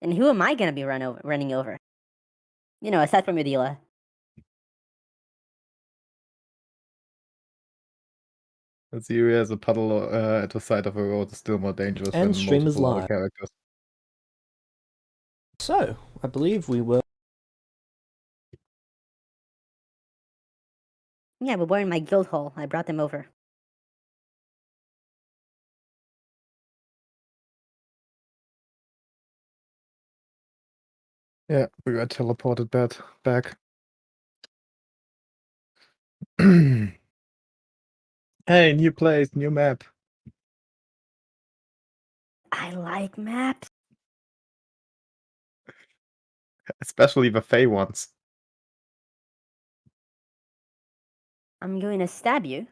And who am I gonna be running over? You know, aside from Udila. Syria as a puddle at the side of a road is still more dangerous And than stream is multiple other live. characters. So, I believe we were... Yeah, we were in my guild hall. I brought them over. Yeah, we got teleported back. Hey, new place, new map. I like maps. Especially the Fey ones. I'm going to stab you.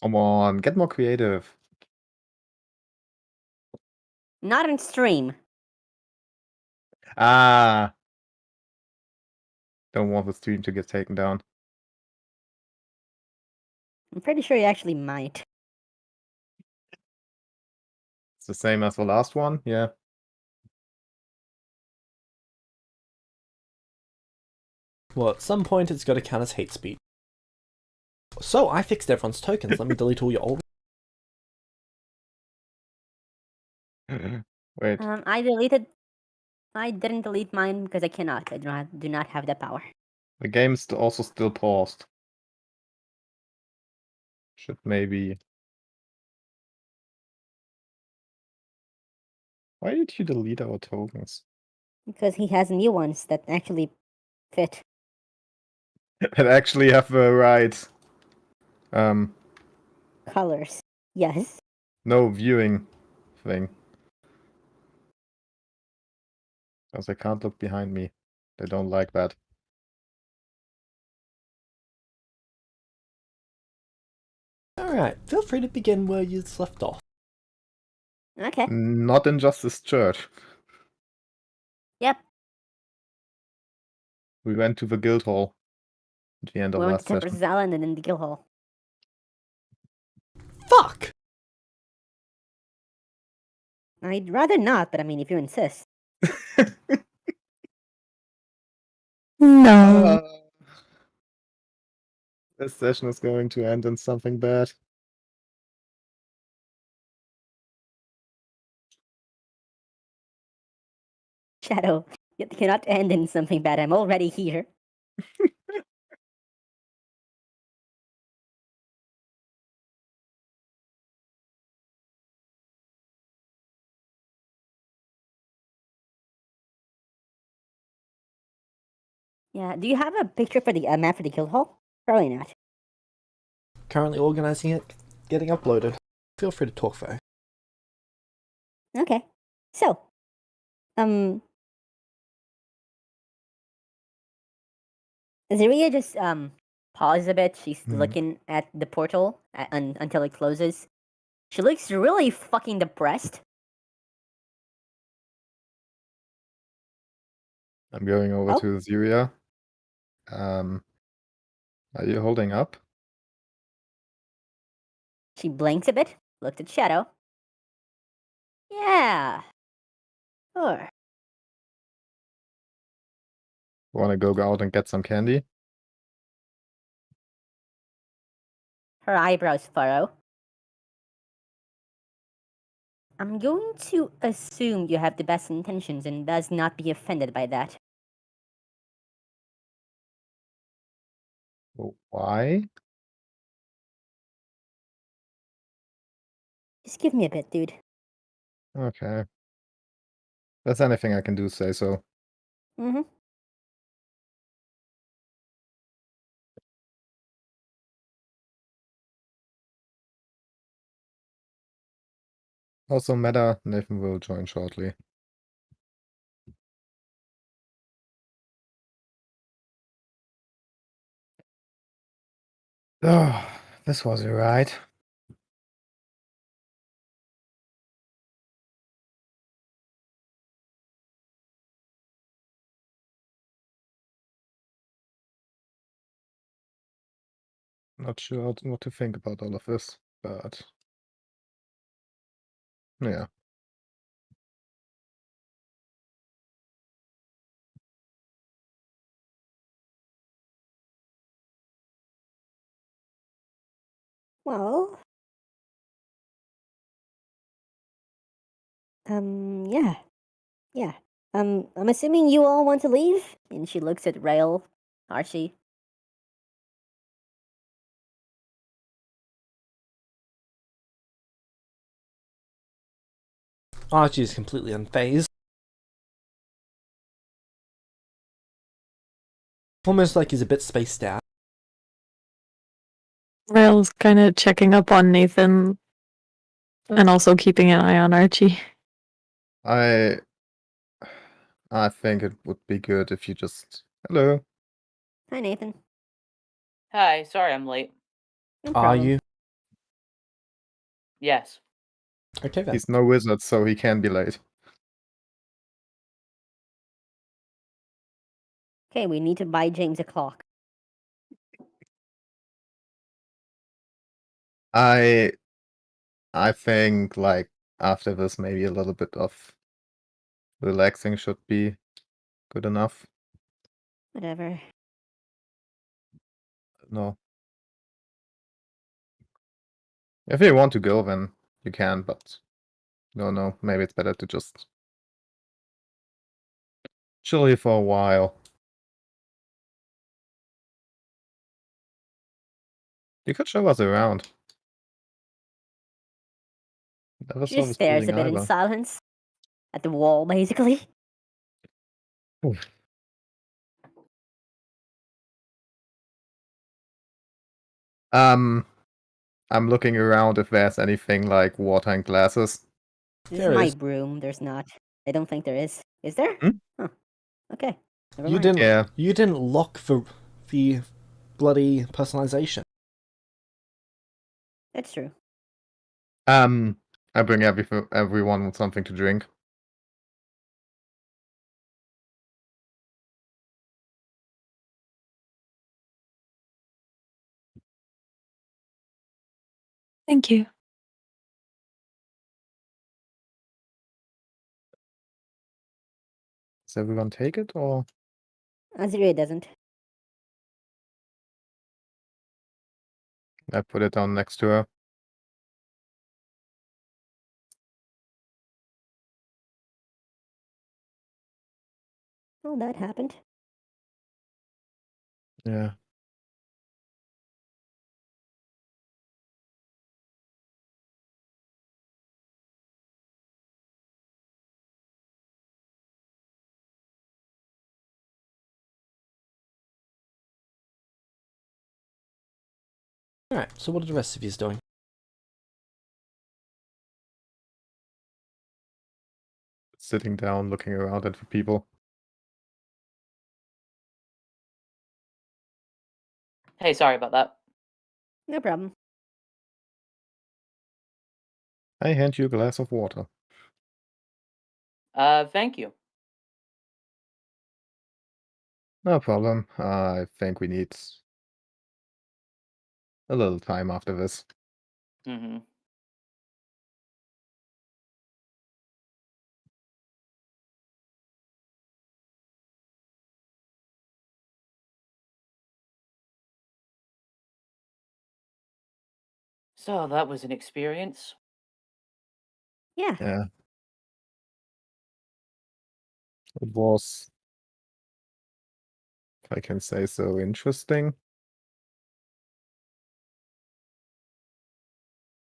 Come on, get more creative. Not on stream. Ah. Don't want the stream to get taken down. I'm pretty sure you actually might. It's the same as the last one, yeah. Well, at some point it's got to count as hate speech. So, I fixed everyone's tokens. Let me delete all your old... Wait. I didn't delete mine because I cannot. I do not have that power. The game's also still paused. Should maybe... Why did you delete our tokens? Because he has new ones that actually fit. That actually have the right... Colors. Yes. no viewing thing. Because I can't look behind me. They don't like that. Alright, feel free to begin where you left off. Okay. Not in Justice Church. Yep. We went to the guild hall at the end of We went to last session. Temperance Island and then the guild hall. Fuck! I'd rather not, but I mean, if you insist. No. This session is going to end in something bad. Shadow, it cannot end in something bad. I'm already here. Yeah, do you have a picture for the map for the guild hall? Probably not. Currently organizing it, getting uploaded. Feel free to talk though. Okay. So, Zeria just paused a bit. She's looking at the portal until it closes. She looks really fucking depressed. I'm going over to Syria. Are you holding up? She blinks a bit, looked at Shadow. Yeah. Sure. Want to go out and get some candy? Her eyebrows furrow. I'm going to assume you have the best intentions and does not be offended by that. Why? Just give me a bit, dude. Okay. If there's anything I can do, say so. Mm-hmm. Also, Meta, Nathan will join shortly. Oh, this was alright. Not sure what to think about all of this, but yeah. Well, yeah. Yeah. I'm assuming you all want to leave? And she looks at Rail, Archie. Archie is completely unfazed. Almost like he's a bit spaced out. Rail's kind of checking up on Nathan and also keeping an eye on Archie. I think it would be good if you just... Hello. Hi, Nathan. Hi, sorry I'm late. No Are problem. you? Yes. Okay then. He's no wizard, so he can be late. Okay, we need to buy James a clock. I think, like, after this, maybe a little bit of relaxing should be good enough. Whatever. No. If you want to go, then you can, but no, maybe it's better to just chill here for a while. You could show us around. Never She saw just this stares a building bit in either. silence. At the wall, basically. Oof. I'm looking around if there's anything like water and glasses. This There is my is. broom. There's not. I don't think there is. Is there? Hmm? Huh. Okay. Never You mind. didn't. Yeah. You didn't lock the bloody personalization. That's true. I bring everyone with something to drink. Thank you. Does everyone take it, or Azria doesn't. I put it down next to her? Oh, that happened. Yeah. Alright, so what are the rest of you doing? Sitting down, looking around at the people. Hey, sorry about that. No problem. I hand you a glass of water. Thank you. No problem. I think we need a little time after this. Mm-hmm. So that was an experience. Yeah. Yeah. It was, if I can say so, interesting.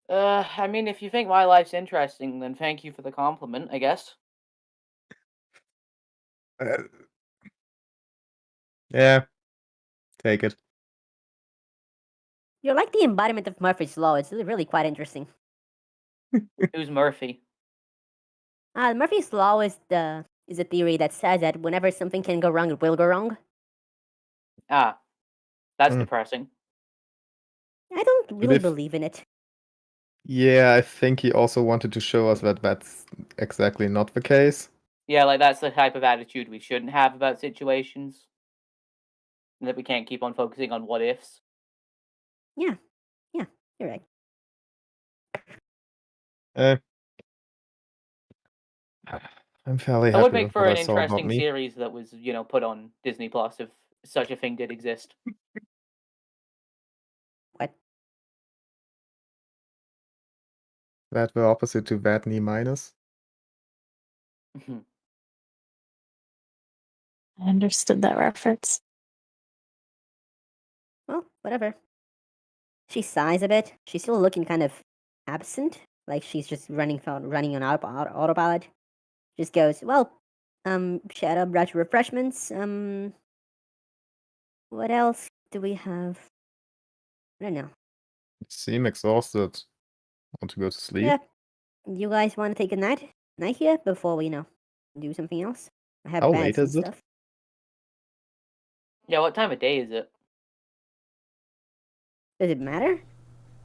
I mean, if you think my life's interesting, then thank you for the compliment, I guess. Uh, yeah, take it. You're like the embodiment of Murphy's Law. It's really quite interesting. Who's Murphy? Murphy's Law is a theory that says that whenever something can go wrong, it will go wrong. Ah, that's Mm. depressing. I don't really if- believe in it. Yeah, I think he also wanted to show us that that's exactly not the case. Yeah, like that's the type of attitude we shouldn't have about situations. And that we can't keep on focusing on what ifs. Yeah, you're right. Eh. I'm fairly That would happy make with for what an I saw about interesting me. series that was, put on Disney Plus if such a thing did exist. What? That were opposite to Vatni minus. I understood that reference. Well, whatever. She sighs a bit. She's still looking kind of absent, like she's just running on autopilot. Just goes, well, Shadow brought refreshments. What else do we have? I don't know. You seem exhausted. Want to go to sleep? Yeah. You guys want to take a night here before we, do something else? I have How bags late and is it? stuff. Yeah, what time of day is it? Does it matter?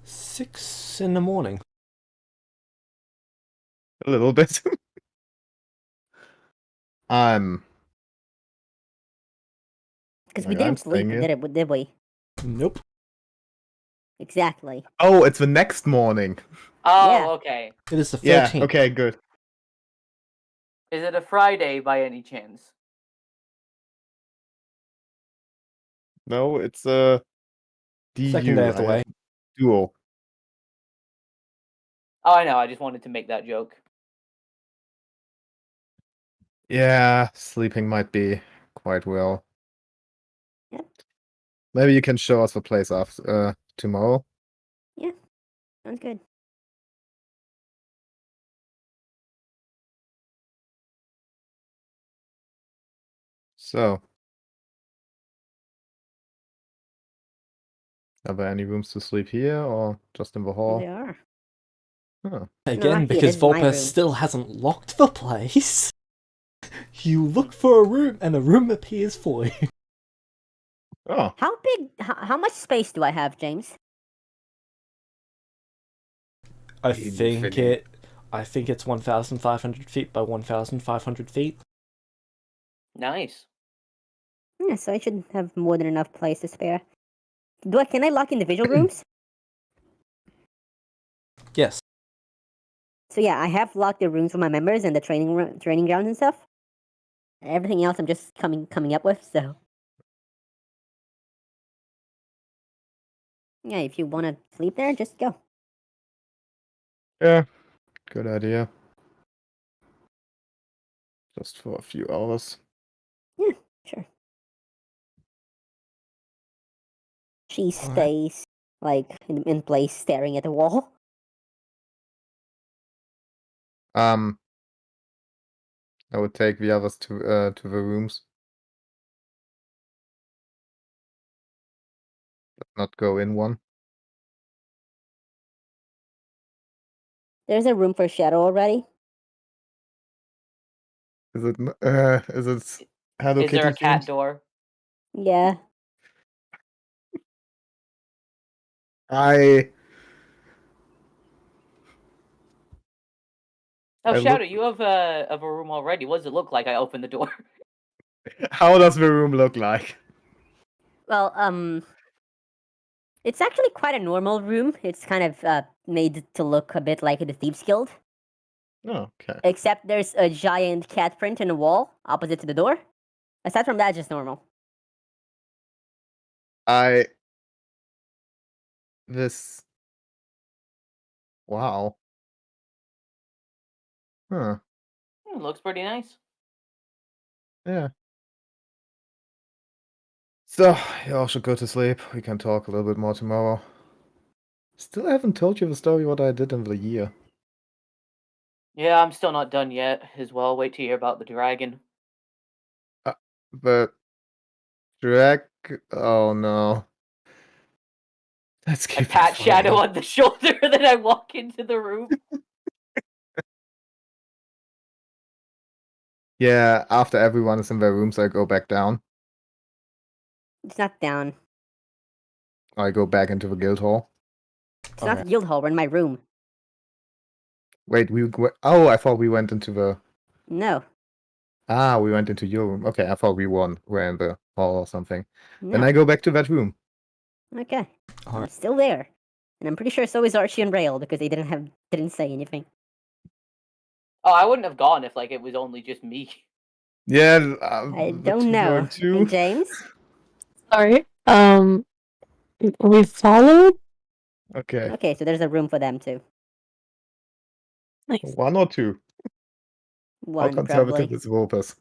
6 in the morning. A little bit. I'm Because we Like, I'm didn't sleep, staying here. did we? Nope. Exactly. Oh, it's the next morning. Oh, Yeah. okay. It is the 13th. Yeah, okay, good. Is it a Friday by any chance? No, it's a Second day of the I way. have duo. Oh, I know. I just wanted to make that joke. Yeah, sleeping might be quite well. Yep. Maybe you can show us the place after tomorrow. Sounds good. So, are there any rooms to sleep here or just in the hall? There are. Huh. Again, not here, because this is my Volpa room. still hasn't locked the place. You look for a room and a room appears for you. Oh, How big? How much space do I have, James? I think it's 1,500 feet by 1,500 feet. Nice. Yeah, so I should have more than enough place to spare. Can I lock individual rooms? Yes. So yeah, I have locked the rooms for my members and the training grounds and stuff. Everything else I'm just coming up with. So yeah, if you want to sleep there, just go. yeah, good idea. Just for a few hours. Yeah, sure. She Alright. stays like in place, staring at the wall. I would take the others to the rooms. But not go in one. There's a room for Shadow already. Is it Hello Is there Kitty a cat themed? door? Yeah. I Oh, I Shadow, look- you have a room already. What does it look like? I opened the door. How does the room look like? Well, it's actually quite a normal room. It's kind of made to look a bit like the Thieves Guild, Oh, okay. except there's a giant cat print in the wall opposite to the door. Aside from that, just normal. This. Wow. Huh. Looks pretty nice. Yeah. So, you all should go to sleep. We can talk a little bit more tomorrow. Still haven't told you the story what I did in the year. Yeah, I'm still not done yet as well. Wait to hear about the dragon. But drag. Oh no. Let's I keep it pat for Shadow later. on the shoulder, then I walk into the room. Yeah, after everyone is in their rooms, I go back down. It's not down. I go back into the guild hall. It's not the guild hall. We're in my room. Wait, oh, I thought we went into the. No. Ah, we went into your room. Okay, I thought were in the hall or something. No. Then I go back to that room. Okay. I'm Alright. still there, and I'm pretty sure so is Archie and Rail because they didn't say anything. Oh, I wouldn't have gone if it was only just me. Yeah, I the don't two know. were Hey, too. James. Sorry. We followed. Okay. Okay, so there's a room for them too. Nice. 1 or 2? How One, conservative probably. is Vulpes?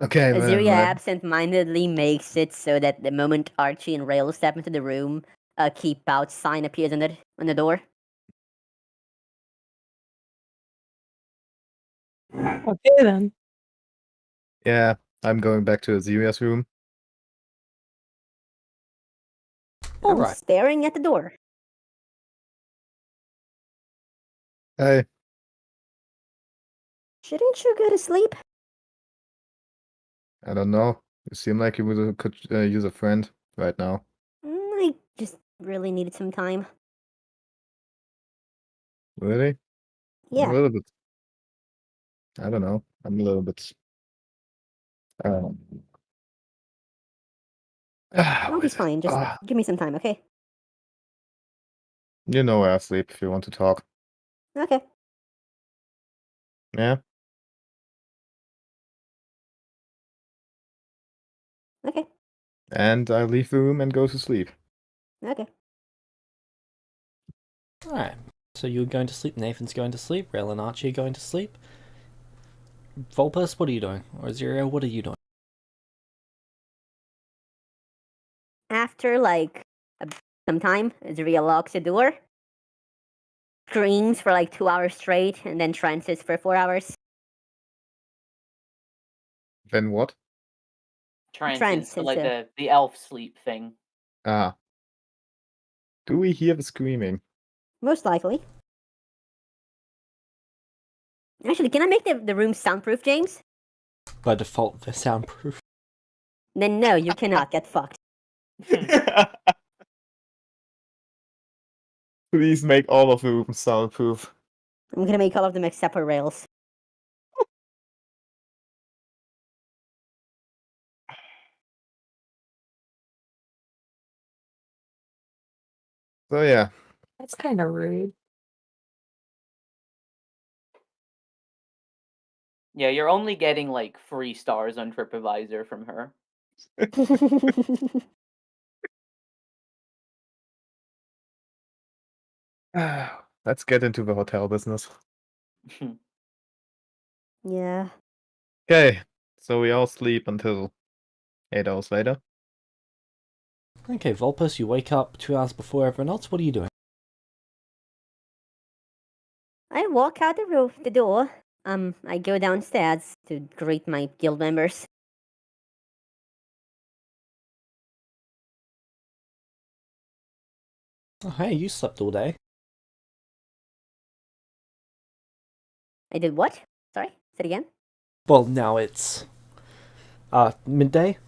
Okay, Azuria then. absent-mindedly makes it so that the moment Archie and Rail step into the room, a keep out sign appears on the door. Okay then. Yeah, I'm going back to Aziria's room. I'm Alright. staring at the door. Hey, Shouldn't you go to sleep? I don't know. You seem like you could use a friend right now. I just really needed some time. Really? I'm a Yeah, little bit. I don't know. I'm a little bit. I'll What be is it? fine. Just Ah, give me some time, okay? you know where I sleep if you want to talk. Okay. Yeah? Okay. And I leave the room and go to sleep. Okay. Alright. So you're going to sleep, Nathan's going to sleep, Rail and Archie are going to sleep. Vulpes, what are you doing? Or Azuria, what are you doing? After some time, Azuria locks the door, screams for 2 hours straight, and then trances for 4 hours. Then what? Trance for is like the elf sleep thing. Ah. Do we hear the screaming? most likely. Actually, can I make the room soundproof, James? By default, they're soundproof. Then no, you cannot get fucked. Please make all of the rooms soundproof. I'm gonna make all of them except for Rails. So yeah. That's kind of rude. Yeah, you're only getting like 3 stars on TripAdvisor from her. Let's get into the hotel business. Yeah. Okay, so we all sleep until 8 hours later. Okay, Vulpes, you wake up 2 hours before everyone else, what are you doing? I walk out the door. I go downstairs to greet my guild members. Oh, hey, you slept all day. I did what? Sorry? Say it again? Well, now it's midday.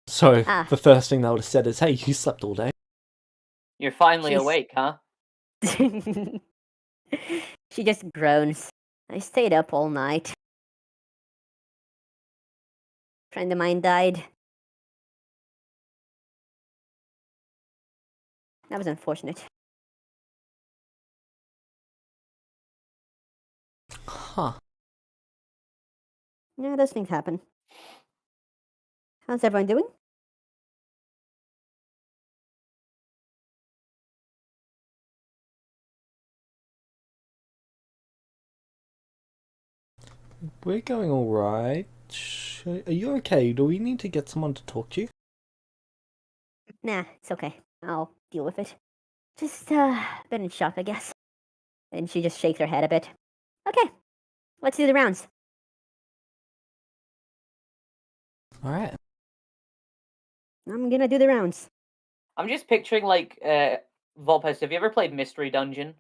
So Ah. the first thing they would have said is, hey, you slept all day. You're finally She's- awake, huh? She just groans. I stayed up all night. Friend of mine died. That was unfortunate. Huh. Yeah, those things happen. How's everyone doing? We're going alright. Are you okay? Do we need to get someone to talk to you? Nah, it's okay. I'll deal with it. Just, been in shock, I guess. And she just shakes her head a bit. Okay, let's do the rounds. Alright. I'm gonna do the rounds. I'm just picturing like Vulpes, have you ever played Mystery Dungeon?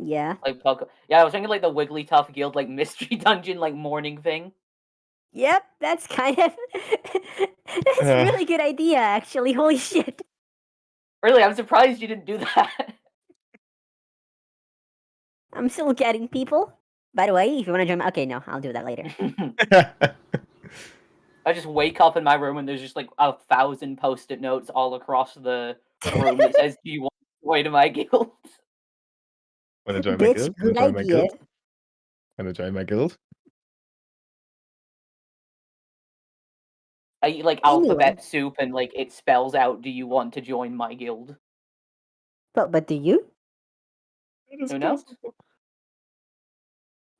Yeah. Yeah, I was thinking like the Wigglytuff Guild like Mystery Dungeon like morning thing. Yep, that's kind of... that's a really good idea, actually. Holy shit. Really, I'm surprised you didn't do that. I'm still getting people. By the way, if you want to join okay, no, I'll do that later. I just wake up in my room and there's just like 1,000 post-it notes all across the room that says, "Do you want to join my guild?" Wanna join my Bitch, guild? good Wanna join my idea. guild? Wanna join my guild? I eat like Anyway. alphabet soup and like it spells out, "Do you want to join my guild?" But do you? Who knows?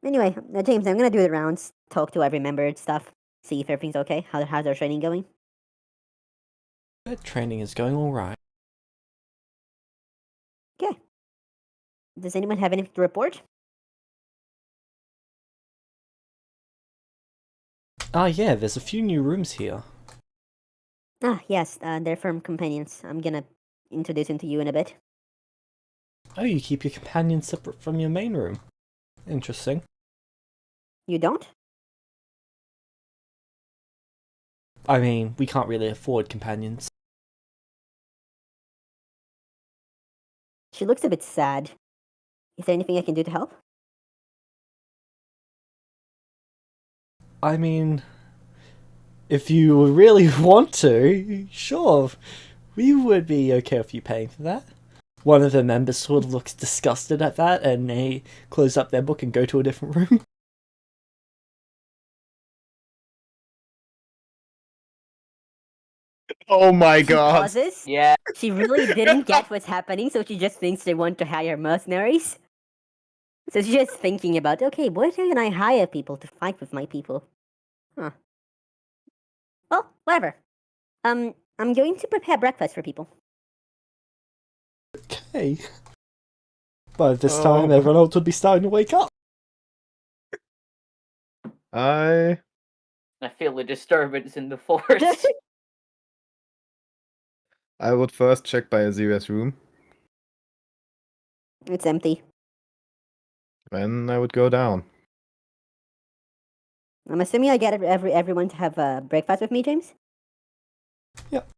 Anyway, James, I'm gonna do the rounds, talk to every member and stuff, see if everything's okay. How's our training going? Training is going alright. Okay. Does anyone have anything to report? Ah, yeah, there's a few new rooms here. Ah, yes, they're firm companions. I'm gonna introduce them to you in a bit. Oh, you keep your companions separate from your main room. Interesting. You don't? I mean, we can't really afford companions. She looks a bit sad. Is there anything I can do to help? I mean, if you really want to, sure, we would be okay with you paying for that. One of the members sort of looks disgusted at that, and they close up their book and go to a different room. Oh my She god. pauses. Yeah. She really didn't get what's happening, so she just thinks they want to hire mercenaries. So she's just thinking about, okay, where can I hire people to fight with my people? Huh. Well, whatever. I'm going to prepare breakfast for people. Okay. By this time, Oh. everyone else would be starting to wake up. I feel a disturbance in the force. would first check by Azira's room, It's empty. then I would go down. I'm assuming I get everyone to have breakfast with me, James? Yep.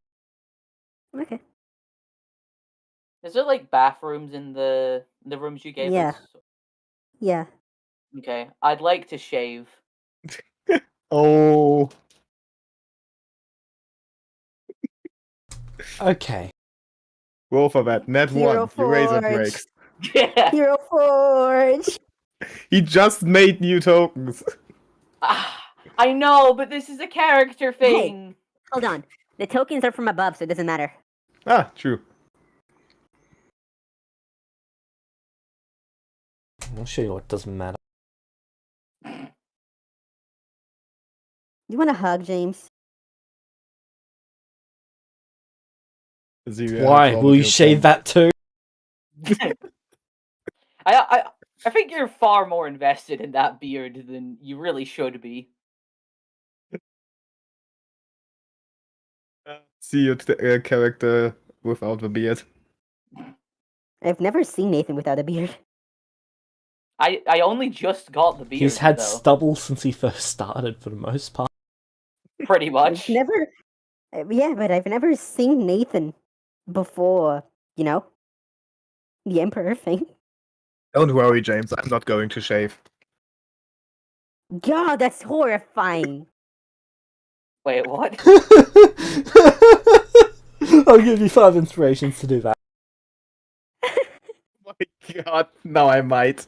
Okay. Is there like bathrooms in the rooms you gave Yeah. us? Yeah. Okay. I'd like to shave. Oh. Okay. Roll for that. Net Hero 1. You raise and Forge. breaks. Yeah. Hero Forge! He just made new tokens. I know, but this is a character Hey. thing. Hold on. The tokens are from above, so it doesn't matter. Ah, true. I'll show you what doesn't matter. You want a hug, James? Azira Why? has all Will of you your shave friends. that too? I think you're far more invested in that beard than you really should be. See your character without the beard. I've never seen Nathan without a beard. I only just got the beard. He's had though. stubble since he first started, for the most part. Pretty much. I've never... yeah, but I've never seen Nathan before, you know? The Emperor thing. Don't worry, James. I'm not going to shave. God, that's horrifying. Wait, what? I'll give you 5 inspirations to do that. Oh my god. Now I might.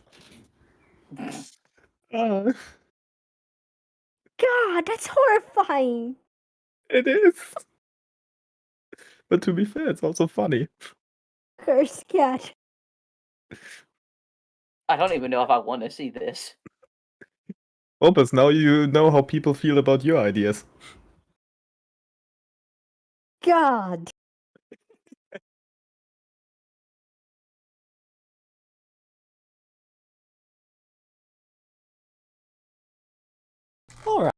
God, that's horrifying. It is. But to be fair, it's also funny. Cursed cat. I don't even know if I want to see this. Opus, now you know how people feel about your ideas. God. Alright.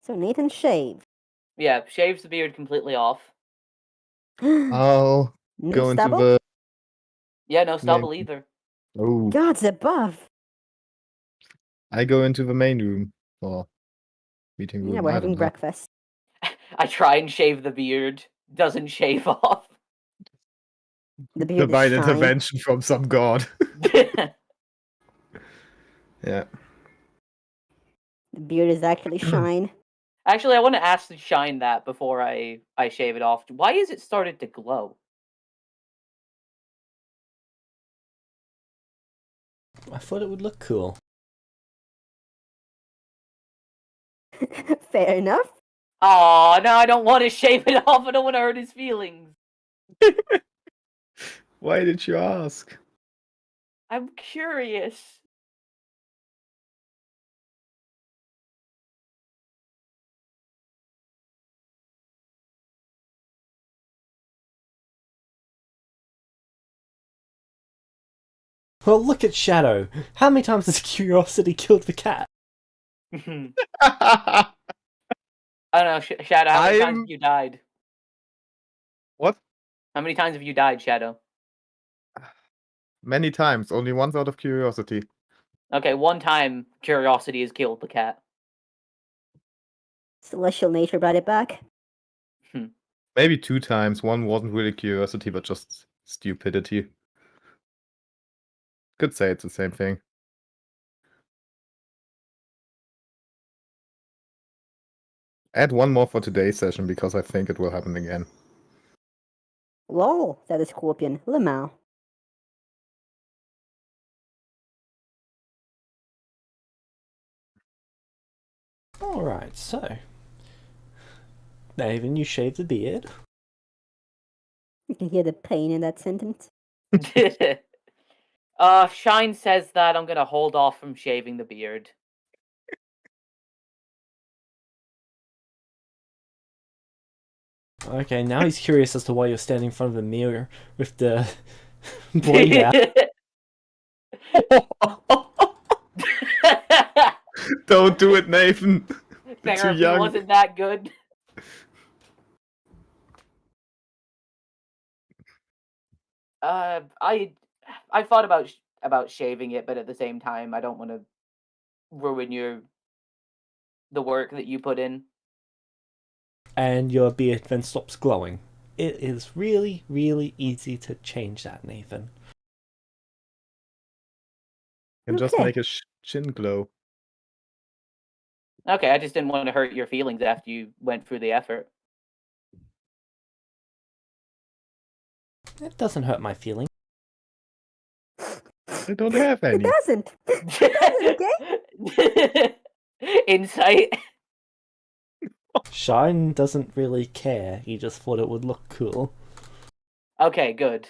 So Nathan shaved. Yeah, shaves the beard completely off. I'll No go into stubble? the... Yeah, no stubble either. Oh. God's above. I go into the main room. Or meeting room. Yeah, we're I having don't know. breakfast. I try and shave the beard. Doesn't shave off. The beard is Divine shine. intervention from some god. Yeah. The beard is actually shine. Actually, I want to ask to shine that before I shave it off. Why has it started to glow? I thought it would look cool. Fair enough. Oh no, I don't want to shave it off. I don't want to hurt his feelings. Why did you ask? I'm curious. Well, look at Shadow. How many times has curiosity killed the cat? I don't know, Shadow. How many times I'm- have you died? What? How many times have you died, Shadow? Many times, only once out of curiosity. Okay, one time curiosity has killed the cat. Celestial nature brought it back. Maybe 2 times. One wasn't really curiosity, but just stupidity. Could say it's the same thing. Add one more for today's session because I think it will happen again. Lol, said the scorpion. Lemao. Alright, so. Nathan, you shave the beard. You can hear the pain in that sentence. Shine says that I'm gonna hold off from shaving the beard. Okay, now he's curious as to why you're standing in front of the mirror with the blade out. Don't do it, Nathan. You're too Therapy young. wasn't that good. I thought about shaving it, but at the same time, I don't want to ruin the work that you put in. And your beard then stops glowing. It is really, really easy to change that, Nathan. You can just Okay. make a chin glow. Okay, I just didn't want to hurt your feelings after you went through the effort. It doesn't hurt my feelings. I don't have It any. doesn't. Okay? Insight. Shine doesn't really care. He just thought it would look cool. Okay, good.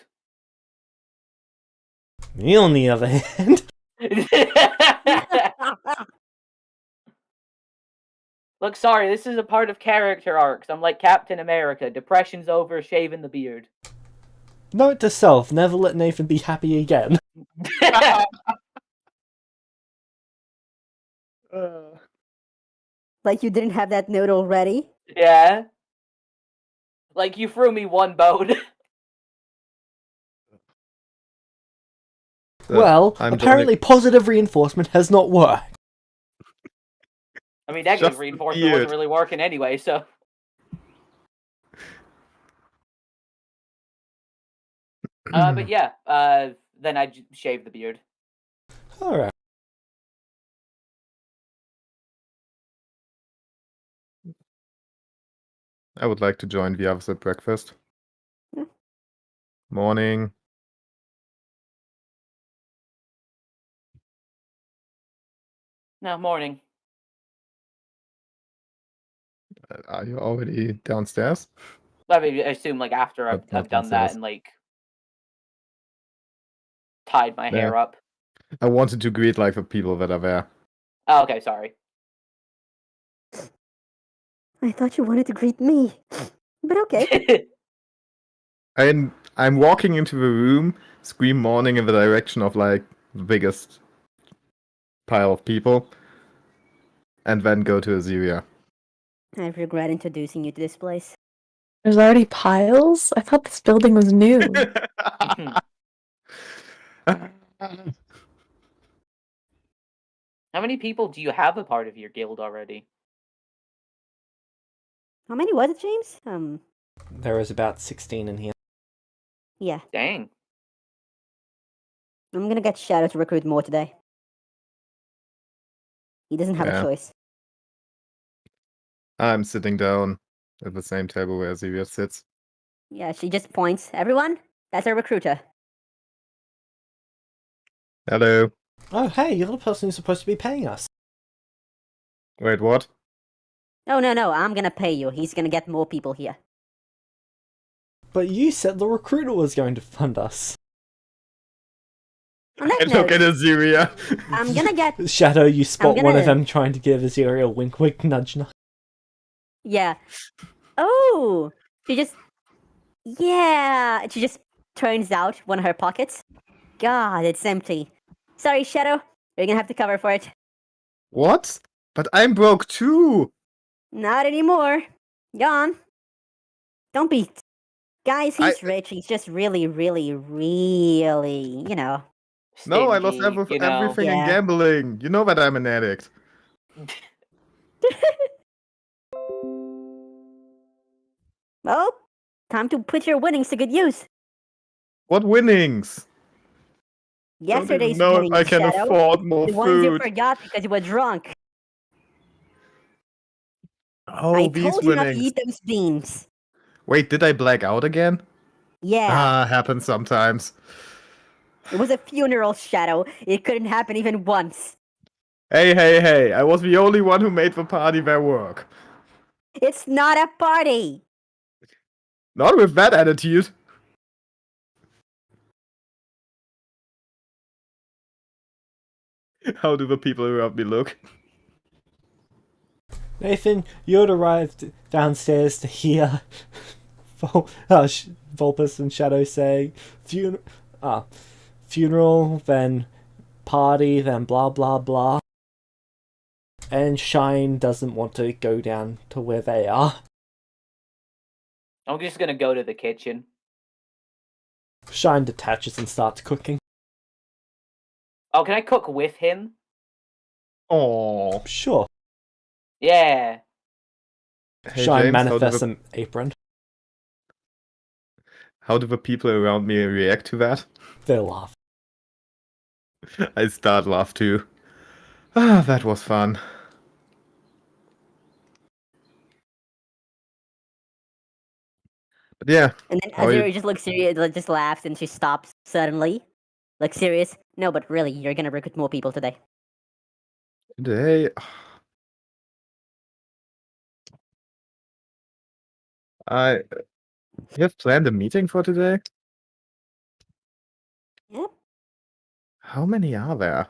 Me, on the other hand, Look, sorry, this is a part of character arcs. I'm like Captain America. Depression's over, shaving the beard. note to self: never let Nathan be happy again. Like you didn't have that note already? Yeah. Like, you threw me one bone. Well, I'm apparently positive reinforcement has not worked. I mean, negative Just the reinforcement beard. wasn't really working anyway, so... but yeah, then I shave the beard. Alright. I would like to join the others at breakfast. Yeah. Morning. No, morning. Are you already downstairs? I mean, I assume, like, after Not I've done that downstairs. and, like, tied my hair up. I wanted to greet like the people that are there. Oh, okay, sorry. I thought you wanted to greet me. But okay. I'm walking into the room, scream morning in the direction of like the biggest pile of people, and then go to Aziria. I regret introducing you to this place. There's already piles? I thought this building was new. How many people do you have a part of your guild already? How many was it, James? There is about 16 in here. Yeah. Dang. I'm gonna get Shadow to recruit more today. He doesn't have a Yeah. choice. I'm sitting down at the same table where Aziria sits. Yeah, she just points. Everyone, that's our recruiter. Hello. Oh, hey, you're the person who's supposed to be paying us. Wait, what? Oh, no, I'm gonna pay you. He's gonna get more people here. But you said the recruiter was going to fund us. On that I look note, at Assyria. I'm gonna get Shadow, you spot one of gonna- them trying to give Azaria a wink wink nudge nudge. yeah. Oh, she just she just turns out one of her pockets. God, it's empty. Sorry, Shadow. You're gonna have to cover for it. What? But I'm broke too. Not anymore. Gone. Don't be. Guys, he's rich. He's just really, really, really, No, I lost Stingy, you know. everything in Yeah. gambling. You know that I'm an addict. Well, time to put your winnings to good use. What winnings? Yesterday's Don't even know winnings, if I can Shadow. afford more The ones you food. forgot because you were drunk. Oh, I these told you not to winnings. eat those beans. Wait, did I black out again? Yeah, Ah, happens sometimes. it was a funeral, Shadow. It couldn't happen even once. Hey, I was the only one who made the party their work. It's not a party. Not with that attitude. How do the people around me look? Nathan, you had arrived downstairs to hear Vulpus and Shadow saying funeral, then party, then blah blah blah. And Shine doesn't want to go down to where they are. I'm just gonna go to the kitchen. Shine detaches and starts cooking. Oh, can I cook with him? Oh. Sure. Yeah. Hey, Shine James, manifests an apron. how do the people around me react to that? They laugh. I start laugh too. Ah, that was fun. But yeah, And then How are you- Azuri just looks serious, just laughs, and she stops suddenly. Like, serious? No, but really, you're gonna recruit more people today. today you have planned a meeting for today? Yep, How many are there?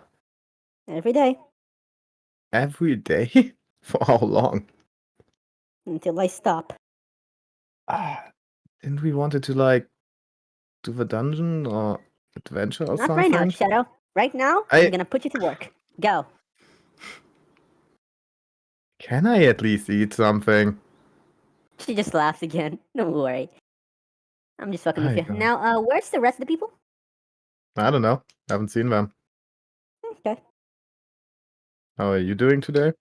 every day. Every day? For how long? Until I stop. Didn't we wanted to like do the dungeon or adventure or Not something? right now, Shadow. Right now, I'm gonna put you to work. Go. Can I at least eat something? She just laughs again. Don't worry. I'm just fucking with My you. God. Now, where's the rest of the people? I don't know. Haven't seen them. Okay. How are you doing today?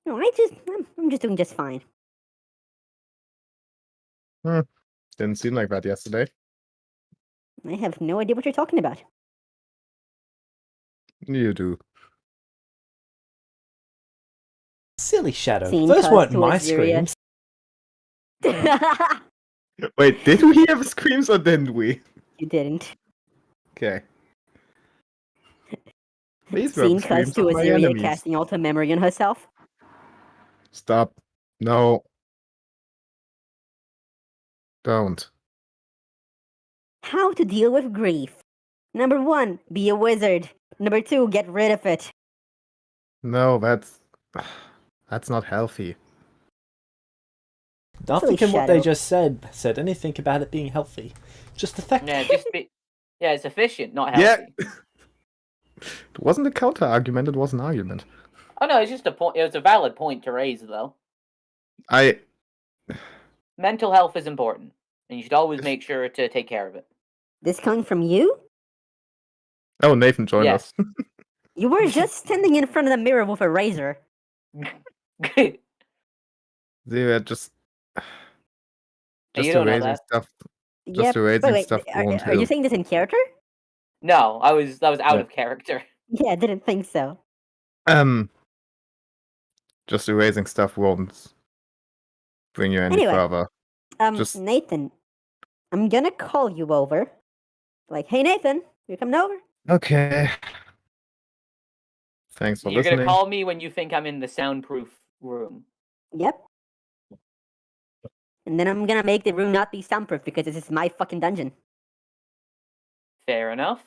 No, I'm just doing just fine. Didn't seem like that yesterday. I have no idea what you're talking about. You do. Silly Shadow. Scene Those cuts weren't to my Azuria. screams. Wait, did we have screams or didn't we? You didn't. Okay. These were Scene the cuts screams to of my Azuria enemies. casting Alta Memory on herself. Stop. No. Don't. How to deal with grief. Number 1, be a wizard. Number 2, get rid of it. No, that's not healthy. Nothing Silly in what they Shadow. just said anything about it being healthy. Just the fact Yeah, yeah, it's efficient, not Yeah. healthy. It wasn't a counter argument, it was an argument. Oh no, it's just a point. It was a valid point to raise, though. Mental health is important, and you should always make sure to take care of it. This coming from you? Oh, Nathan joined Yes. us. You were just standing in front of the mirror with a razor. They were just You don't know erasing that. stuff. Yep. erasing Wait, stuff are won't you help. saying this in character? No, that was out Yeah. of character. Yeah, I didn't think so. Just erasing stuff won't bring you any Anyway. further. Just- Nathan, I'm gonna call you over. Like, hey Nathan, you coming over? Okay. Thanks for You're listening. gonna call me when you think I'm in the soundproof room. Yep. And then I'm gonna make the room not be soundproof because this is my fucking dungeon. Fair enough.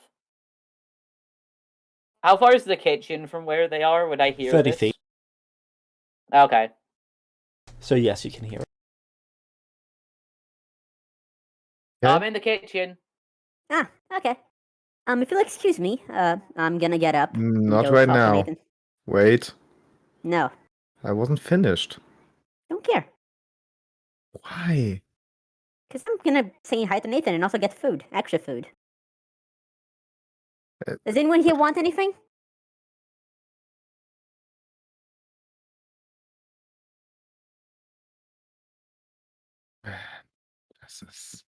How far is the kitchen from where they are? Would I hear 30 this? feet. Okay. So yes, you can hear it. Okay. I'm in the kitchen. Ah, okay. If you'll excuse me, I'm gonna get up. and Not go right talk to now. Nathan. Wait, No, I wasn't finished. don't care. Why? Because I'm gonna say hi to Nathan and also get food. Extra food. Does anyone here want anything? This is...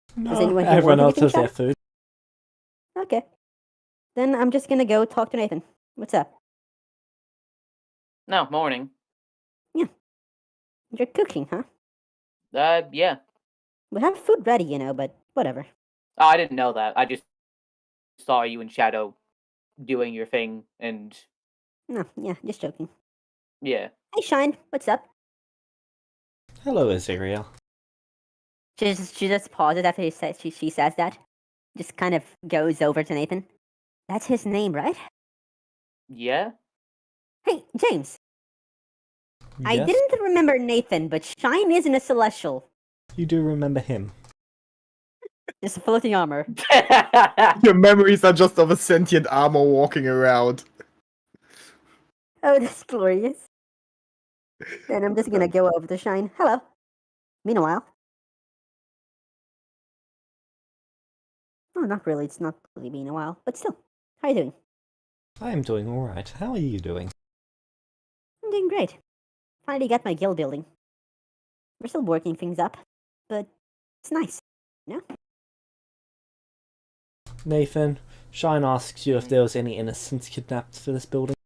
Does No, anyone here everyone want else anything, has their Shadow? food. Okay. Then I'm just gonna go talk to Nathan. What's up? No, morning. You're cooking, huh? Yeah. We have food ready, but whatever. Oh, I didn't know that. I just saw you and Shadow doing your thing, and No, yeah, just joking. yeah. Hey, Shine, what's up? Hello, Aziriel. She just pauses after she says that. Just kind of goes over to Nathan. That's his name, right? Yeah? Hey, James. I Yes, didn't remember Nathan, but Shine isn't a celestial. you do remember him. Just a floating armor. Your memories are just of a sentient armor walking around. Oh, that's glorious. Then I'm just gonna go over to Shine. Hello. Been a while. Oh, not really. It's not really been a while, but still. How are you doing? I am doing alright. How are you doing? I'm doing great. Finally got my guild building. We're still working things up, but it's nice. Nathan, Shine asks you if there was any innocents kidnapped for this building.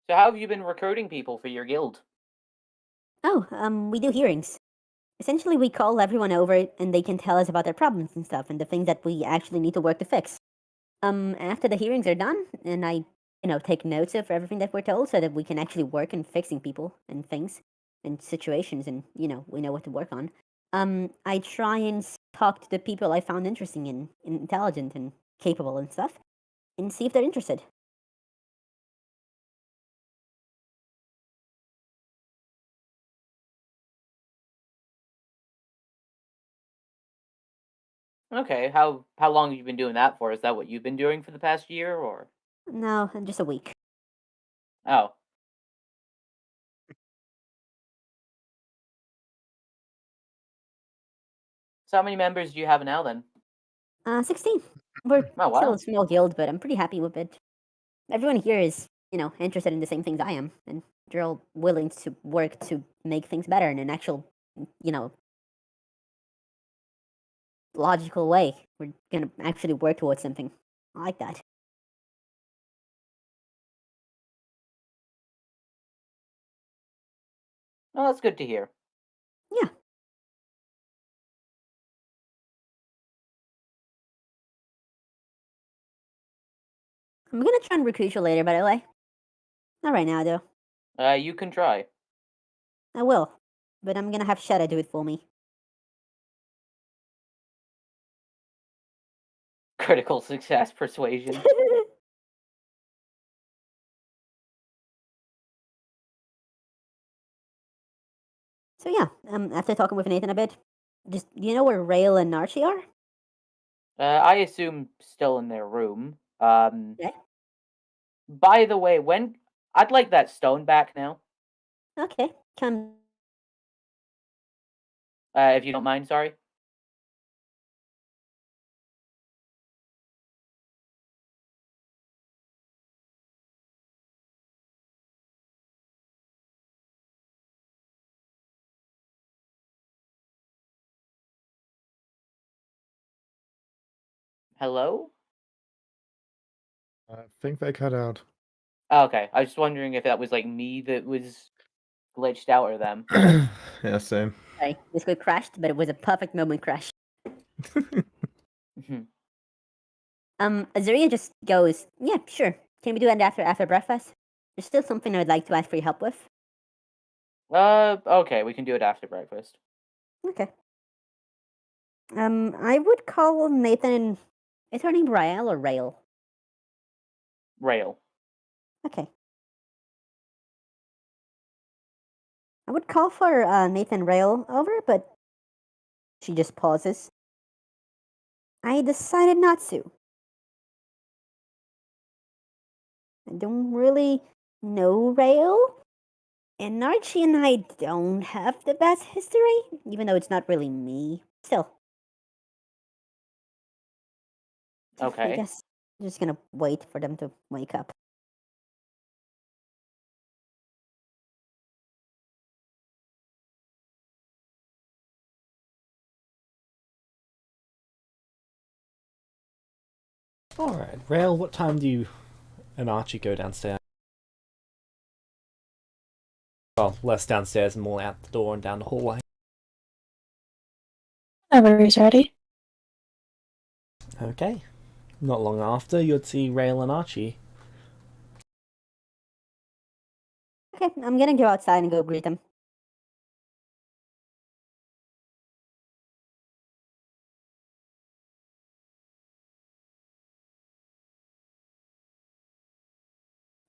So how have you been recruiting people for your guild? Oh, we do hearings. Essentially, we call everyone over and they can tell us about their problems and stuff and the things that we actually need to work to fix. After the hearings are done, and I, take notes of everything that we're told so that we can actually work on fixing people and things and situations and, we know what to work on. I try and talk to the people I found interesting and intelligent and capable and stuff and see if they're interested. Okay, how long have you been doing that for? Is that what you've been doing for the past year, or? No, just a week. Oh. So how many members do you have now then? 16. We're Oh, still wow. a small guild, but I'm pretty happy with it. Everyone here is, interested in the same things I am, and they're all willing to work to make things better in an actual, logical way. We're gonna actually work towards something. I like that. Oh, that's good to hear. Yeah. I'm gonna try and recruit you later, by the way. Not right now, though. You can try. I will. But I'm gonna have Shadow do it for me. Critical success persuasion. So yeah, after talking with Nathan a bit, do you know where Rail and Archie are? I assume still in their room. Okay. By the way, I'd like that stone back now. Okay. Come. If you don't mind, sorry. Hello? I think they cut out. Oh, okay, I was just wondering if that was like me that was glitched out or them. Yeah, same. Sorry, Discord crashed, but it was a perfect moment crash. Mhm. Azuria just goes, yeah, sure. Can we do it after breakfast? There's still something I would like to ask for your help with. Okay, we can do it after breakfast. Okay. I would call Nathan. Is her name Rael or Rail? Rail. Okay. I would call for Nathan Rail over, but she just pauses. I decided not to. I don't really know Rail, and Archie and I don't have the best history, even though it's not really me. Still. I Okay. guess I'm just gonna wait for them to wake up. Alright, Rail, what time do you and Archie go downstairs? Well, less downstairs and more out the door and down the hallway. Whenever he's ready. Okay. Not long after, you'd see Rail and Archie. Okay, I'm gonna go outside and go greet them.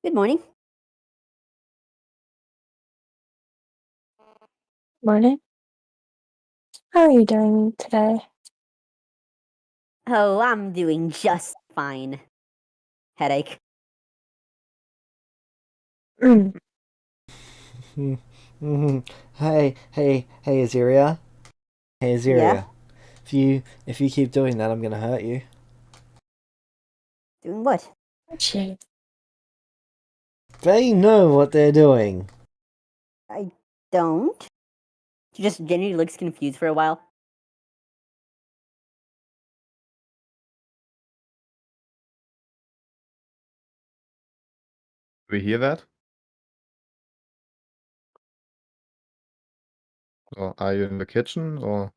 Good morning. Morning. How are you doing today? Oh, I'm doing just fine. Headache. Mm. Hey, Aziria. Hey, Aziria. Yeah? If you keep doing that, I'm gonna hurt you. Doing what? Gee. They know what they're doing. I don't. She just genuinely looks confused for a while. Do we hear that? Or are you in the kitchen? Or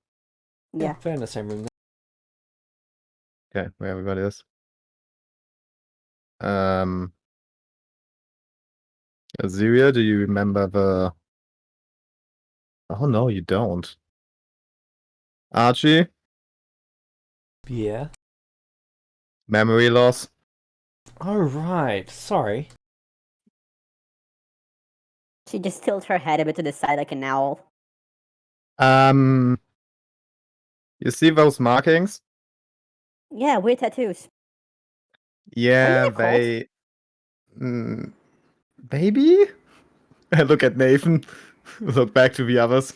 Yeah. They're in the same room. okay, where everybody is. Um, Azuria, do you remember the? Oh no, you don't. Archie, Yeah. memory loss. Oh, right. Sorry. She just tilts her head a bit to the side like an owl. Um, you see those markings? Yeah, weird tattoos. Yeah, in a cult? they. Maybe. I look at Nathan. Look back to the others.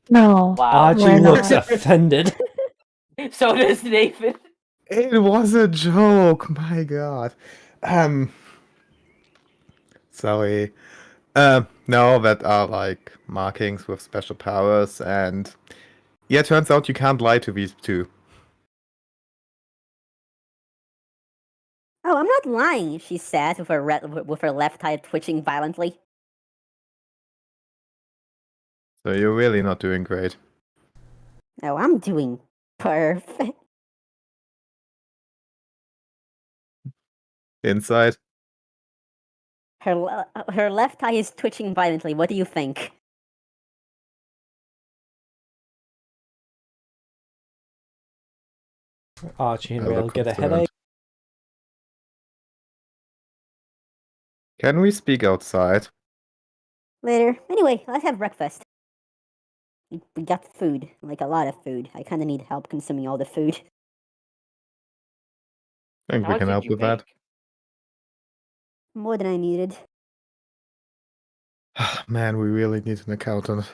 No. Wow. Archie We're looks not. offended. So does Nathan. It was a joke. My God. Sorry. No, that are like markings with special powers, and yeah, turns out you can't lie to these two. Oh, I'm not lying, she says with her left eye twitching violently. So you're really not doing great. Oh, I'm doing perfect. Inside. Her left eye is twitching violently. What do you think? Archie and I Rail look get a concerned. headache. Can we speak outside? Later. Anyway, let's have breakfast. We got food, like a lot of food. I kind of need help consuming all the food. I think How we much can did help you with that. make? More than I needed. Man, we really need an accountant.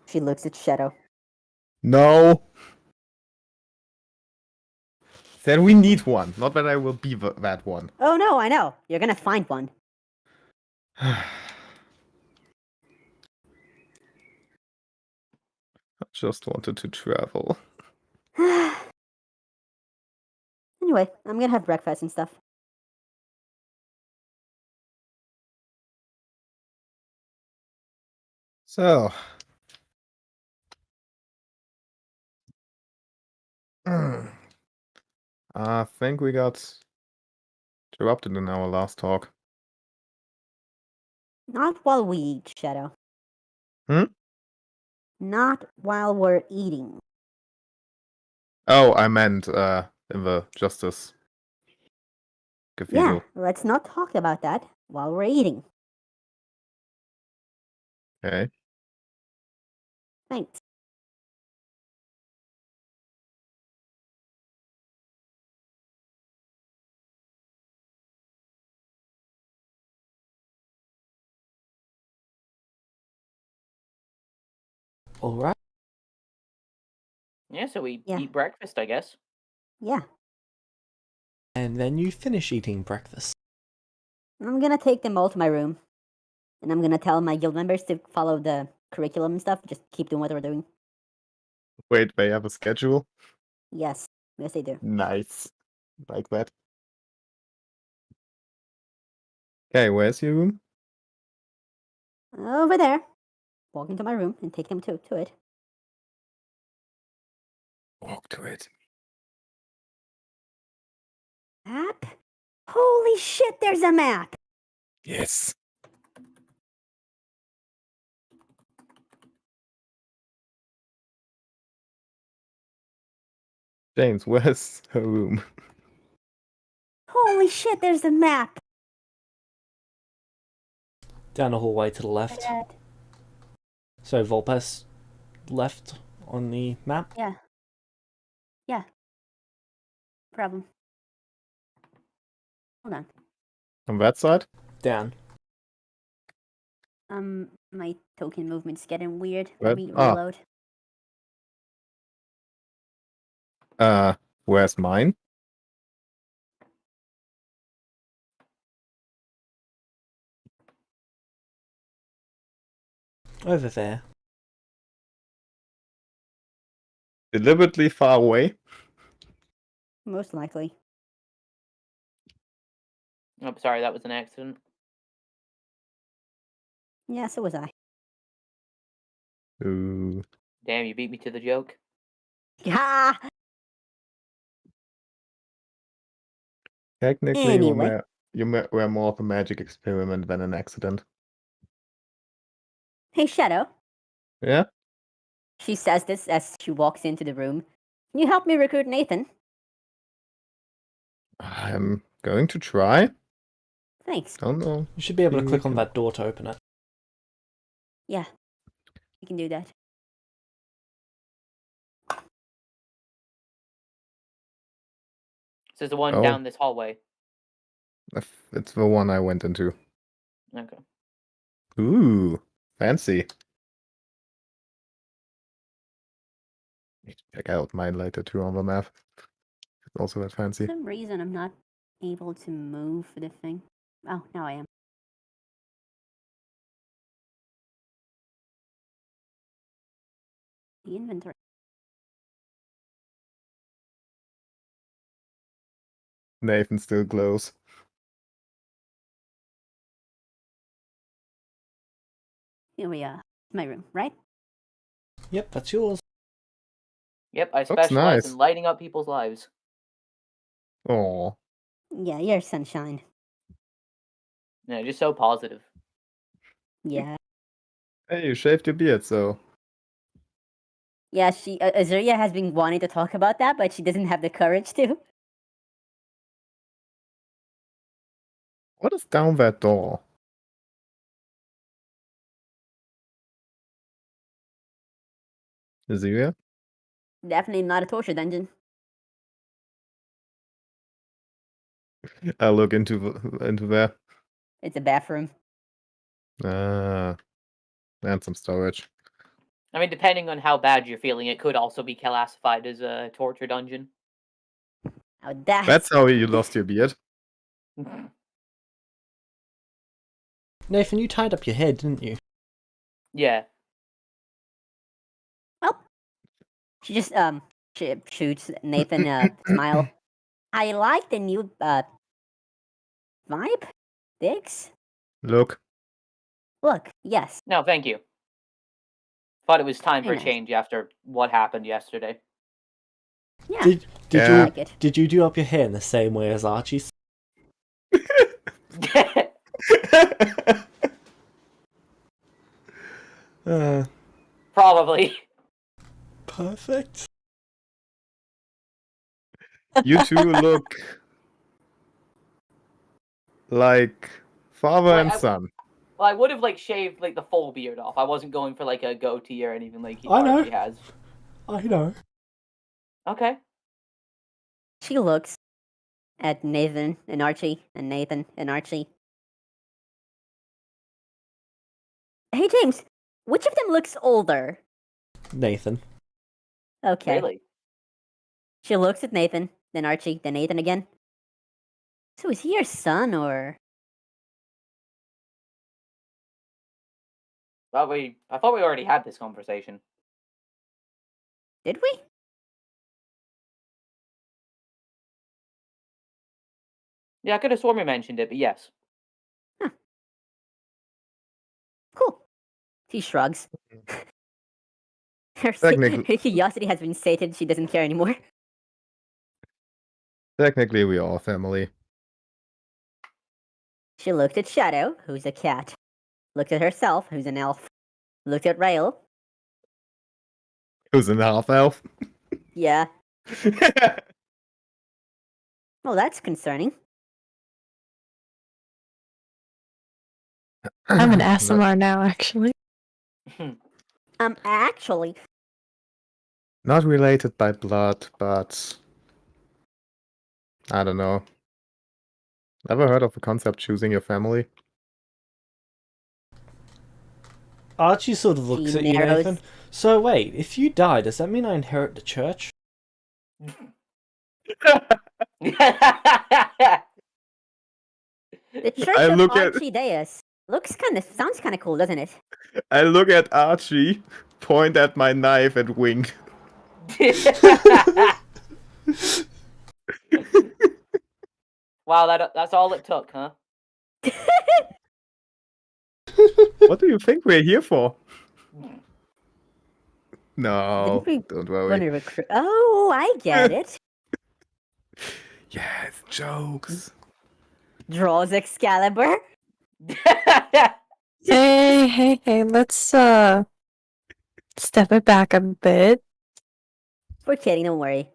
She looks at Shadow. No! Then we need one. Not that I will be that one. Oh no, I know. You're gonna find one. I just wanted to travel. Anyway, I'm gonna have breakfast and stuff. So. I think we got interrupted in our last talk. Not while we eat, Shadow. Hmm? Not while we're eating. Oh, I meant in the Justice Yeah, Cathedral. let's not talk about that while we're eating. Okay. Thanks. All right. Yeah, so we Yeah. eat breakfast, I guess. Yeah. And then you finish eating breakfast. I'm gonna take them all to my room. And I'm gonna tell my guild members to follow the curriculum and stuff. Just keep doing what we're doing. Wait, they have a schedule? Yes. Yes, they do. Nice. Like that. Okay, where's your room? Over there. Walk into my room and take them to it. Walk to it. Map? Holy shit, there's a map! Yes. James, where's her room? Holy shit, there's a map! Down the hallway to the left. So Volpes left on the map. Yeah. Yeah. Problem. Hold on. On that side? Down. My token movement's getting weird. What? Reload. Where's mine? Over there. Deliberately far away? Most likely. I'm sorry, that was an accident. Yeah, so was I. Ooh. Damn, you beat me to the joke. Ha! Technically, Anyway. we're more of a magic experiment than an accident. Hey, Shadow. Yeah? She says this as she walks into the room. Can you help me recruit Nathan? I'm going to try. Thanks. Don't know. You should be able to See, click we on can- that door to open it. Yeah. You can do that. This is the one Oh. down this hallway. It's the one I went into. Okay. Ooh. Fancy. Need to check out mine later too on the map. It's also that fancy. For some reason, I'm not able to move the thing. Oh, now I am. The inventory. Nathan still glows. Here we are. My room, right? Yep, that's yours. Yep, I Looks specialize nice. in lighting up people's lives. Oh. Yeah, you're sunshine. Yeah, just so positive. Yeah. Hey, you shaved your beard, so. Yeah, Azuria has been wanting to talk about that, but she doesn't have the courage to. What is down that door? Azuria? Definitely not a torture dungeon. I'll look into there. It's a bathroom. Ah. And some storage. I mean, depending on how bad you're feeling, it could also be classified as a torture dungeon. Oh, That's how you lost your beard. Nathan, you tied up your head, didn't you? Yeah. Well, she just shoots Nathan a smile. I like the new vibe. Diggs. Look. Look, yes. No, thank you. Thought it was time for Very a nice. change after what happened yesterday. Yeah, Did Yeah. you like it. did you do up your hair in the same way as Archie? Probably. Perfect. You two look like father Like, and son. Well, I would have like shaved like the full beard off. I wasn't going for like a goatee or anything like I know. Archie has. I know. Okay. She looks at Nathan and Archie, and Nathan and Archie. Hey, James, which of them looks older? Nathan. Okay. Really? She looks at Nathan, then Archie, then Nathan again. So is he your son, or? I thought we already had this conversation. Did we? Yeah, I could have sworn we mentioned it, but yes. Cool. She shrugs. her Technically- curiosity has been sated, she doesn't care anymore. Technically, we are family. She looked at Shadow, who's a cat. Looked at herself, who's an elf. Looked at Rail. Who's an half elf? Yeah. Well, that's concerning. I'm an ASMR now, actually. Actually, Not related by blood, but I don't know. Ever heard of the concept choosing your family? Archie sort of looks She at you, narrows- Nathan. So wait, if you die, does that mean I inherit the church? the Church I of look at- Archie Deus sounds kind of cool, doesn't it? I look at Archie, point at my knife, and wink. Wow, that's all it took, huh? What do you think we're here for? No, Didn't we don't want worry. to recruit? Oh, I get it. Yes, jokes. Draws Excalibur. Hey, let's step it back a bit. We're kidding, don't worry.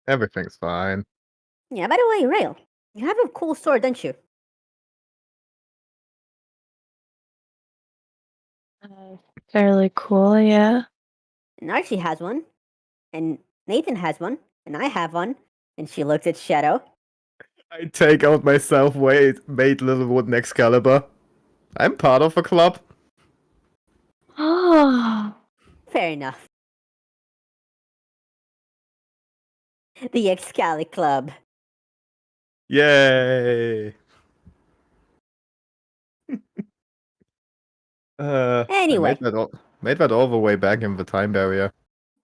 Everything's fine. Yeah, by the way, Rail, you have a cool sword, don't you? Fairly cool, yeah. And Archie has one, and Nathan has one, and I have one. And she looks at Shadow. I take out my self-made little wooden Excalibur. I'm part of a club. Oh, Fair enough. The Excali Club. Yay! Anyway. I made that all the way back in the time barrier.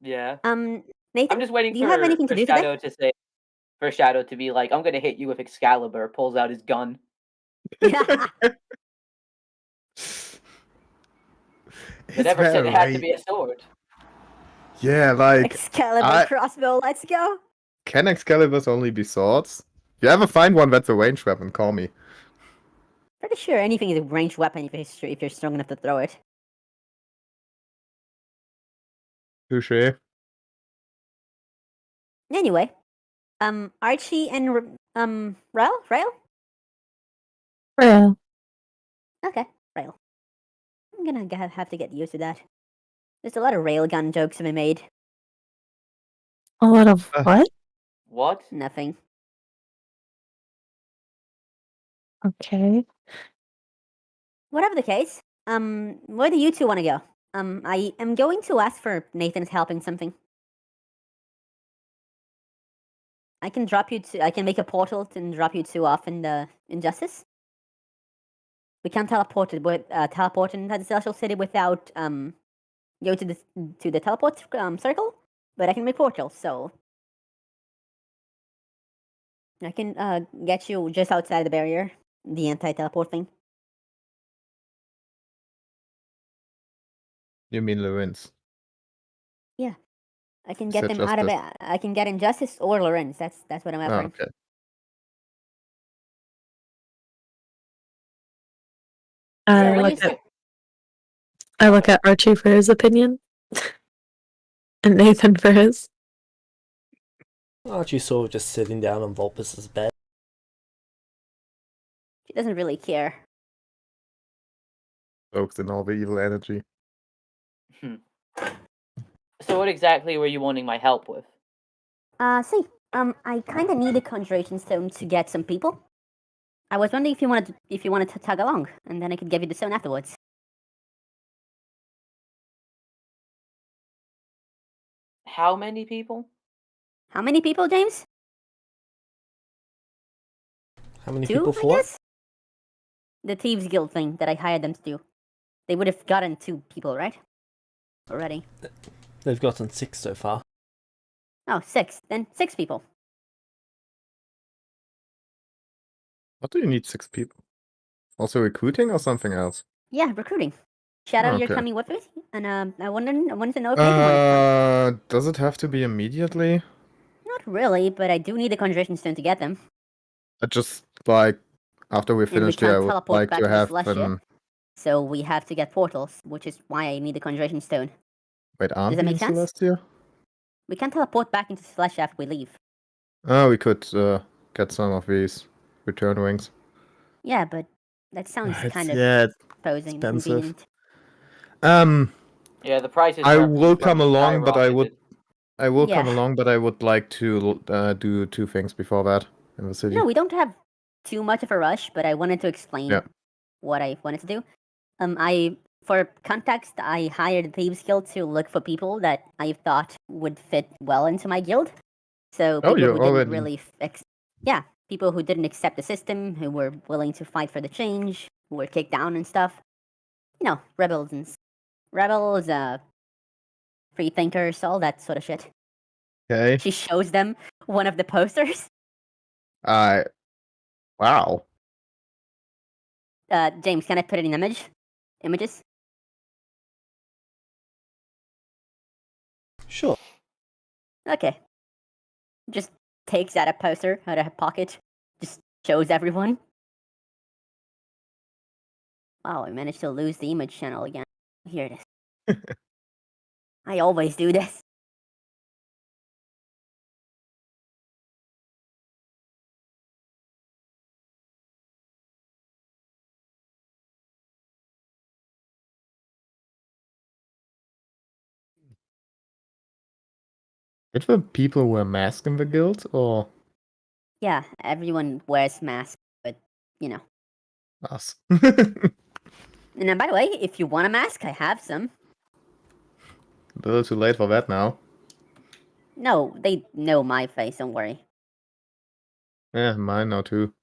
Yeah. Nathan, I'm just waiting do you have anything to do Shadow today? to say, for Shadow to be like, I'm gonna hit you with Excalibur, pulls out his gun. But never said it had to be a sword. Yeah, like, Excalibur crossbow, let's go. can Excaliburs only be swords? If you ever find one that's a ranged weapon, call me. Pretty sure anything is a ranged weapon if you're strong enough to throw it. Touché. Anyway, Archie and Rail? real. Okay, Rail. I'm gonna have to get used to that. There's a lot of railgun jokes to be made. A lot of what? What? Nothing. Okay. Whatever the case, where do you two want to go? I am going to ask for Nathan's help in something. I can make a portal and drop you two off in the Injustice. We can't teleport into the Celestial City without go to the teleport circle, but I can make portals, so I can get you just outside the barrier, the anti-teleport thing. You mean Lorenz? I can You get said them out of justice. it. I can get Injustice or Lorenz. That's what I'm Oh, offering. okay. I Sarah, look you at I look at Archie for his opinion, and Nathan for his. Aren't you sort of just sitting down on Vulpus's bed? She doesn't really care. Soaks in all the evil energy. So what exactly were you wanting my help with? See, I kind of need a conjuration stone to get some people. I was wondering if you wanted to tag along, and then I could give you the stone afterwards. How many people? How many people, James? How many 2, people I for? guess? The Thieves Guild thing that I hired them to do. They would have gotten 2 people, right? Already. They've gotten 6 so far. Oh, 6. Then 6 people. What do you need 6 people? Also recruiting or something else? Yeah, recruiting. Shadow, Oh, you're okay. coming with me, and I wanted to know if Nathan wanted to come. Does it have to be immediately? Not really, but I do need a conjuration stone to get them, I just like after we and we finish here, I can't would teleport like back to to the have Celestia. So we have to get portals, which is why I need the conjuration stone. Wait, aren't that we in make sense? Celestia? We can't teleport back into Celestia if we leave. Oh, we could get some of these return wings. Yeah, but that sounds kind of it's posing expensive. inconvenient. Yeah, the prices I for will everything's come along, but I skyrocketed. would like to do 2 things before that in the city. No, we don't have too much of a rush, but I wanted to explain Yeah. what I wanted to do. For context, I hired the Thieves Guild to look for people that I thought would fit well into my guild. So Oh, people you're who didn't already- really, people who didn't accept the system, who were willing to fight for the change, who were kicked down and stuff. You know, rebels, free thinkers, all that sort of shit. Okay. She shows them one of the posters. Wow. James, can I put it in images? Sure. Okay. Just takes out a poster out of her pocket. Just shows everyone. Wow, I managed to lose the image channel again. Here it is. I always do this. Did the people wear masks in the guild or Yeah, everyone wears masks, but you know. us? And then, by the way, if you want a mask, I have some. A little too late for that now. No, they know my face, don't worry. Yeah, mine now too.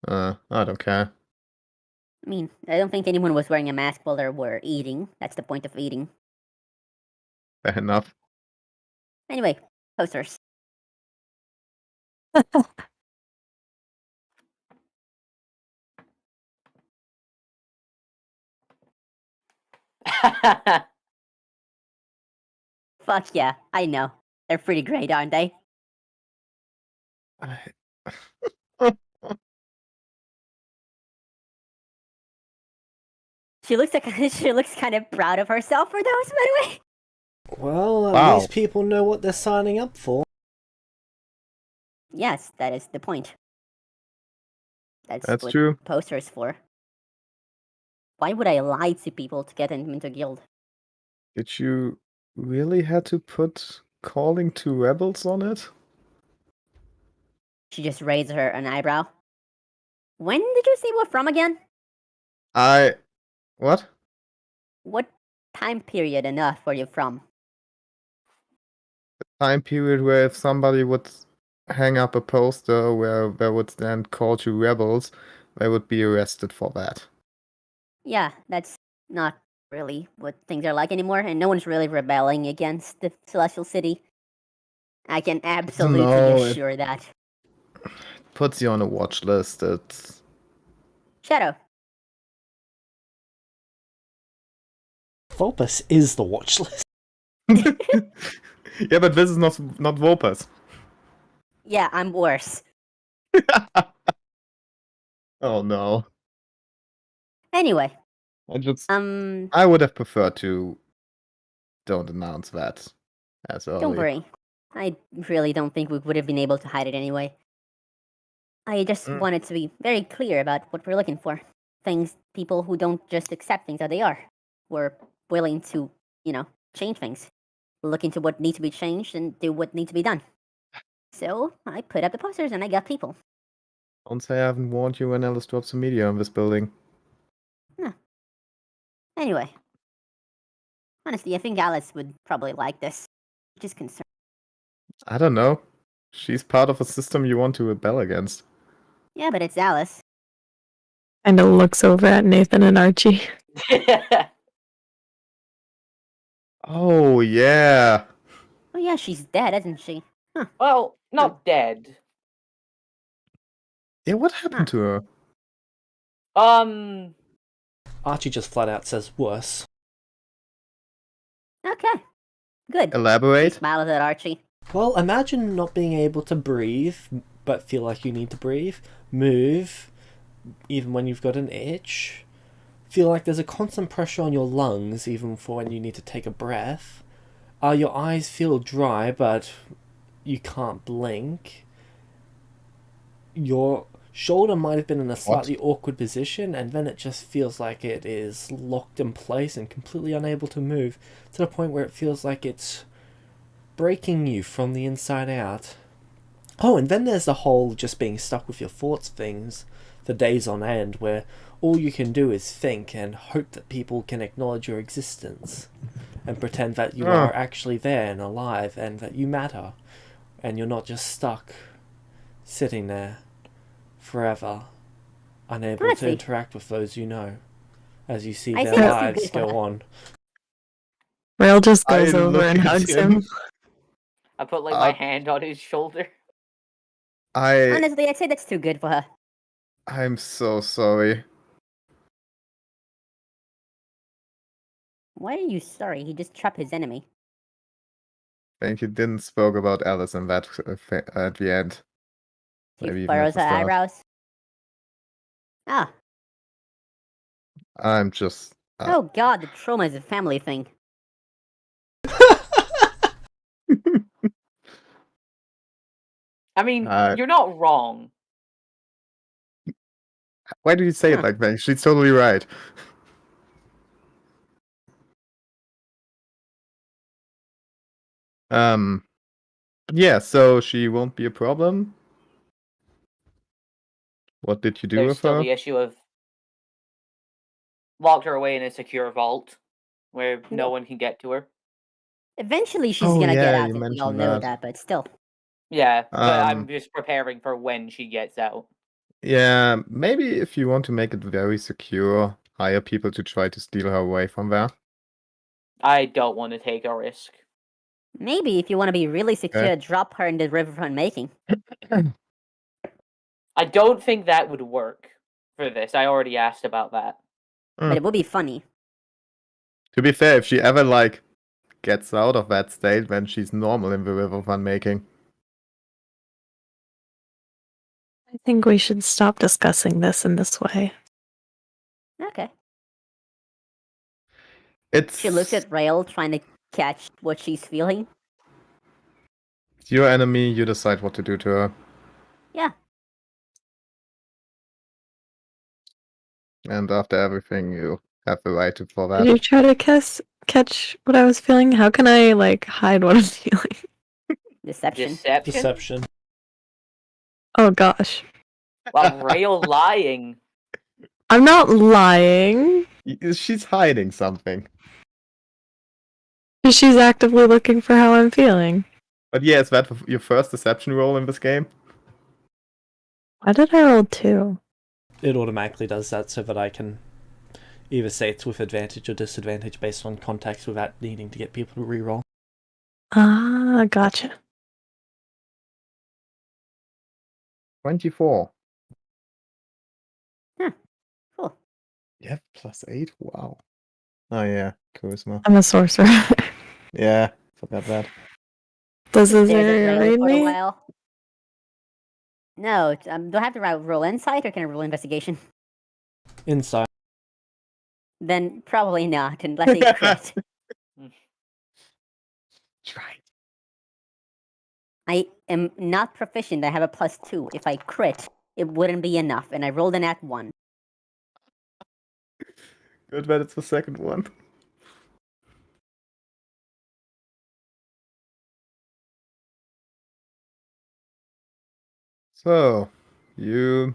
I don't care. I mean, I don't think anyone was wearing a mask while they were eating. That's the point of eating. Fair enough. Anyway, posters. Fuck yeah, I know. They're pretty great, aren't they? She looks kind of proud of herself for those, by the way. Well, at Wow. least people know what they're signing up for. Yes, that is the point. That's what true. posters for. Why would I lie to people to get them into a guild? Did you really had to put calling to rebels on it? She just raised an eyebrow. When did you say we're from again? What? What time period enough were you from? Time period where if somebody would hang up a poster where they would then call to rebels, they would be arrested for that. Yeah, that's not really what things are like anymore, and no one's really rebelling against the Celestial City. I can absolutely No, assure that. Puts you on a watch list. It's Shadow, Vulpus is the watch list. Yeah, but this is not Vopus. Yeah, I'm worse. Oh no. Anyway, I would have preferred to don't announce that as early. don't worry. I really don't think we would have been able to hide it anyway. I just wanted to be very clear about what we're looking for. People who don't just accept things as they are. We're willing to, change things. Look into what needs to be changed and do what needs to be done. So I put up the posters and I got people. Don't say I haven't warned you when Alice drops some media on this building. No. Anyway. Honestly, I think Alice would probably like this. Just concerned. I don't know. She's part of a system you want to rebel against. Yeah, but it's Alice. And it looks over at Nathan and Archie. Oh, yeah. Oh yeah, she's dead, isn't she? Huh. Well, not dead. Yeah, what happened to her? Archie just flat out says worse. Okay. Good. She Elaborate? smiles at Archie. Well, imagine not being able to breathe, but feel like you need to breathe, move, even when you've got an itch, feel like there's a constant pressure on your lungs, even for when you need to take a breath. Your eyes feel dry, but you can't blink. Your shoulder might have been in a slightly awkward position, and then it just feels like it is locked in place and completely unable to move, to the point where it feels like it's breaking you from the inside out. Oh, and then there's the whole just being stuck with your thoughts things, the days on end, where all you can do is think and hope that people can acknowledge your existence and pretend that you are actually there and alive and that you matter, and you're not just stuck sitting there forever, unable to interact with those you know, as you see their lives go on. Rail just goes over and hugs him. I put my hand on his shoulder. Honestly, I'd say that's too good for her. I'm so sorry. Why are you sorry? He just trapped his enemy. I think you didn't spoke about Alice in that at the end. She furrows her eyebrows. Ah. I'm just... Oh god, the trauma is a family thing. I mean, you're not wrong. Why do you say it like that? She's totally right. Yeah, so she won't be a problem. What did you do There's with still her? the issue of locked her away in a secure vault where no one can get to her. Eventually she's gonna get out, and we all know that, but still. Yeah, but I'm just preparing for when she gets out. Yeah, maybe if you want to make it very secure, hire people to try to steal her away from there. I don't want to take a risk. Maybe if you want to be really secure, drop her in the riverfront making. I don't think that would work for this. I already asked about that. But it would be funny. To be fair, if she ever, gets out of that state, then she's normal in the riverfront making. I think we should stop discussing this in this way. Okay. She looks at Rail, trying to catch what she's feeling. It's your enemy, you decide what to do to her. Yeah. And after everything, you have the right for that. Did you try to catch what I was feeling? How can I, hide what I'm feeling? Deception. Oh, gosh. Well, Rail lying. I'm not lying. She's hiding something. She's actively looking for how I'm feeling. But yeah, is that your first deception roll in this game? Why did I roll 2? It automatically does that so that I can either say it's with advantage or disadvantage based on context without needing to get people to reroll. Ah, gotcha. 24. Huh. Cool. Yeah, +8? Wow. Oh yeah, charisma. I'm a sorcerer. Yeah, forgot that. Does Just this stares at area Layla read for a me? while. No, do I have to roll insight or can I roll investigation? Inside. Then probably not, unless I crit. Try. I am not proficient. I have a +2. If I crit, it wouldn't be enough, and I rolled an at 1. Good that it's the second one. So, you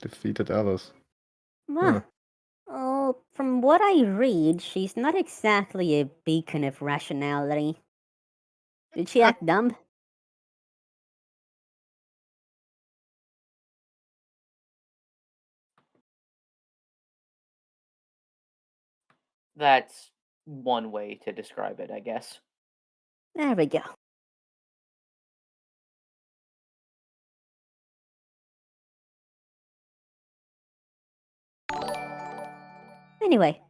defeated others. Huh. Oh, from what I read, she's not exactly a beacon of rationality. Did she act dumb? That's one way to describe it, I guess. There we go. Anyway,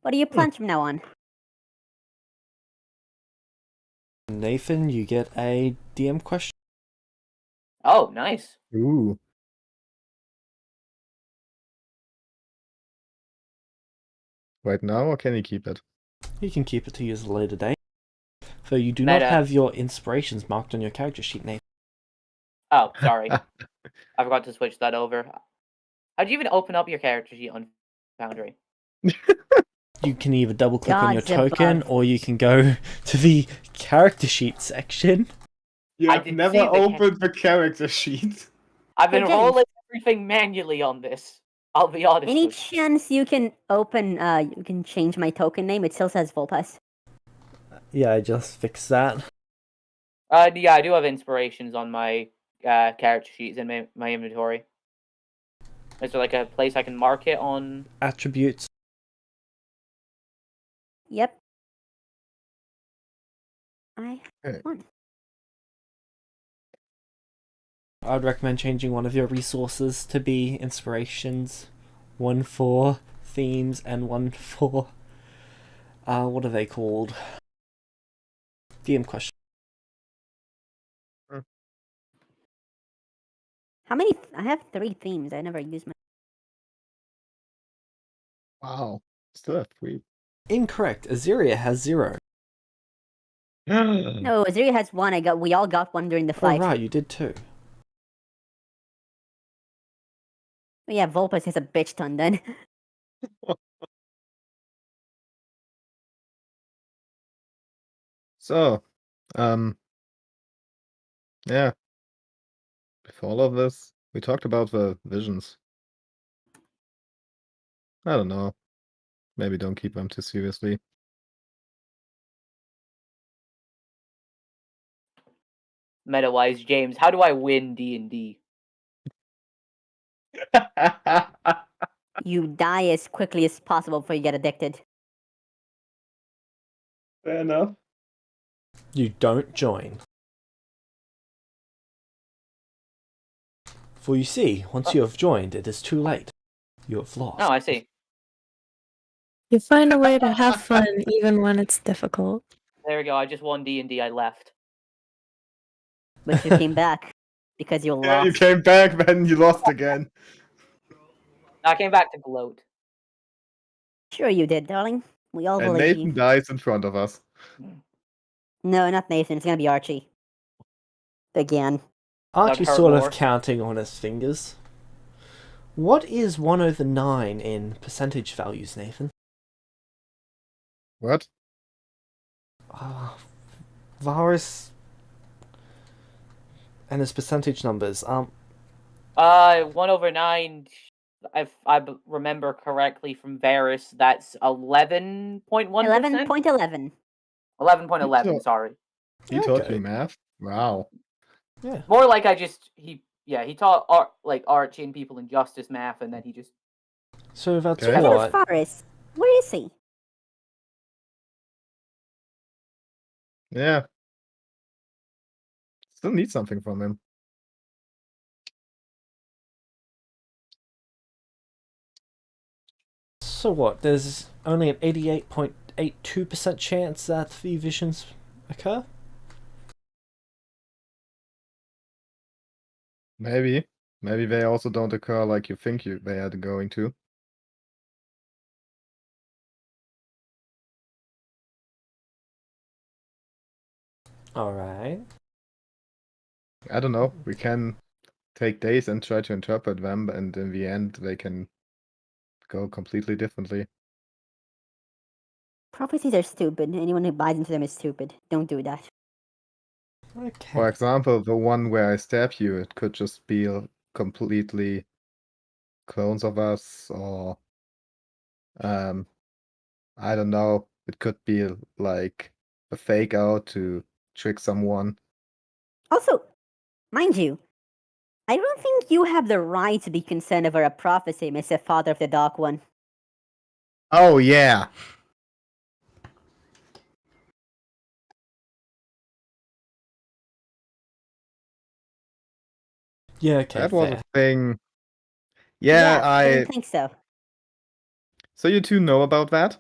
what are your plans from now on? Nathan, you get a DM question. Oh, nice. Ooh. Right now, or can you keep it? You can keep it to use at a later date. So you do not Meta. have your inspirations marked on your character sheet, Nathan. Oh, sorry. I forgot to switch that over. How'd you even open up your character sheet on Foundry? You can either double click on your Gods above. token, or you can go to the character sheet section. You I have didn't never see the opened the character sheet. I've been Hey, James. rolling everything manually on this. I'll be honest Any with you. chance you can you can change my token name? It still says Volpus. Yeah, I just fixed that. Yeah, I do have inspirations on my character sheets in my inventory. Is there like a place I can mark it on? Attributes. Yep. I Okay. won. I'd recommend changing one of your resources to be inspirations. One for themes and one for... what are they called? DM question. How many? I have 3 themes. I never use my. Wow. Still have 3. Incorrect. Aziria has 0. No, Azria has 1. We all got 1 during the Oh fight. right, you did too. But yeah, Volpus has a bitch ton then. So, yeah. Before all of this, we talked about the visions. I don't know. Maybe don't keep them too seriously. Meta-wise, James, how do I win D&D? You die as quickly as possible before you get addicted. Fair enough. You don't join. For you see, once you have joined, it is too late. You have lost. Oh, I see. You find a way to have fun even when it's difficult. There we go. I just won D&D. I left. But you came back because you Yeah, lost. you came back, then you lost again. I came back to gloat. Sure you did, darling. We all And believe Nathan you. dies in front of us. No, not Nathan. It's gonna be Archie. Again. Archie's hurt sort more. of counting on his fingers. What is 1 over 9 in percentage values, Nathan? What? Varus and his percentage numbers. 1/9. If I remember correctly from Varus, that's 11.1%. 11.11. 11.11. Sorry. He taught Okay. you math? Wow. Yeah. More like he taught Archie and people Injustice math, and then he just So that's Okay. Speaking of what? Forrest, where is he? Yeah. Still need something from him. So what? There's only an 88.82% chance that the visions occur? Maybe. Maybe they also don't occur like you think they are going to. Alright. I don't know. We can take days and try to interpret them, and in the end, they can go completely differently. Prophecies are stupid. Anyone who buys into them is stupid. Don't do that. Okay. For example, the one where I stab you, it could just be completely clones of us, or I don't know. It could be like a fake out to trick someone. Also, mind you, I don't think you have the right to be concerned over a prophecy, Mr. Father of the Dark One. Oh yeah. Yeah, okay, That was fair. a thing. Yeah, I didn't think so. So you two know about that?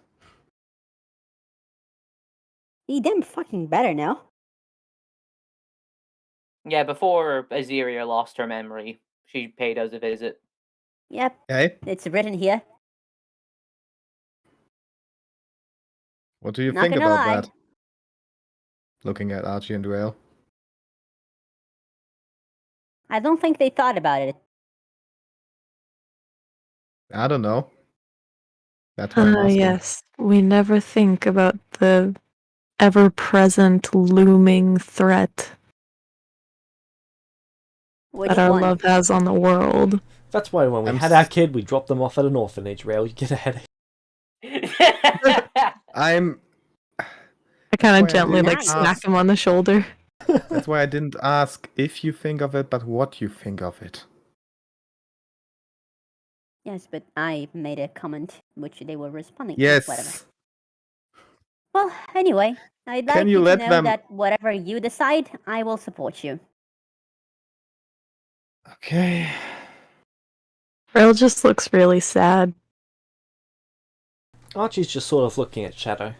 He damn fucking better now. Yeah, before Azeria lost her memory, she paid us a visit. Yep, Okay. it's written here. What do you Not think gonna about lie. that? Looking at Archie and Rael. I don't think they thought about it. I don't know. That's why I'm asking. Yes. We never think about the ever-present looming threat Which that our one? love has on the world. That's why when we I'm had our kid, we dropped them off at an orphanage, Rail. You get a headache. I'm. I kind why of I gently didn't Nice. smack ask- him on the shoulder. That's why I didn't ask if you think of it, but what you think of it. Yes, but I made a comment which they were responding to. Whatever. Yes. Well, anyway, I'd Can like you you to let know them- that whatever you decide, I will support you. Okay. Rail just looks really sad. Archie's just sort of looking at Shadow.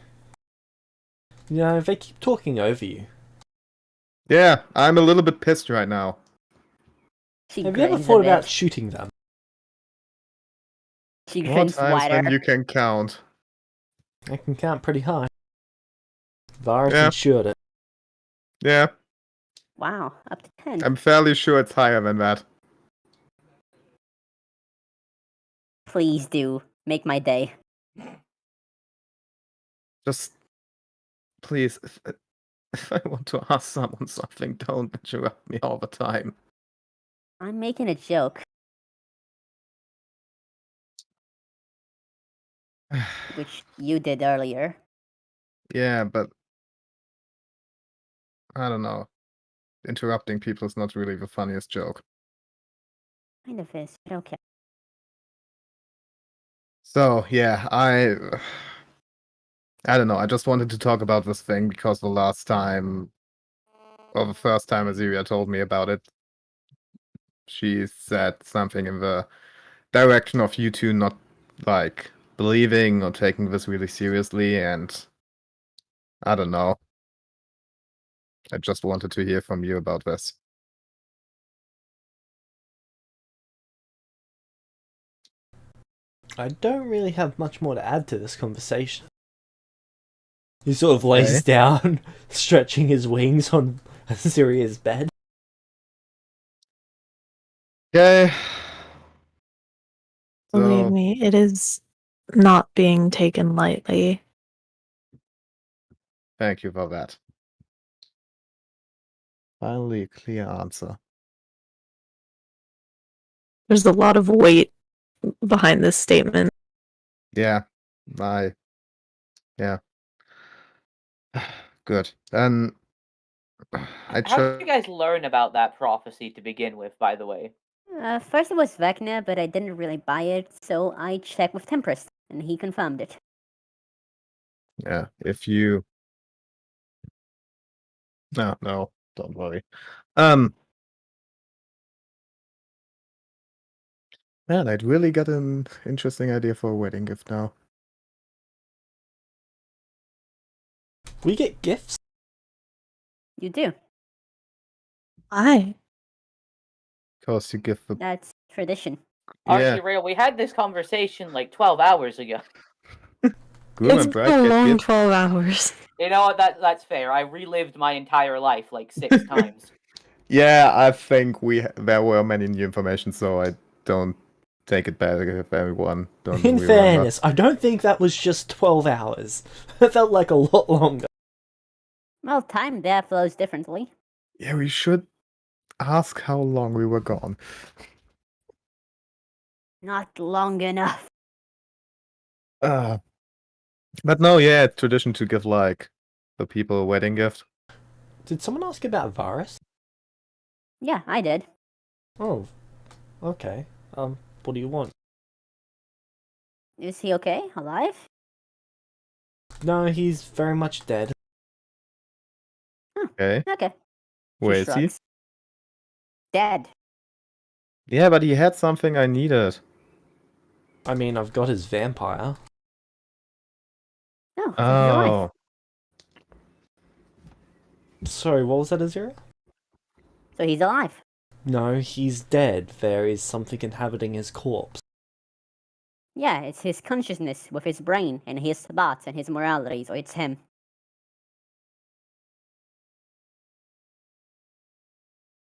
You know, they keep talking over you. Yeah, I'm a little bit pissed right now. She Have you ever grins thought a about bit. shooting them? She More grins times wider. than you can count. I can count pretty high. Varus Yeah. insured it. Yeah, Wow, up to 10. I'm fairly sure it's higher than that. Please do. Make my day. Just, please, if I want to ask someone something, don't interrupt me all the time. I'm making a joke, which you did earlier. Yeah, but I don't know. Interrupting people is not really the funniest joke. Kind of is, but okay. So, yeah, I don't know. I just wanted to talk about this thing because the last time, or the first time Azeria told me about it, she said something in the direction of you two not, like, believing or taking this really seriously, and I don't know. I just wanted to hear from you about this. I don't really have much more to add to this conversation. He sort of lays Okay. down, stretching his wings on Assyria's bed. Okay. Believe So, me, it is not being taken lightly. thank you for that. Finally, a clear answer. There's a lot of weight behind this statement. Yeah, yeah. Good. Then I How did you guys learn about that prophecy to begin with, by the way? First it was Vecna, but I didn't really buy it, so I checked with Tempest, and he confirmed it. Yeah, if you no, don't worry. Man, I'd really got an interesting idea for a wedding gift now. We get gifts. You do. Why? Because you give the That's tradition. Archie Rail, we had this conversation like 12 hours ago. groom It's and been bride a get long gifts. 12 hours. You know what? That's fair. I relived my entire life like 6 times. Yeah, I think there were many new information, so I don't take it back if everyone don't In remember. fairness, I don't think that was just 12 hours. It felt like a lot longer. Well, time there flows differently. Yeah, we should ask how long we were gone. Not long enough. But no, yeah, tradition to give like the people a wedding gift. Did someone ask about Varus? Yeah, I did. Oh, okay. What do you want? Is he okay? Alive? No, he's very much dead. Okay, Okay. She where is he? shrugs. Dead. Yeah, but he had something I needed. I mean, I've got his vampire. No, so he's alive. Sorry, what was that, Azira? So he's alive. No, he's dead. There is something inhabiting his corpse. Yeah, it's his consciousness with his brain and his thoughts and his morality, so it's him.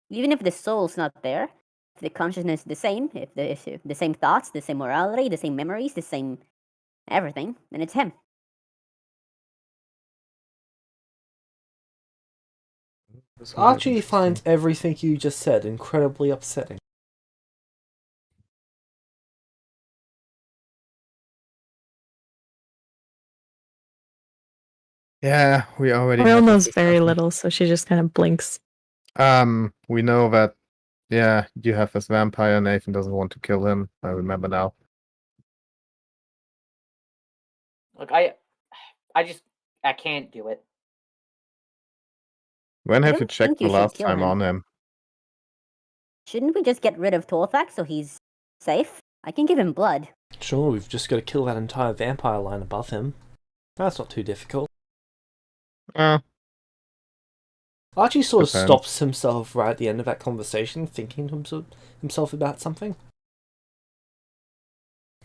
Even if the soul's not there, if the consciousness is the same, if the same thoughts, the same morality, the same memories, the same everything, then it's him. Archie finds everything you just said incredibly upsetting. Yeah, we already Royal had this knows very discussion. little, so she just kind of blinks. We know that, yeah, you have this vampire, Nathan doesn't want to kill him. I remember now. Look, I can't do it. When I have you don't checked think the you should last kill time him. on him? Shouldn't we just get rid of Torthak so he's safe? I can give him blood. Sure, we've just got to kill that entire vampire line above him. That's not too difficult. Archie sort of Depends. stops himself right at the end of that conversation, thinking to himself about something.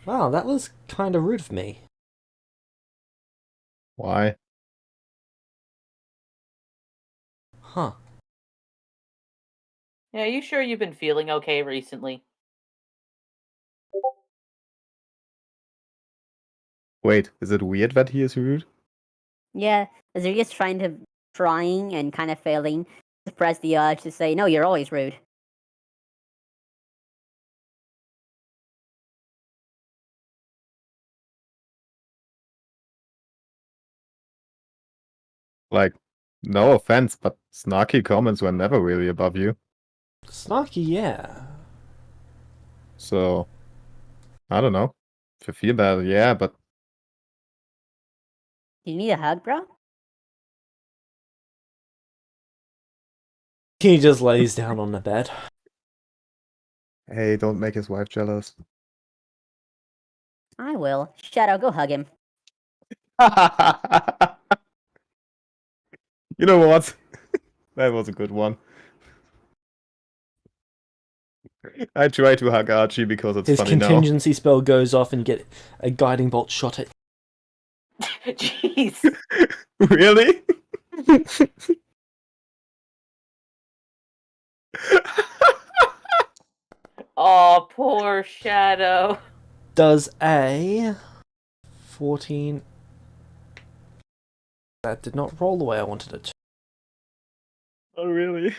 Wow, that was kind of rude of me. Why? Huh. Yeah, you sure you've been feeling okay recently? Wait, is it weird that he is rude? Yeah, Aziria's trying and kind of failing to suppress the urge to say, no, you're always rude. Like, no offense, but snarky comments were never really above you. Snarky, yeah. So, I don't know. If you feel bad, yeah, but Do you need a hug, bro? He just lays down on the bed. hey, don't make his wife jealous. I will. Shadow, go hug him. You know what? That was a good one. I try to hug Archie because it's His funny now. contingency spell goes off and get a guiding bolt shot at. Jeez. Really? Oh, poor Shadow. Does a 14. That did not roll the way I wanted it to. Oh, really?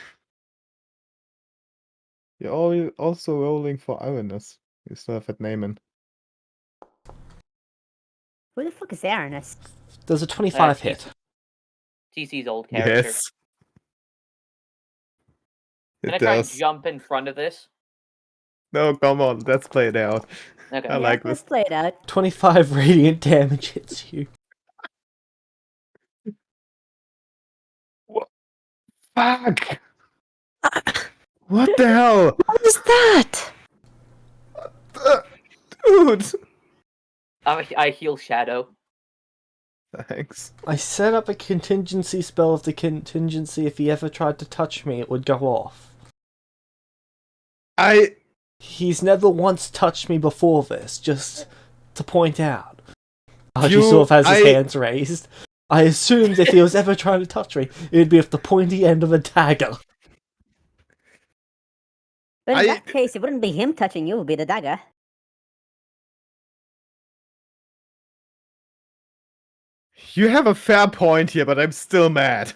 You're also rolling for Ironus. You still have that name in. Who the fuck is Aranus? Does a 25 hit? TC's old character. Yes. Can I It try and does. jump in front of this? No, come on, let's play it out. Okay. I like Let's this. play it out. 25 radiant damage hits you. What? Fuck! What the hell? What was that? Dude! I heal Shadow. Thanks. I set up a contingency spell of the contingency if he ever tried to touch me, it would go off. He's never once touched me before this, just to point out. Archie sort of has his hands raised. I assumed if he was ever trying to touch me, it would be with the pointy end of a dagger. But in that case, it wouldn't be him touching you, it would be the dagger. You have a fair point here, but I'm still mad.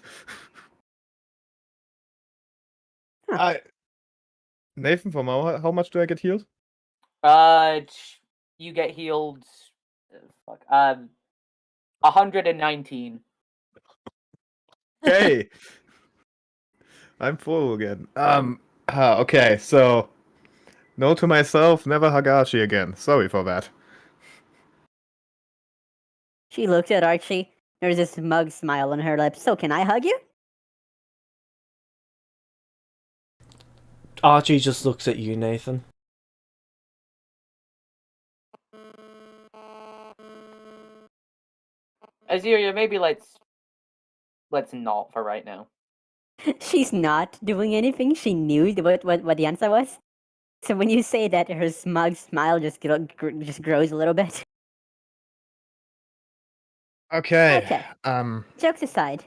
Huh. Nathan, from how much do I get healed? You get healed. 119. Okay. I'm full again. Okay, so note to myself, never Hagashi again. Sorry for that. She looks at Archie. There's a smug smile on her lips. So can I hug you? Archie just looks at you, Nathan. Aziria, maybe let's not for right now. She's not doing anything. She knew what the answer was. So when you say that, her smug smile just grows a little bit. Okay. Okay. Um. Jokes aside,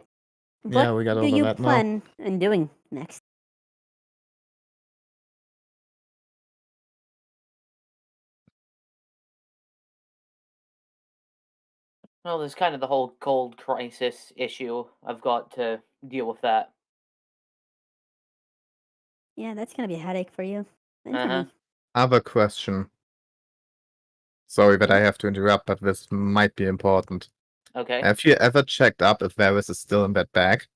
Yeah, what we got do over you that now. plan on doing next? Well, there's kind of the whole cold crisis issue. I've got to deal with that. Yeah, that's gonna be a headache for you. And for Uh-huh. me. I have a question. Sorry that I Yeah. have to interrupt, but this might be important. Okay. Have you ever checked up if Varys is still in that bag?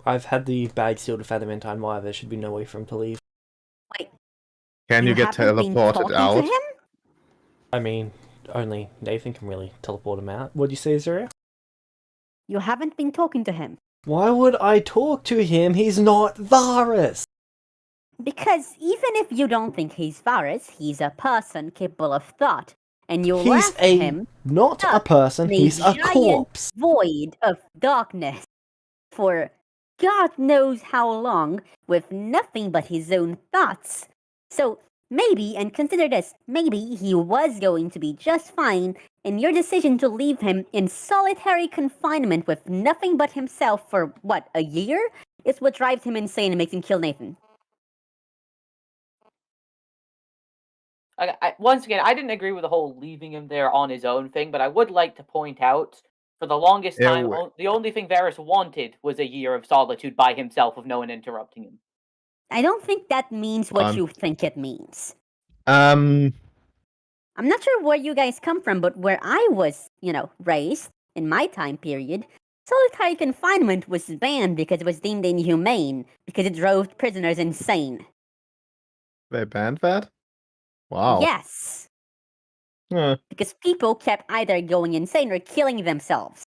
I've had the bag sealed with adamantine wire. There should be no way for him to leave. Wait. Can you get haven't been teleported talking out? to him? I mean, only Nathan can really teleport him out. What'd you say, Zaria? You haven't been talking to him. Why would I talk to him? He's not Varys! Because even if you don't think he's Varys, he's a person capable of thought. And you He's left him not a stuck person, in he's a giant corpse. void of darkness for God knows how long with nothing but his own thoughts. So maybe, and consider this, maybe he was going to be just fine, and your decision to leave him in solitary confinement with nothing but himself for, what, a year? Is what drives him insane and makes him kill Nathan. Once again, I didn't agree with the whole leaving him there on his own thing, but I would like to point out, for the longest Yeah, time, the only thing Varys wanted was a year of solitude by himself with no one interrupting him. I don't think that means what you think it means. Um. I'm not sure where you guys come from, but where I was, raised, in my time period, solitary confinement was banned because it was deemed inhumane, because it drove prisoners insane. They banned that? Wow. Yes, Huh. because people kept either going insane or killing themselves.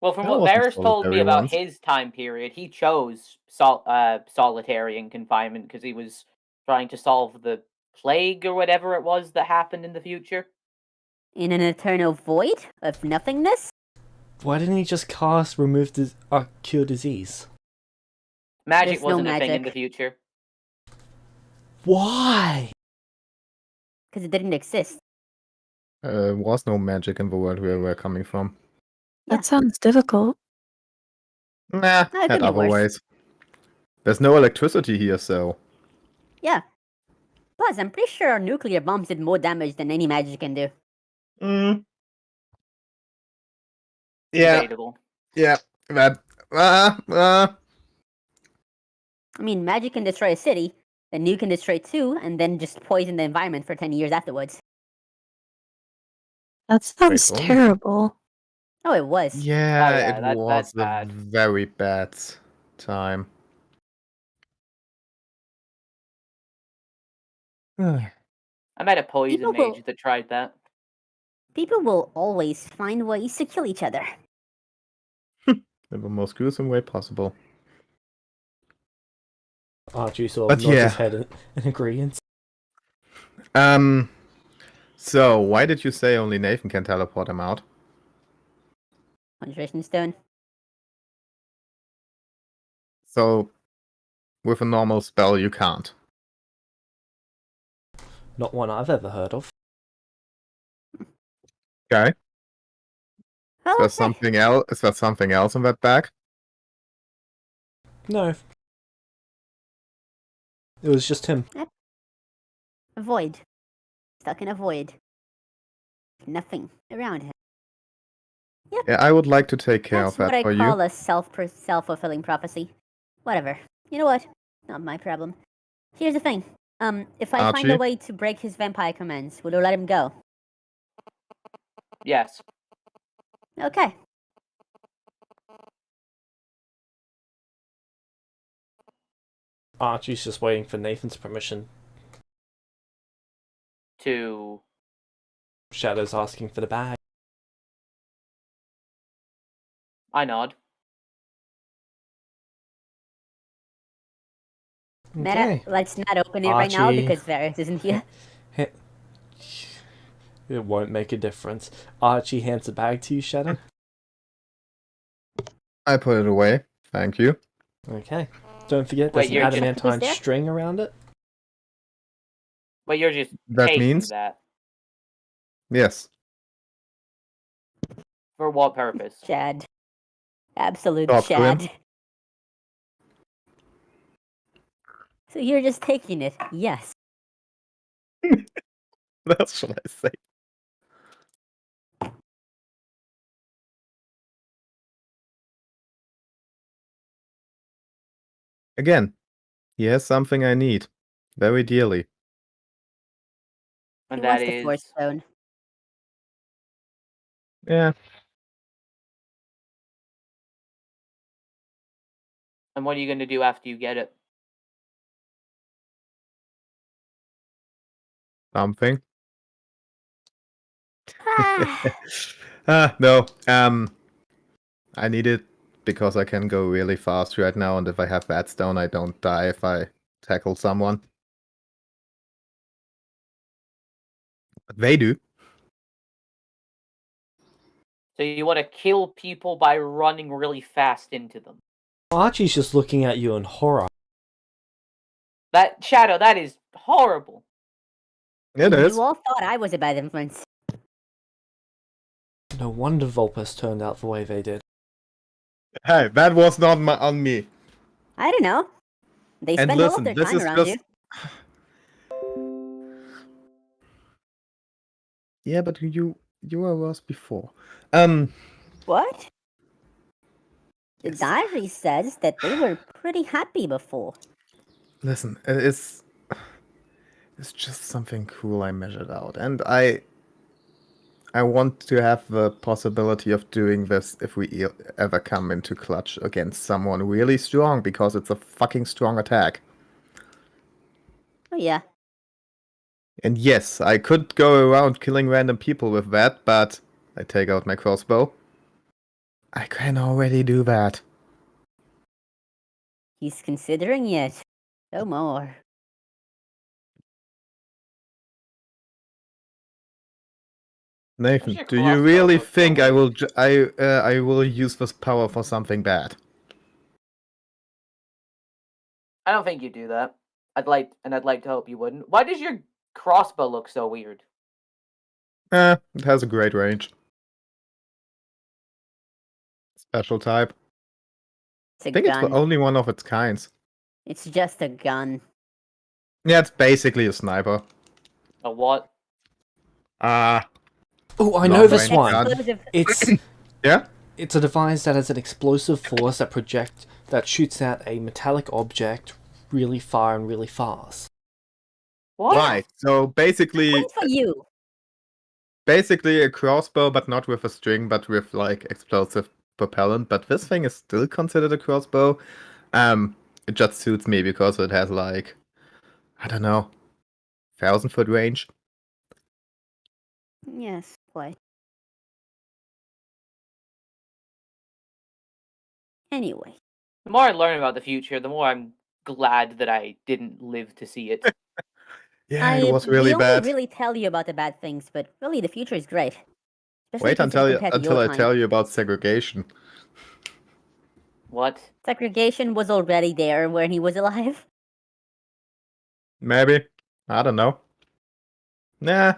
Well, from That what wasn't Varys told me solitary about once. his time period, he chose solitary and confinement because he was trying to solve the plague or whatever it was that happened in the future. In an eternal void of nothingness? Why didn't he just cast cure disease? Magic There's no wasn't a thing in magic. the future. Why? Because it didn't exist. There was no magic in the world where we're coming from. Yeah. That sounds difficult. Nah, No, it could had be other worse. ways. There's no electricity here, so. Yeah. Plus, I'm pretty sure nuclear bombs did more damage than any magic can do. Yeah, Debatable. yeah. That. I mean, magic can destroy a city, then you can destroy two, and then just poison the environment for 10 years afterwards. That sounds Wait, what? terrible. Oh, it was. Yeah, yeah, it that's was a bad. very bad time. I met a poison People mage will- that tried that. People will always find ways to kill each other. In the most gruesome way possible. Archie sort of But nods yeah. his head in agreement. So why did you say only Nathan can teleport him out? Concentration stone. So with a normal spell you can't. Not one I've ever heard of. Okay. Oh, Is there okay. something else? Is there something else in that bag? No. It was just him. A void. Stuck in a void. Nothing around him. Yeah, I would like to take care That's of that what I for call you. a self-fulfilling prophecy. Whatever. You know what? Not my problem. Here's the thing. If I find a Archie? way to break his vampire commands, will you let him go? Yes. Okay. Archie's just waiting for Nathan's permission. To Shadow's asking for the bag. I nod. Okay. Let's not open it right now Archie. because Varys isn't here. It won't make a difference. Archie hands the bag to you, Shadow. I put it away. Thank you. Okay. Don't forget Wait, there's an you're just- adamantine there? string around it. But you're just That taking means? that. Yes. For what purpose? Chad. Absolute Talk to him. Chad. So you're just taking it? Yes. What should I say? Again, he has something I need. Very dearly. And He that wants the Force is Stone. Yeah. and what are you gonna do after you get it? Something. Ah, No. I need it because I can go really fast right now, and if I have that stone, I don't die if I tackle someone. But they do. So you want to kill people by running really fast into them. Archie's just looking at you in horror. That Shadow, that is horrible. It is. You all thought I was a bad influence. No wonder Vulpes turned out the way they did. Hey, that was not on me. I don't know. They And spend all of listen, their this time is around just. you. Yeah, but you were worse before. What? The Yes. diary says that they were pretty happy before. Listen, it's just something cool I measured out, and I want to have the possibility of doing this if we ever come into clutch against someone really strong, because it's a fucking strong attack. Oh yeah. And yes, I could go around killing random people with that, but I take out my crossbow. I can already do that. He's considering it. No more. Nathan, your do you crossbow really look so think I weird? will I will use this power for something bad? I don't think you do that. I'd like to hope you wouldn't. Why does your crossbow look so weird? It has a great range. Special type. It's I a think it's the gun. only one of its kinds. It's just a gun. Yeah, it's basically a sniper. A what? Oh, I Long know this range one. gun. Explosive. It's Yeah? it's a device that has an explosive force that shoots out a metallic object really far and really fast. What? Right. So basically Point for you. a crossbow, but not with a string, but with like explosive propellant. But this thing is still considered a crossbow. It just suits me because it has like, I don't know, 1,000-foot range. Yes, quite. Anyway. The more I learn about the future, the more I'm glad that I didn't live to see it. Yeah, it was really we bad. only really tell you about the bad things, but really the future is great. Especially Wait considering compared to until your I time. tell you about segregation. What? Segregation was already there when he was alive. Maybe. I don't know. Nah.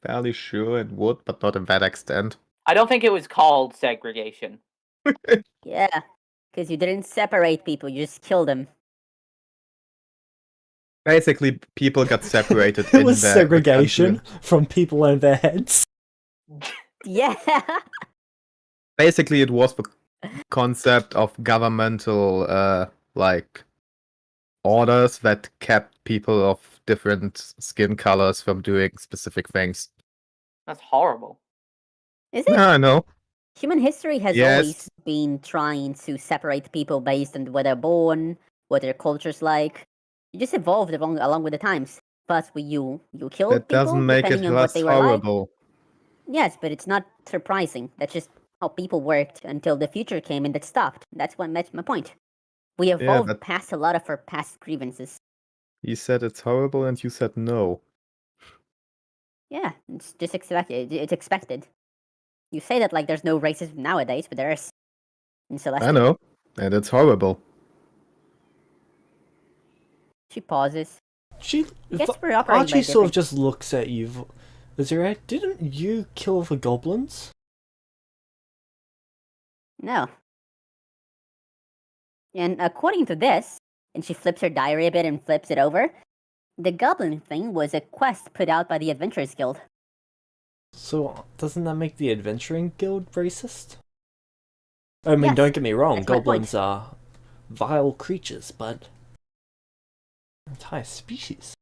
Fairly sure it would, but not in that extent. I don't think it was called segregation. Yeah, because you didn't separate people, you just killed them. Basically, people got separated It in was the segregation country. from people and their heads. Yeah. Basically, it was the concept of governmental, like, orders that kept people of different skin colors from doing specific things. That's horrible. Is it? I know. Human history has Yes. always been trying to separate people based on where they're born, what their culture's like. You just evolved along with the times. But you killed That people doesn't make it depending on what less they were like. horrible. Yes, but it's not surprising. That's just how people worked until the future came and it stopped. That's what makes my point. We evolved but- past a lot of our past grievances. He said it's horrible and you said no. Yeah, it's just expected. It's expected. You say that like there's no racism nowadays, but there is. In Celestia. I know. And it's horrible. She pauses. She, Guess we're operating Archie by sort of different- just looks at you. Azure, didn't you kill the goblins? No. And according to this, and she flips her diary a bit and flips it over, the goblin thing was a quest put out by the Adventurers Guild. So doesn't that make the Adventuring Guild racist? I mean, Yes, don't get me wrong, that's my point. goblins are vile creatures, but entire species.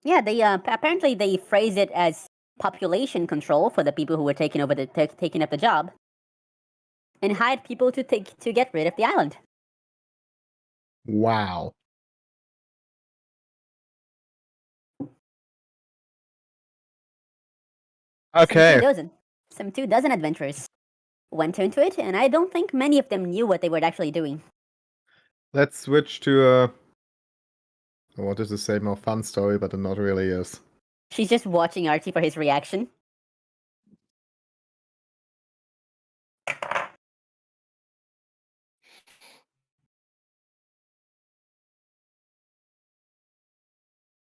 Yeah, they apparently they phrase it as population control for the people who were taking over taking up the job, and hired people to get rid of the island. Wow. Okay. Some 2 dozen adventurers went into it, and I don't think many of them knew what they were actually doing. Let's switch to I wanted to say more fun story, but it not really is. She's just watching Archie for his reaction.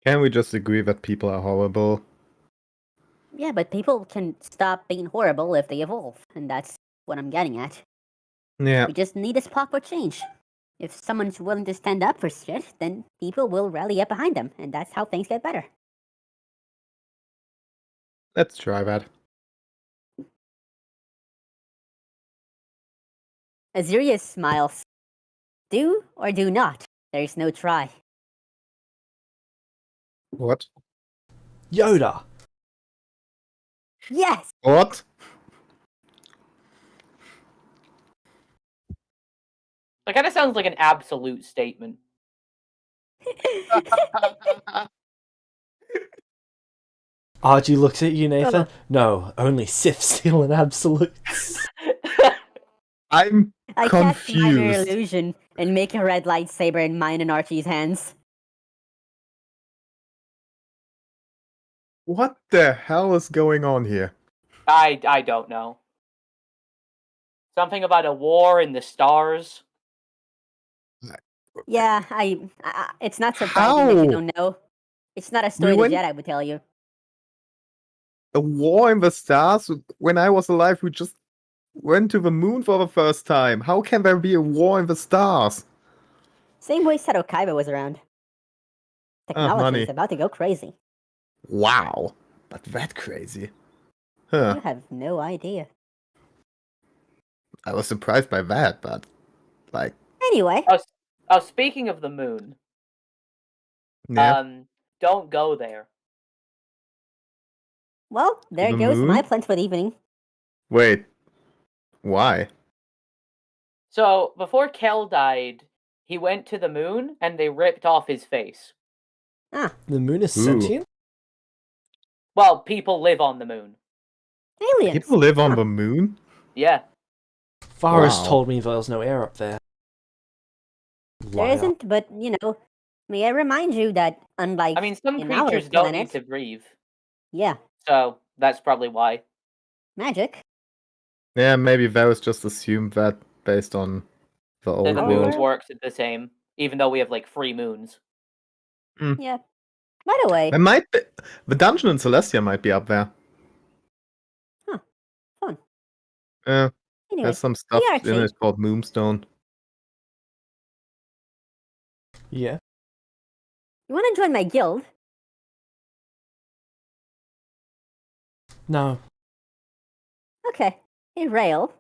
Can we just agree that people are horrible? Yeah, but people can stop being horrible if they evolve, and that's what I'm getting at. Yeah. We just need a spark for change. If someone's willing to stand up for shit, then people will rally up behind them, and that's how things get better. Let's try that. Azirius smiles. Do or do not. There is no try. What? Yoda! Yes! What? That kind of sounds like an absolute statement. Archie looks at you, Nathan. No, only Sith steal an absolutes. I'm I cast minor confused. illusion and make a red lightsaber in mine and Archie's hands. What the hell is going on here? I don't know. Something about a war in the stars. Yeah, it's not surprising that you How? don't know. It's not a story went- the Jedi would tell you. A war in the stars? When I was alive, we just went to the moon for the first time. How can there be a war in the stars? Same way Seto Kaiba was around. Technology honey. is about to go crazy. Wow. But that crazy. Huh. You have no idea. I was surprised by that, but like, Anyway, Oh, speaking of the moon, yeah. don't go there. well, there the goes my moon? plans for the evening. Wait. Why? So before Kel died, he went to the moon and they ripped off his face. Ah, The moon is Ooh. sentient? Well, people live on the moon. aliens! People live on Huh. the moon? Yeah. Faris Wow. told me there was no air up there. There isn't, but may I remind you that unlike I mean, some in our creatures don't need planet, to breathe, yeah, so that's probably why. magic. Yeah, maybe Varus just assumed that based on the The, old the Our world. moons world? works the same, even though we have like 3 moons. Yeah. By the way, It might be, the dungeon in Celestia might be up there. fun. Yeah, Anyway, there's some hey stuff in Archie, it called Moonstone. Yeah. you want to join my guild? No. Okay. Hey Rail,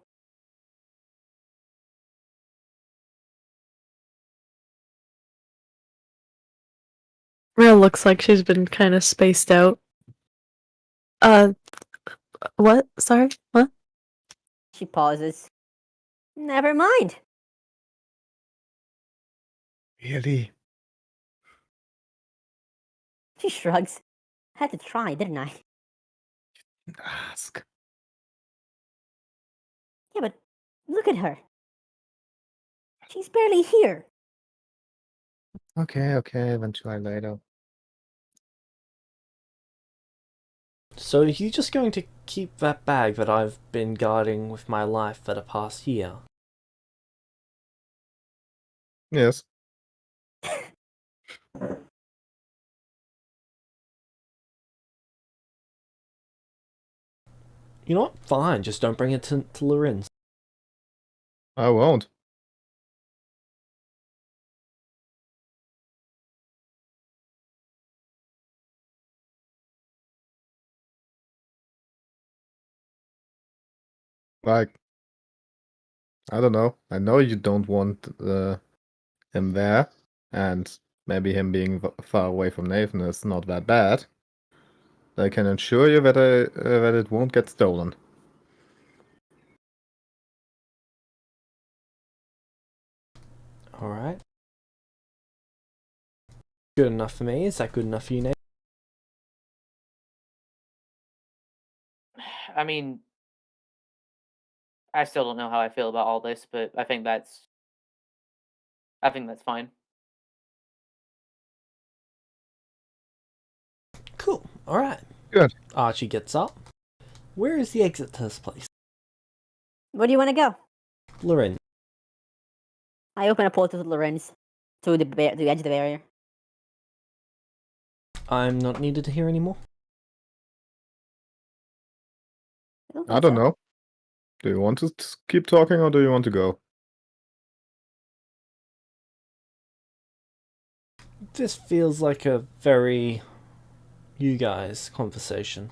Real looks like she's been kind of spaced out. What? Sorry? What? she pauses. Never mind. Really? She shrugs. I had to try, didn't I? Ask. Yeah, but look at her. She's barely here. Okay, then try later. So are you just going to keep that bag that I've been guarding with my life for the past year? Yes. You know what? Fine, just don't bring it to Lorenz. I won't. Like, I don't know. I know you don't want him there, and maybe him being far away from Nathan is not that bad. I can assure you that that it won't get stolen. Alright. Good enough for me. Is that good enough for you, Nate? I mean, I still don't know how I feel about all this, but I think that's fine. Cool. Alright. Good. Archie gets up. Where is the exit to this place? Where do you want to go? Lorenz. I open a portal to Lorenz, to the edge of the barrier. I'm not needed to hear anymore. I don't know. Do you want to keep talking or do you want to go? This feels like a very you guys conversation.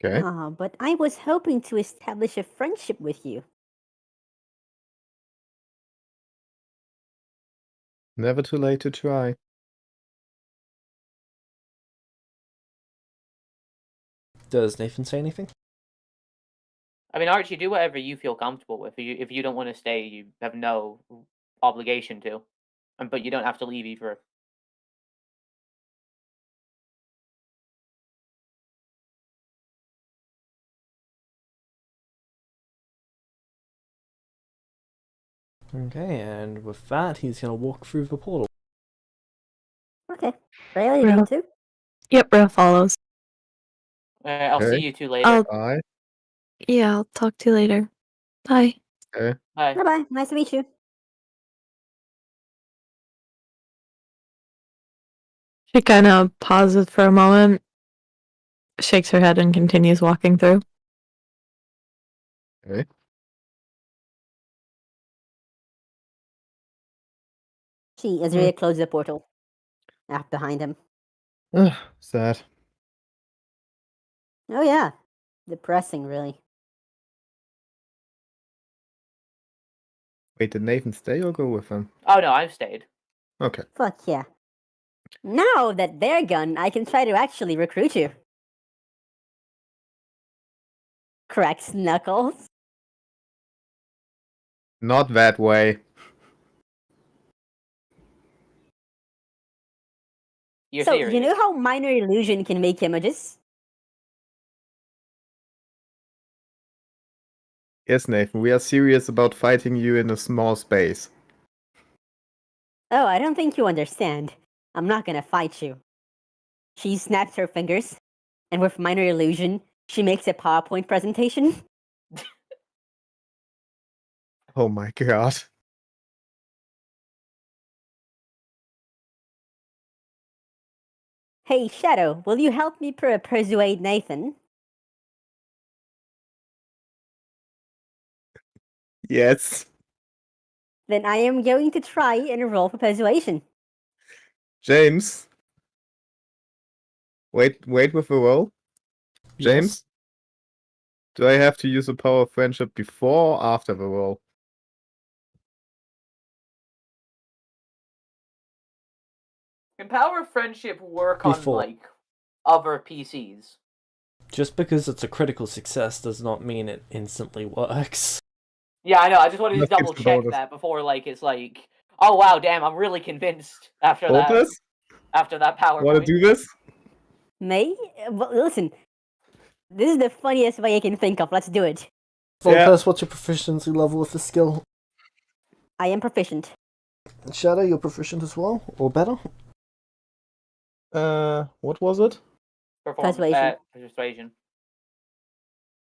Okay. Ah, but I was hoping to establish a friendship with you. Never too late to try. Does Nathan say anything? I mean, Archie, do whatever you feel comfortable with. If you don't want to stay, you have no obligation to, but you don't have to leave either. Okay, and with that, he's gonna walk through the portal. Okay. Rail, you going too? Yep, Real follows. I'll see Okay. you two later. I'll Bye. Yeah, I'll talk to you later. Bye. Okay. Bye. Bye-bye. Nice to meet you. She kind of pauses for a moment, shakes her head, and continues walking through. Okay. Azria closes the portal. Behind him. Sad. Oh yeah. Depressing, really. Wait, did Nathan stay or go with him? Oh no, I've stayed. Okay. Fuck yeah. Now that they're gone, I can try to actually recruit you. Cracks knuckles. Not that way. You're So, serious. you know how minor illusion can make images? Yes, Nathan, we are serious about fighting you in a small space. Oh, I don't think you understand. I'm not gonna fight you. She snaps her fingers, and with minor illusion, she makes a PowerPoint presentation. Oh my god. Hey, Shadow, will you help me persuade Nathan? Yes. Then I am going to try and roll for persuasion. James. Wait with the roll. James? Do I have to use the power of friendship before or after the roll? Can power of friendship work Before. on like other PCs? Just because it's a critical success does not mean it instantly works. Yeah, I know. I just wanted to Let's get double to check bonus. that before, like, it's like, oh wow, damn, I'm really convinced after that. Opus? After that PowerPoint. Wanna do this? May? Well, listen, this is the funniest way I can think of. Let's do it. Volpes, what's your proficiency level with the skill? I am proficient. Shadow, you're proficient as well, or better? What was it? Persuasion. Persuasion.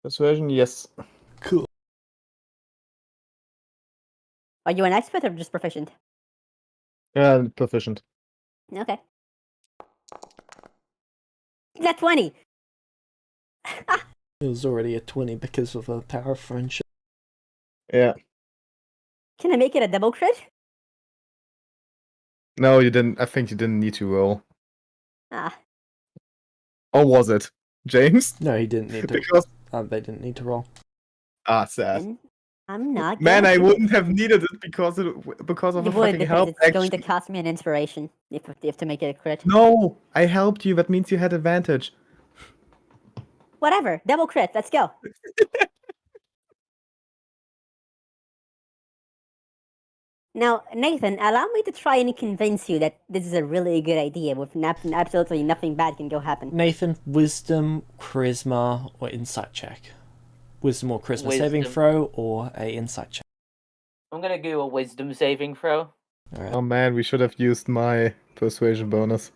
Persuasion, yes. Cool. Are you an expert or just proficient? Yeah, proficient. Okay. That's 20! It was already a 20 because of a power of friendship. Yeah. Can I make it a double crit? No, you didn't. I think you didn't need to roll. Ah, Or was it? James? No, he didn't need to. Because They didn't need to roll. sad. then I'm not Man, gonna I do wouldn't have needed it because of You the would, fucking because help it's going to action. cost me an inspiration if to make it a crit. No, I helped you. That means you had advantage. Whatever, double crit, let's go. Now, Nathan, allow me to try and convince you that this is a really good idea with absolutely nothing bad can go happen. Nathan, wisdom, charisma, or insight check? Wisdom or charisma saving Wisdom. throw, or a insight check? I'm gonna do a wisdom saving throw. Alright. Oh man, we should have used my persuasion bonus.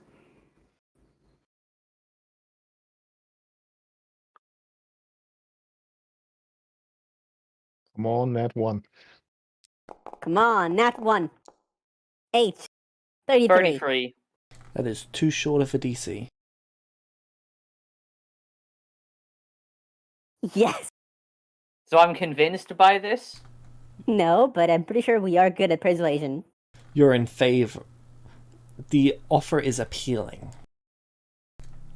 Come on, nat 1. Come on, nat 1. 8. 33. 33. That is too short of a DC. Yes. So I'm convinced by this. No, but I'm pretty sure we are good at persuasion. You're in favor. The offer is appealing.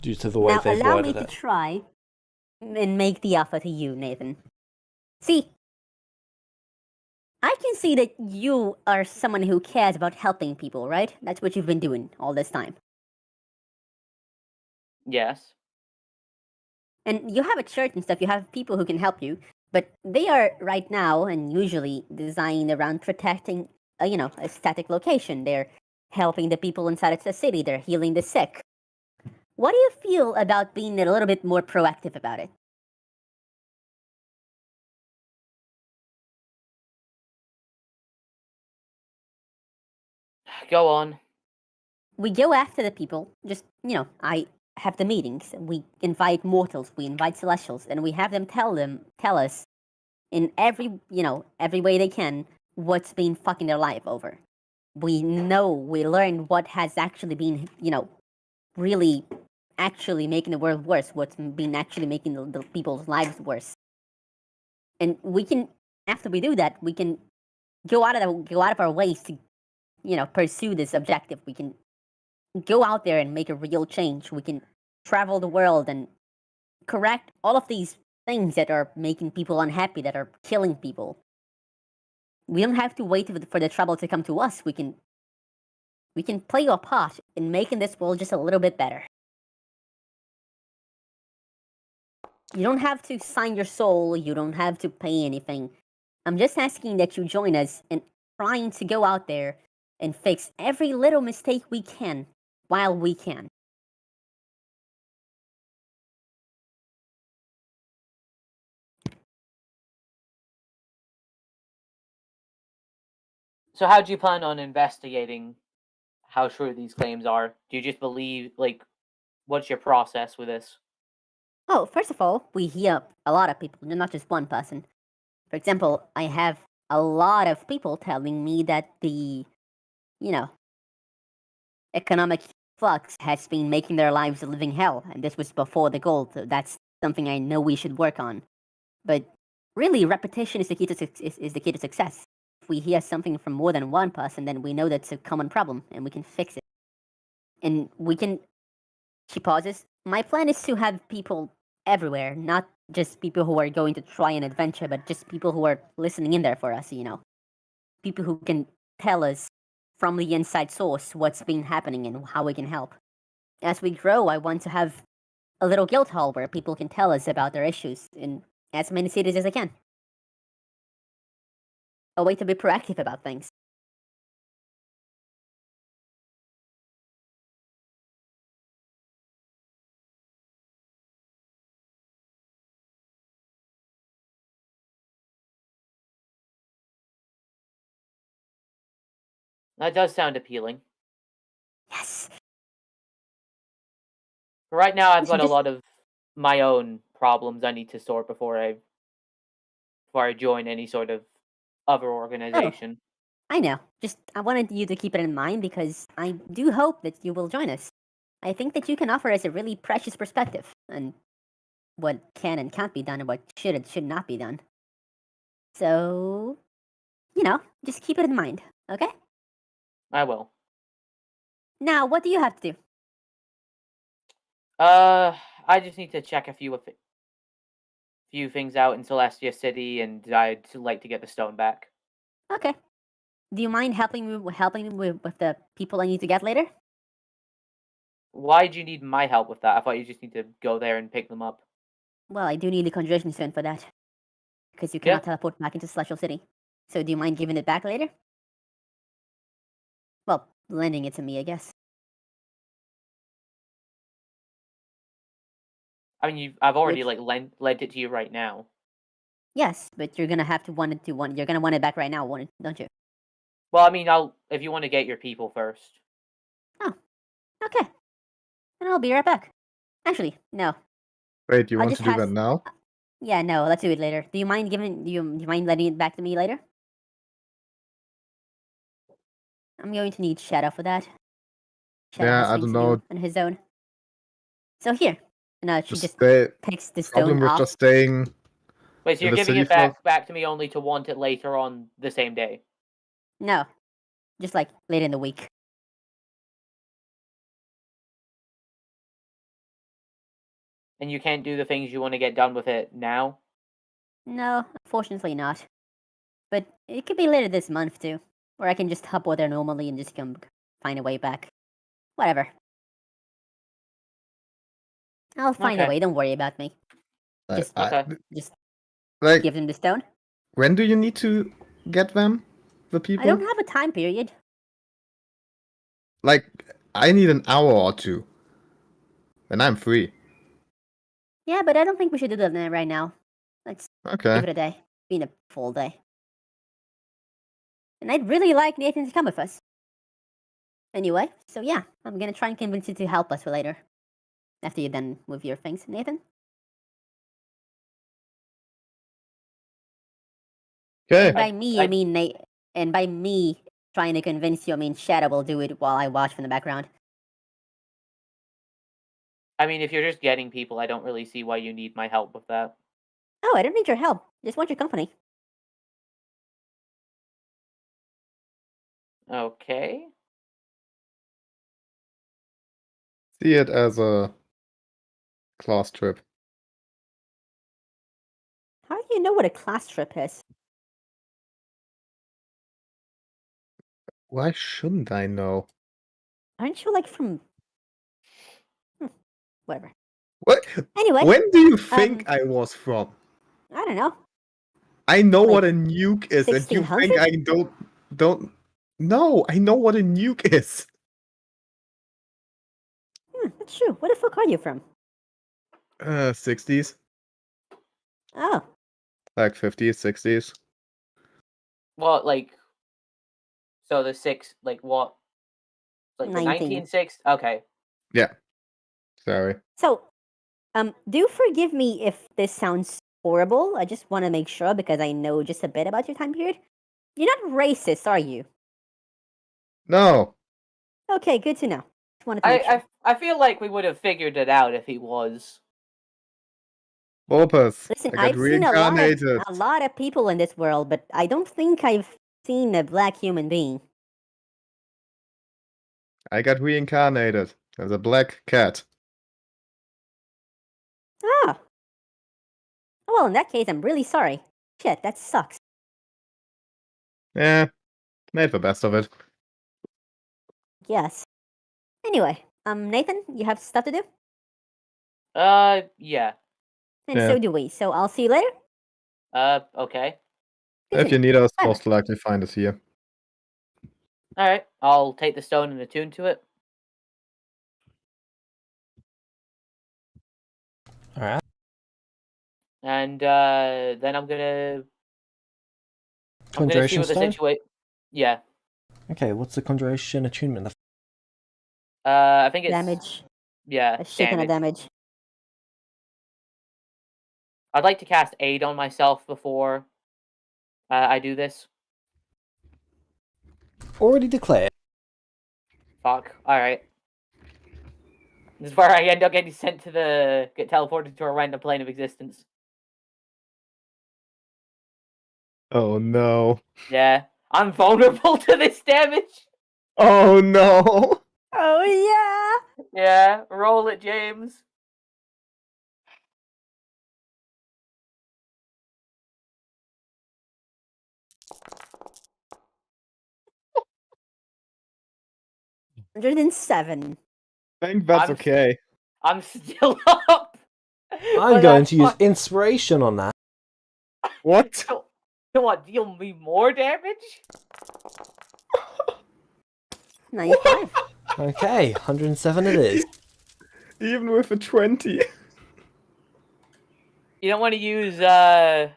Due to the way Now, they've allow me worded to it. try and make the offer to you, Nathan. See, I can see that you are someone who cares about helping people, right? That's what you've been doing all this time. Yes. And you have a church and stuff, you have people who can help you, but they are right now and usually designed around protecting, a static location. They're helping the people inside the city, they're healing the sick. What do you feel about being a little bit more proactive about it? Go on. We go after the people, just, I have the meetings, we invite mortals, we invite celestials, and we have them tell us in every way they can what's been fucking their life over. We learn what has actually been, really actually making the world worse, what's been actually making the people's lives worse. And we can, after we do that, we can go out of our ways to, pursue this objective. We can go out there and make a real change. We can travel the world and correct all of these things that are making people unhappy, that are killing people. We don't have to wait for the trouble to come to us. We can play our part in making this world just a little bit better. You don't have to sign your soul, you don't have to pay anything. I'm just asking that you join us in trying to go out there and fix every little mistake we can while we can. So how do you plan on investigating how true these claims are? Do you just believe, like, what's your process with this? Oh, first of all, we hear a lot of people, not just one person. For example, I have a lot of people telling me that the, economic flux has been making their lives a living hell, and this was before the gold. So that's something I know we should work on. But really, repetition is the key to is the key to success. If we hear something from more than one person, then we know that's a common problem, and we can fix it. And we can. She pauses. My plan is to have people everywhere, not just people who are going to try an adventure, but just people who are listening in there for us. People who can tell us from the inside source what's been happening and how we can help. As we grow, I want to have a little guild hall where people can tell us about their issues in as many cities as I can. A way to be proactive about things. That does sound appealing. Yes. Right now, I've We should got a just- lot of my own problems I need to sort before I join any sort of other organization. I know. Just I wanted you to keep it in mind because I do hope that you will join us. I think that you can offer us a really precious perspective on what can and can't be done and what should and should not be done. So, just keep it in mind, okay? I will. Now, what do you have to do? I just need to check a few things out in Celestia City, and I'd like to get the stone back. Okay. Do you mind helping me with the people I need to get later? Why do you need my help with that? I thought you just need to go there and pick them up. Well, I do need the conjuration stone for that. Because you cannot teleport back into Celestial City. So do you mind giving it back later? Well, lending it to me, I guess. I mean, I've already Which- lent it to you right now. Yes, but you're gonna have to you're gonna want it back right now, don't you? Well, I mean, if you want to get your people first. Okay. Then I'll be right back. Actually, no. Wait, you I'll want just to do have- that now? Yeah, no, let's do it later. Do you mind letting it back to me later? I'm going to need Shadow for that. Shadow Yeah, has I things don't to know. do on his own. So here. No, she just The takes the problem stone with off. just staying. Wait, so In you're the giving city it back to me only to want it later on the same day? No. Just like later in the week. And you can't do the things you want to get done with it now? No, unfortunately not. But it could be later this month too. Or I can just hop over there normally and just come find a way back. Whatever. I'll find a Okay. way, don't worry about me. Just Okay. just Like, give them the stone. when do you need to get them? The people? I don't have a time period. Like, I need an hour or two. And I'm free. Yeah, but I don't think we should do that right now. Let's Okay. give it a day. Been a full day. And I'd really like Nathan to come with us. Anyway, so yeah, I'm gonna try and convince you to help us for later. After you're done with your things, Nathan. Okay. And by me, I mean Nate. And by me trying to convince you, I mean Shadow will do it while I watch from the background. I mean, if you're just getting people, I don't really see why you need my help with that. Oh, I don't need your help. Just want your company. Okay. See it as a class trip. How do you know what a class trip is? Why shouldn't I know? Aren't you like from? Whatever. What? Anyway, When do you think I was from? I don't know. I know Like what a nuke is, and you think 1600? I don't? No, I know what a nuke is. That's true. Where the fuck are you from? 60s, Oh, like 50s, 60s. Well, like, So the 6, like what? Like the 19. 19-6? Okay. Yeah. Sorry. So, do forgive me if this sounds horrible. I just want to make sure because I know just a bit about your time period. You're not racist, are you? No. Okay, good to know. Just wanted to make sure. I feel like we would have figured it out if he was. Opus. Listen, I got I've seen reincarnated. a lot of people in this world, but I don't think I've seen a black human being. I got reincarnated as a black cat. Ah. Well, in that case, I'm really sorry. Shit, that sucks. Yeah. Made the best of it. Yes. Anyway, Nathan, you have stuff to do? Yeah. And Yeah. so do we. So I'll see you later. Okay. Good If to you know. need us, Bye-bye. most likely find us here. Alright. I'll take the stone and attune to it. Alright. And then I'm gonna see Conjuration what the stone? situation. Yeah. Okay, what's the conjuration attunement? I think it's Damage. Yeah, A shit ton of damage. I'd like to cast aid on myself before I do this. Already declared. Fuck. Alright. This is where I end up getting sent to get teleported to a random plane of existence. Oh no. Yeah. I'm vulnerable to this damage. Oh no. Oh Yeah, roll it, James. yeah! 107. I think that's I'm- okay. I'm still up. I'm But going that's to use fine. inspiration on that. What? Come on, deal me more damage? 95. Okay, 107 it is. Even with a 20. You don't want to use Beam?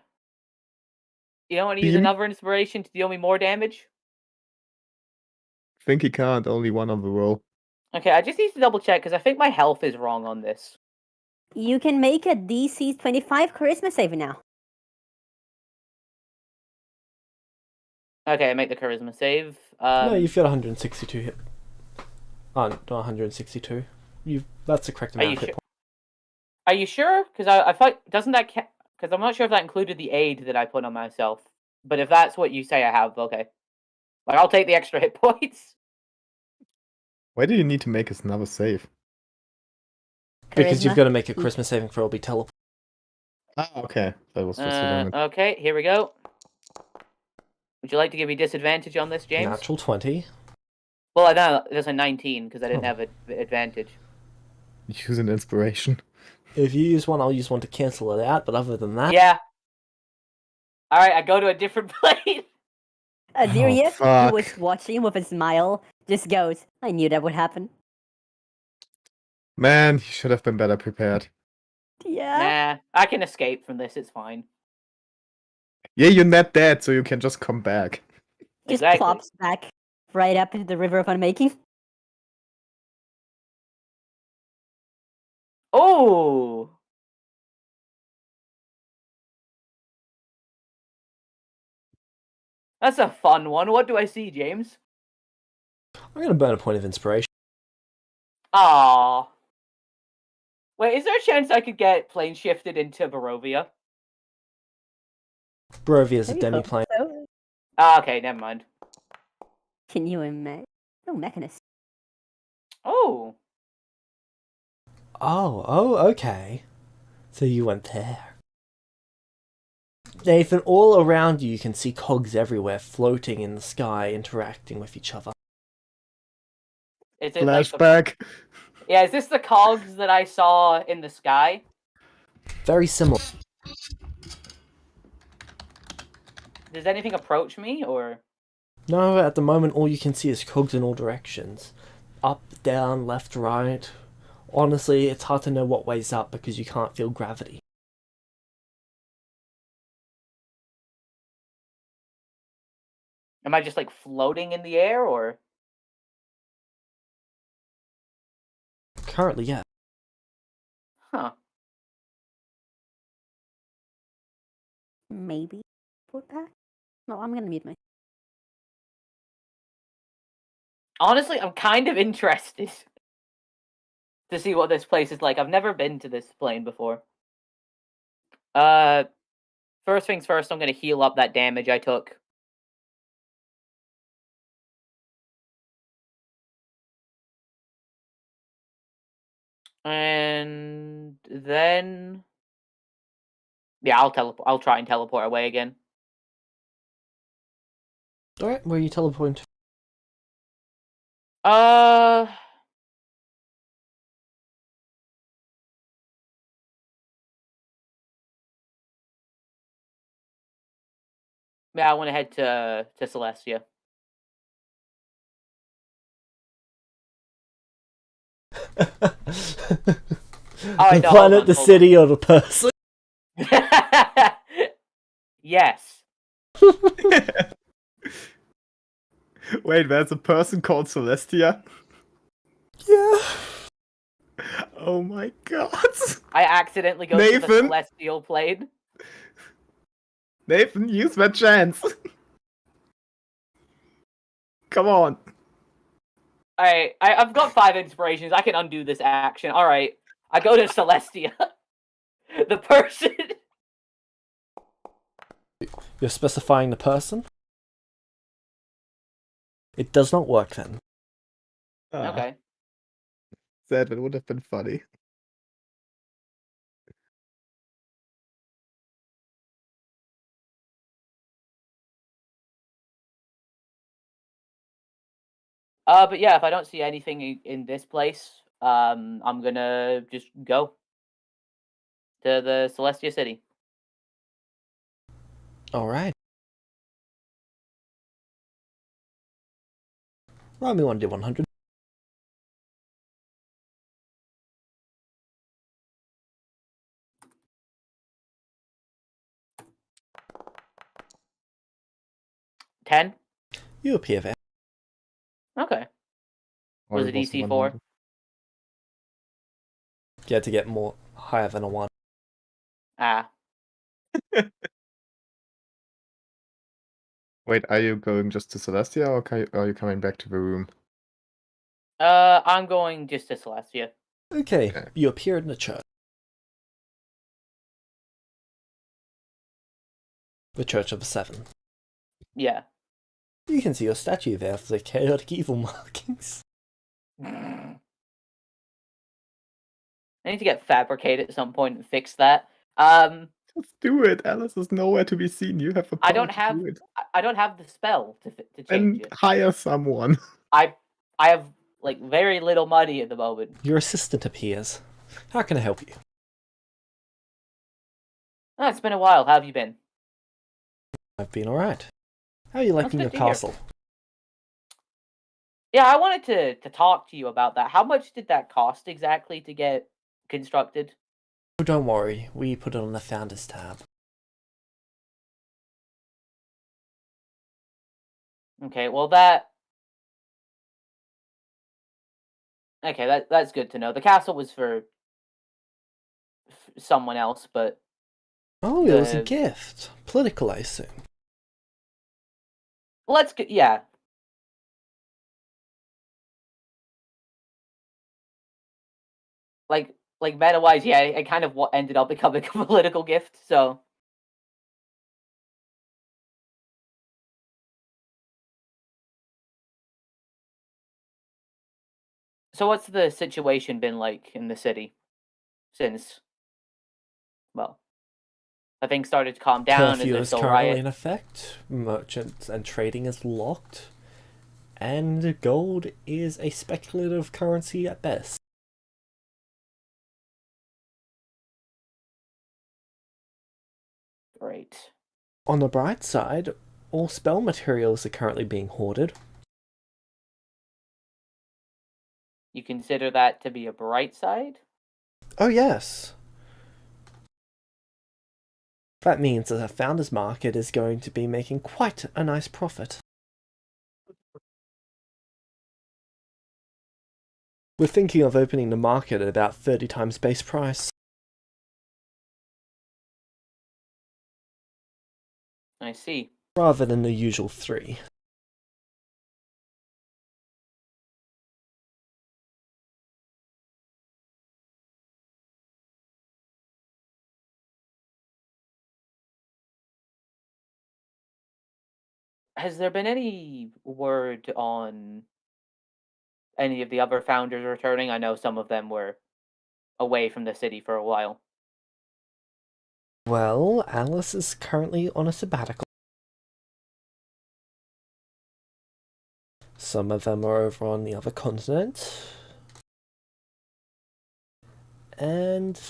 another inspiration to deal me more damage? Think he can't, only one on the roll. Okay, I just need to double check because I think my health is wrong on this. You can make a DC 25 charisma save now. Okay, I make the charisma save. No, you've got 162 hit. Oh, not 162. That's the correct Are you amount of hit sure? points. Are you sure? Because I thought doesn't that because I'm not sure if that included the aid that I put on myself. But if that's what you say I have, okay. Like I'll take the extra hit points. Why do you need to make us another save? Because you've Charisma. got to make a Christmas saving throw or be teleported. Ah, okay. That was just a limit. Okay, here we go. Would you like to give me disadvantage on this, James? Natural 20. Well, I know there's a 19 because I didn't Oh. have an advantage. Use an inspiration. If you use one, I'll use one to cancel it out, but other than that... Yeah. Alright, I go to a different plane. Azirius, fuck. who was watching with a smile, just goes, I knew that would happen. Man, you should have been better prepared. Yeah. Nah, I can escape from this, it's fine. Yeah, you're not dead, so you can just come back. Just Exactly. plops back right up into the river of unmaking. Oh! That's a fun one. What do I see, James? I'm going to burn a point of inspiration. Ah. Wait, is there a chance I could get plane shifted into Barovia? Barovia is a Maybe hope demi-plane. so. Ah, okay, never mind. Can you imagine? No mechanist. Oh. Oh, okay. So you went there. Nathan, all around you can see cogs everywhere floating in the sky, interacting with each other. Is it like the... Flashback. Yeah, is this the cogs that I saw in the sky? Very similar. Does anything approach me, or... No, at the moment all you can see is cogs in all directions. Up, down, left, right. Honestly, it's hard to know what way's up because you can't feel gravity. Am I just like floating in the air, or? Currently, yeah. Huh. Maybe put back. No, I'm gonna mute my. Honestly, I'm kind of interested to see what this place is like. I've never been to this plane before. First things first, I'm gonna heal up that damage I took. And then, yeah, I'll try and teleport away again. Alright, where are you teleporting to? Yeah, I want to head to Celestia. The planet, the city, or the person? Yes. Wait, there's a person called Celestia? Yeah. Oh my god. I accidentally go to the Nathan? celestial plane. Nathan, use that chance. Come on. Alright, I've got 5 inspirations. I can undo this action. Alright, I go to Celestia. The person. You're specifying the person? It does not work then. Okay. That would have been funny. But yeah, if I don't see anything in this place, I'm gonna just go to the Celestia city. Alright. Roll me 1d100. $10? You appear there. Okay. Was it DC 4? 100. You had to get more higher than a 1. Ah. Wait, are you going just to Celestia or are you coming back to the room? I'm going just to Celestia. Okay, Okay. you appear in the church. The Church of the Seven. Yeah. You can see your statue there for the chaotic evil markings. I need to get fabricated at some point and fix that. Just do it. Alice is nowhere to be seen. You have the power I don't to have do it. I don't have the spell to change And it. hire someone. I have like very little money at the moment. Your assistant appears. How can I help you? Oh, it's been a while. How have you been? I've been alright. How are you liking good your to hear. castle? Yeah, I wanted to talk to you about that. How much did that cost exactly to get constructed? Oh, don't worry, we put it on the Founders tab. Okay, well that's good to know. The castle was for someone else, but Oh, it was a The- gift. Political, I assume. let's go. Yeah. Like meta wise, yeah, it kind of ended up becoming a political gift. So what's the situation been like in the city since? Well, I think started to calm down. Curfew Is is there still currently riot? in effect. Merchants and trading is locked. And gold is a speculative currency at best. Great. On the bright side, all spell materials are currently being hoarded. You consider that to be a bright side? Oh yes. That means that the Founders Market is going to be making quite a nice profit. We're thinking of opening the market at about 30 times base price. I see. Rather than the usual 3. Has there been any word on any of the other founders returning? I know some of them were away from the city for a while. Well, Alice is currently on a sabbatical. Some of them are over on the other continent. And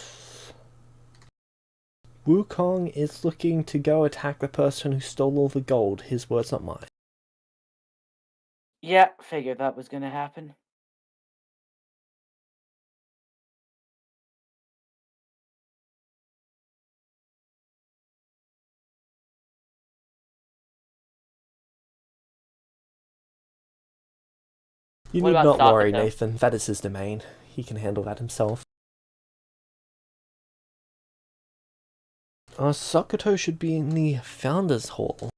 Wukong is looking to go attack the person who stole all the gold. His words, not mine. Yeah, figured that was gonna happen. You What need about not worry, Sakato? Nathan. That is his domain. He can handle that himself. Sakato should be in the Founders Hall.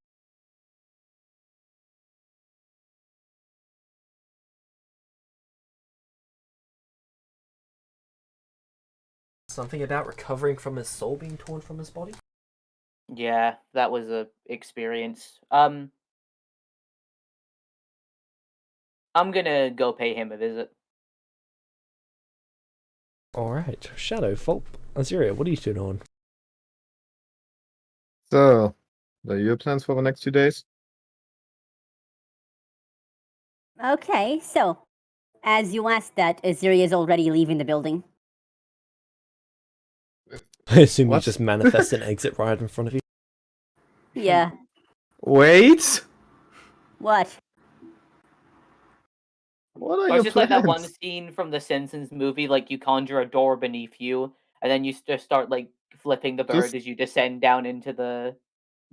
Something about recovering from his soul being torn from his body? Yeah, that was a experience. I'm gonna go pay him a visit. Alright, Shadow, Fulp, Azuria, what are you two doing? So, what are your plans for the next 2 days? Okay, so as you asked that, Azuri is already leaving the building. I assume you What? just manifest an exit right in front of you. Yeah. Wait! What? What are Or your it's just like that one plans? scene from the Simpsons movie, like you conjure a door beneath you, and then you just start like flipping the bird Just- as you descend down into the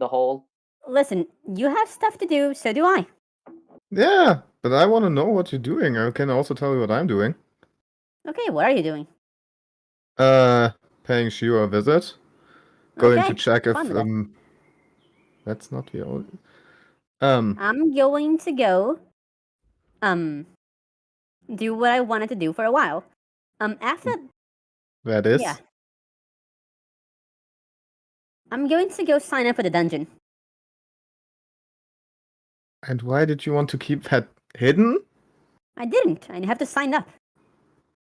hole. Listen, you have stuff to do, so do I. Yeah, but I want to know what you're doing. I can also tell you what I'm doing. Okay, what are you doing? Paying Shiro a visit. Going to Okay, check if, fun with that. that's not the only... I'm going to go, do what I wanted to do for a while. After, that is... yeah. I'm going to go sign up for the dungeon. And why did you want to keep that hidden? I didn't. I have to sign up.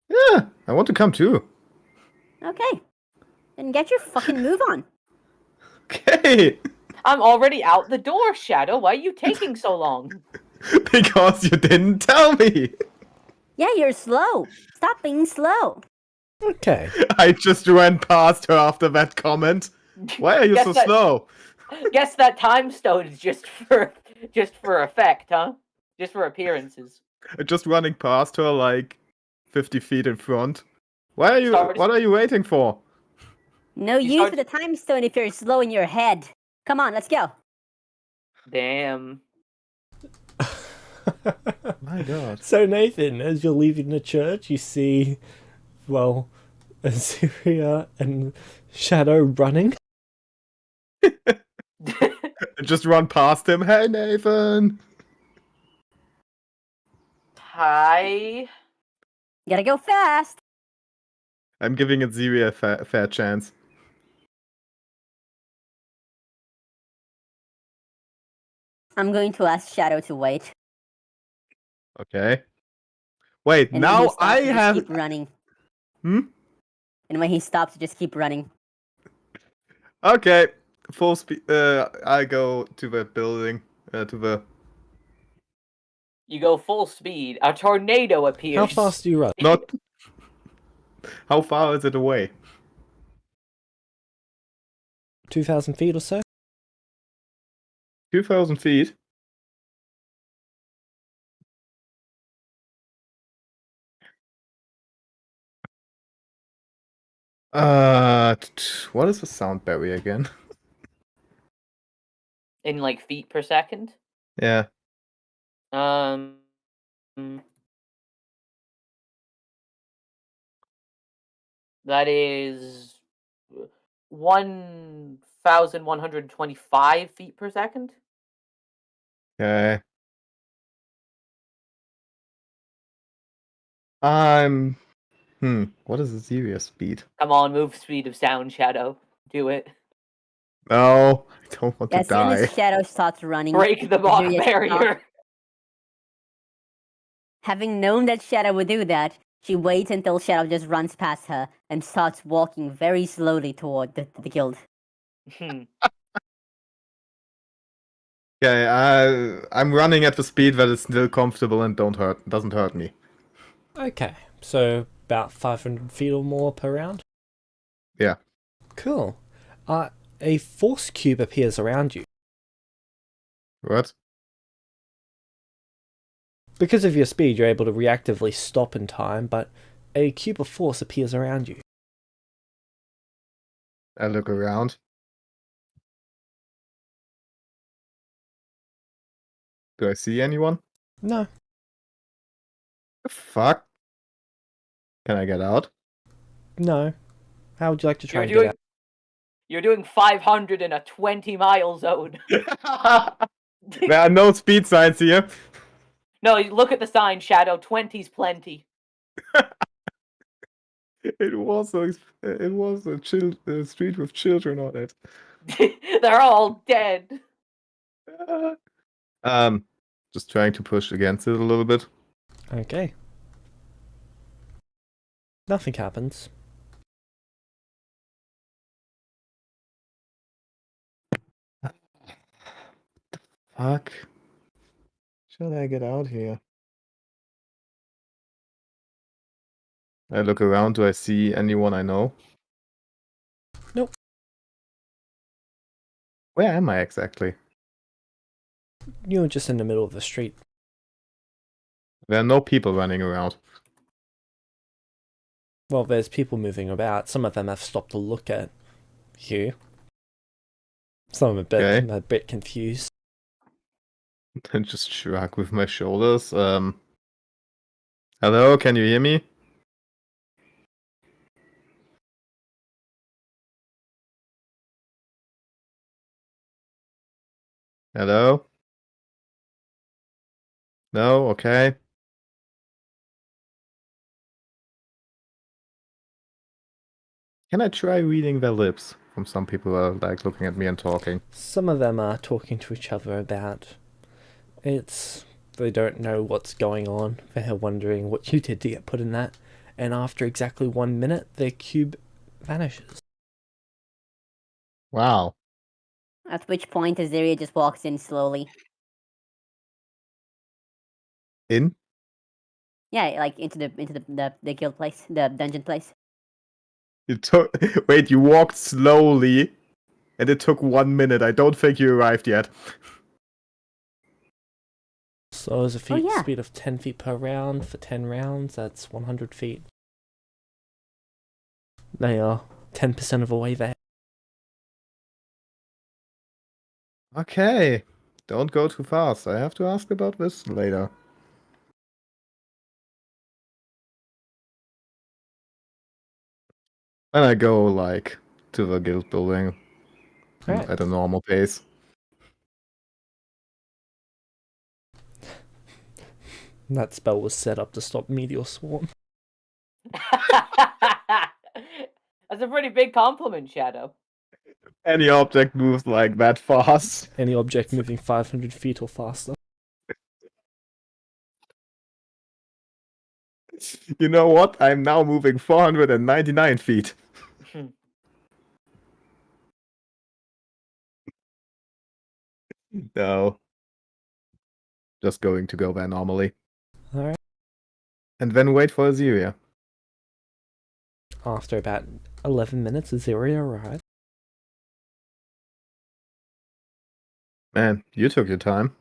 Yeah, I want to come too. Okay. Then get your fucking move on. Okay! I'm already out the door, Shadow. Why are you taking so long? Because you didn't tell me! Yeah, you're slow. Stop being slow. Okay. I just ran past her after that comment. Why are you so slow? Guess that time stone is just for effect, huh? Just for appearances. Just running past her like 50 feet in front. What are you waiting for? No You use start- of the time stone if you're slow in your head. Come on, let's go. Damn. My god. So Nathan, as you're leaving the church, you see, well, Azuria and Shadow running. Just run past him. Hey, Nathan! Hi. Gotta go fast. I'm giving Aziri a fair chance. I'm going to ask Shadow to wait. Okay. Wait, And when he now stops, I you just have... keep running. Hmm? And when he stops, you just keep running. Okay. Full speed. I go to the building. To the... You go full speed. A tornado appears. How fast do you run? Not... How far is it away? 2,000 feet or so? 2,000 feet? What is the sound barrier again? In like feet per second? Yeah. That is 1,125 feet per second. Okay. What is the serious speed? Come on, move speed of sound, Shadow. Do it. No, I don't want to As soon die. as Shadow starts running, Break the block Azirius barrier. having known that Shadow would do that, she waits until Shadow just runs past her and starts walking very slowly toward the guild. Okay, I'm running at the speed that is still comfortable and doesn't hurt me. Okay, so about 500 feet or more per round? Yeah. Cool. A force cube appears around you. What? Because of your speed, you're able to reactively stop in time, but a cube of force appears around you. I look around. Do I see anyone? No. The fuck? Can I get out? No. How would you like to try You're and doing get out? you're doing 500 in a 20-mile zone. There are no speed signs here. No, you look at the sign, Shadow. 20's plenty. It was a street with children on it. They're all dead. Just trying to push against it a little bit. Okay. Nothing happens. Fuck. Should I get out here? I look around. Do I see anyone I know? Nope. Where am I exactly? You're just in the middle of the street. There are no people running around. Well, there's people moving about. Some of them have stopped to look at you. Some of them are a bit confused. I just shrug with my shoulders. Hello, can you hear me? Hello? No? Okay. Can I try reading their lips? From some people who are like looking at me and talking. Some of them are talking to each other about they don't know what's going on. They're wondering what you did to get put in that. And after exactly 1 minute, their cube vanishes. Wow. At which point Azaria just walks in slowly. In? Yeah, like into the guild place, the dungeon place. You took. Wait, you walked slowly, and it took 1 minute. I don't think you arrived yet. So as a yeah. speed of 10 feet per round for 10 rounds, that's 100 feet. They are 10% of the way there. Okay. Don't go too fast. I have to ask about this later. And I go, like, to the guild building Right. at a normal pace. That spell was set up to stop Meteor Swarm. That's a pretty big compliment, Shadow. Any object moves like that fast. Any object moving 500 feet or faster. You know what? I'm now moving 499 feet. No. Just going to go there normally. Alright. And then wait for Azaria. After about 11 minutes, Azaria arrived. Man, you took your time.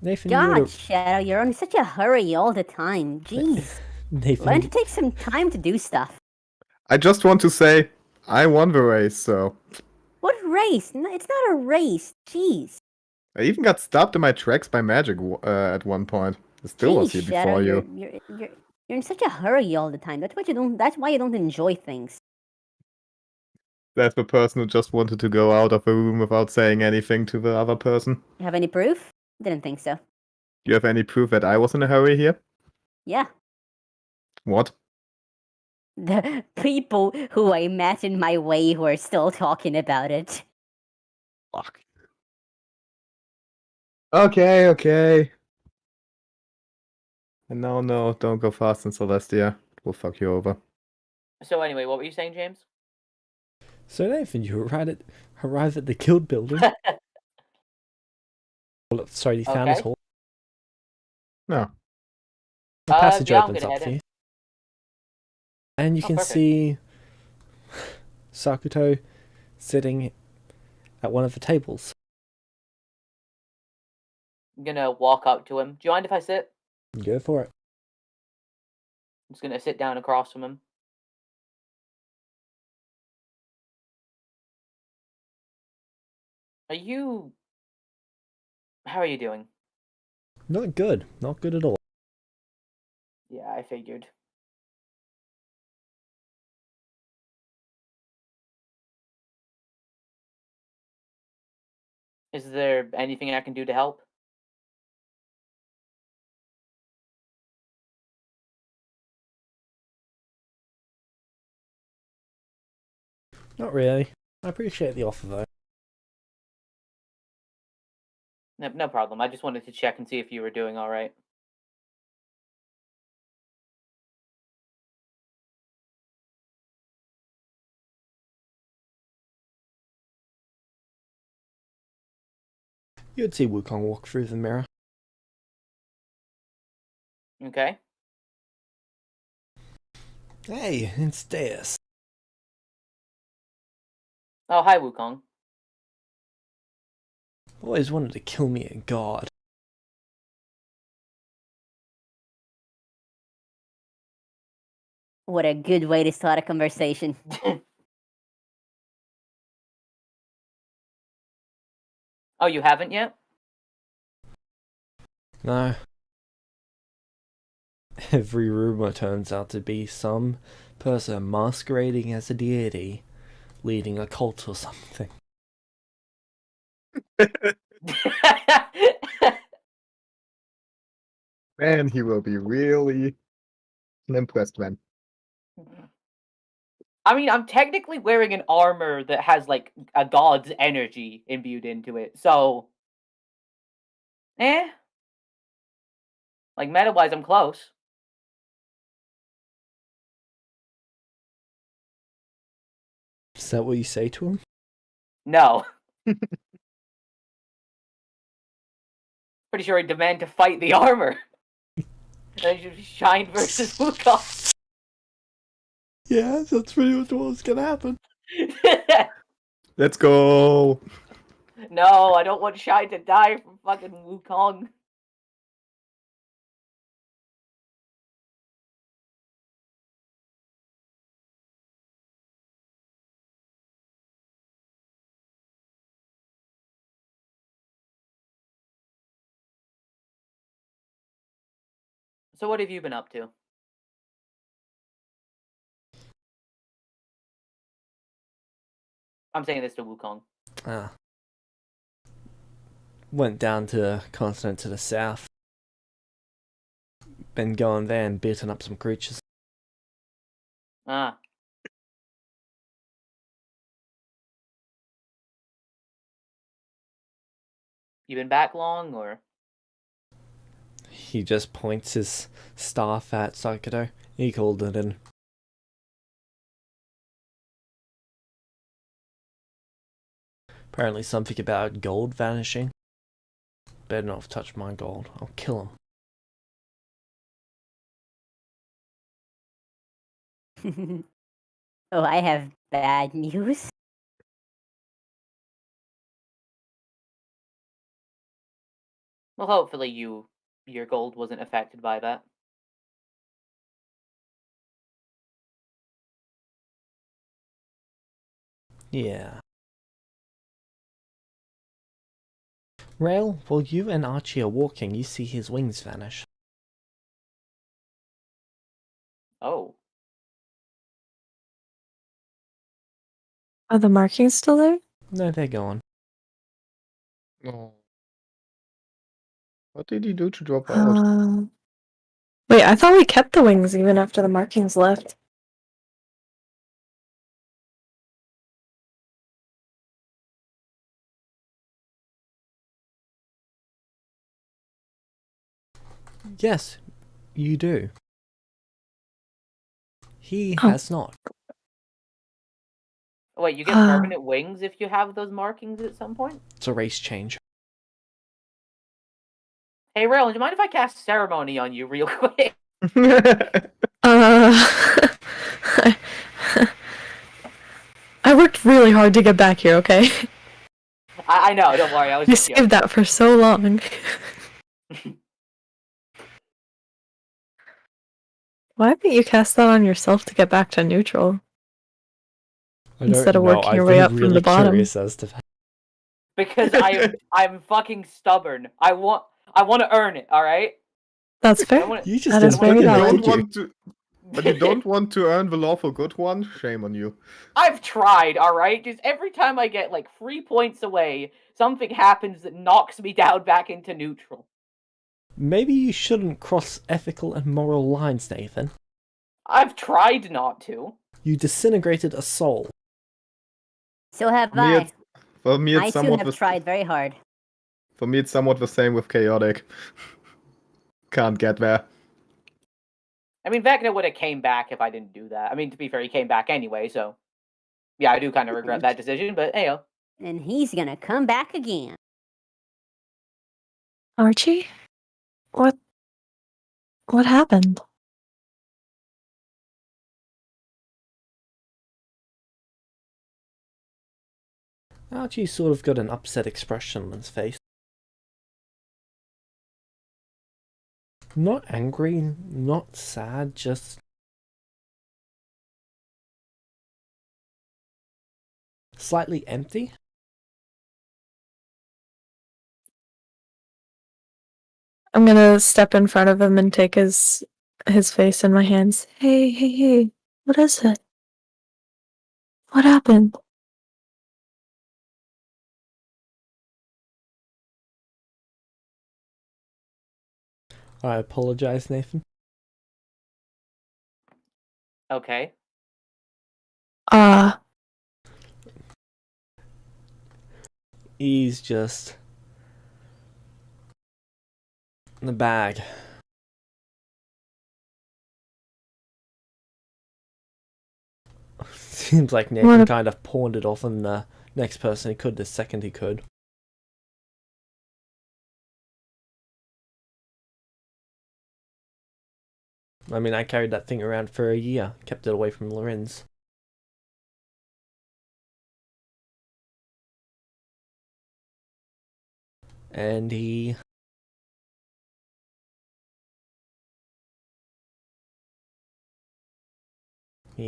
Nathan, God, Shadow, you're in such a hurry all the time. Jeez. Nathan, Learn to take some time to do stuff. I just want to say, I won the race, so... What race? No, it's not a race. Jeez. I even got stopped in my tracks by magic at one point. I still was here Shadow, before you. You're in such a hurry all the time. That's why you don't enjoy things. That's the person who just wanted to go out of the room without saying anything to the other person. Have any proof? Didn't think so. Do you have any proof that I was in a hurry here? Yeah. What? The people who I met in my way who are still talking about it. Fuck. Okay. And no, don't go fast in Celestia. It will fuck you over. So anyway, what were you saying, James? So Nathan, you arrive at the guild building. Well, sorry, the founders Okay. hall. No. The passage yeah, I'm opens gonna up head for in. you. And you Oh, can perfect. see Sakuto sitting at one of the tables. I'm gonna walk up to him. Do you mind if I sit? Go for it. I'm just gonna sit down across from him. How are you doing? Not good. Not good at all. Yeah, I figured. Is there anything I can do to help? Not really. I appreciate the offer though. No problem. I just wanted to check and see if you were doing all right. You'd see Wukong walk through the mirror. Okay. Hey, it's Deus. Oh, hi, Wukong. Always wanted to kill me a god. What a good way to start a conversation. Oh, you haven't yet? No. Every rumor turns out to be some person masquerading as a deity, leading a cult or something. Man, he will be really impressed, man. I mean, I'm technically wearing an armor that has, like, a god's energy imbued into it, so... Like, meta-wise, I'm close. Is that what you say to him? No. Pretty sure I demand to fight the armor. Shine versus Wukong. Yeah, that's pretty much what was gonna happen. Let's go. No, I don't want Shine to die from fucking Wukong. So what have you been up to? I'm saying this to Wukong. Went down to the continent to the south. Been going there and beating up some creatures. Ah. You been back long, or? He just points his staff at Sakuto. He called it in. Apparently something about gold vanishing. Better not touch my gold. I'll kill him. Oh, I have bad news. Well, hopefully your gold wasn't affected by that. Yeah. Rail, while you and Archie are walking, you see his wings vanish. Oh. Are the markings still there? No, they're gone. Oh. What did he do to drop out? Wait, I thought we kept the wings even after the markings left. Yes, you do. He Oh. has not. Wait, you get permanent wings if you have those markings at some point? It's a race change. Hey, Raylan, do you mind if I cast Ceremony on you real quick? I worked really hard to get back here, okay? I know, don't worry, I was You just saved that for so long. Why haven't you cast that on yourself to get back to neutral? Instead of working your way up from the bottom. Curious as to that. Because I'm fucking stubborn. I want to earn it, alright? That's fair. You just That is didn't very fucking valid. did you? But you don't want to earn the lawful good one? Shame on you. I've tried, alright? Just every time I get like 3 points away, something happens that knocks me down back into neutral. Maybe you shouldn't cross ethical and moral lines, Nathan. I've tried not to. You disintegrated a soul. So have For me, I. for me, I it's too somewhat have tried very hard. For me, it's somewhat the same with chaotic. Can't get there. I mean, Vecna would have came back if I didn't do that. I mean, to be fair, he came back anyway, so... Yeah, I do kind of regret that decision, but hey-o. And he's gonna come back again. Archie? What happened? Archie sort of got an upset expression on his face. Not angry, not sad, just... slightly empty. I'm gonna step in front of him and take his face in my hands. Hey, what is it? What happened? I apologize, Nathan. Okay. He's just... in the bag. Seems like Nathan kind of pawned it off on the next person he could the second he could. I mean, I carried that thing around for a year, kept it away from Lorenz. And he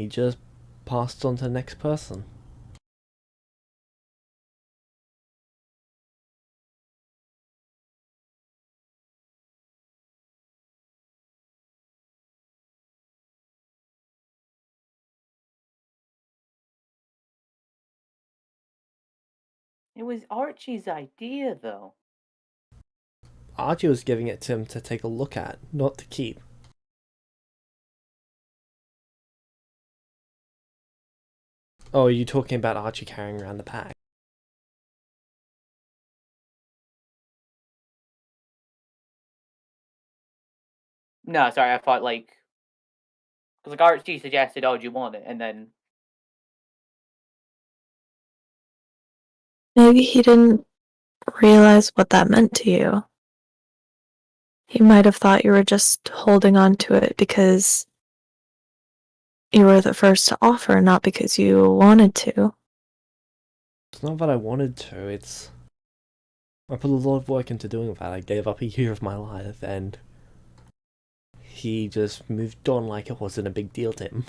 just passed on to the next person. It was Archie's idea, though. Archie was giving it to him to take a look at, not to keep. Oh, are you talking about Archie carrying around the bag? No, sorry, I thought, like... Because, like, Archie suggested, oh, do you want it? And then... Maybe he didn't realize what that meant to you. He might have thought you were just holding on to it because you were the first to offer, not because you wanted to. It's not that I wanted to, it's... I put a lot of work into doing that. I gave up a year of my life, and... he just moved on like it wasn't a big deal to him.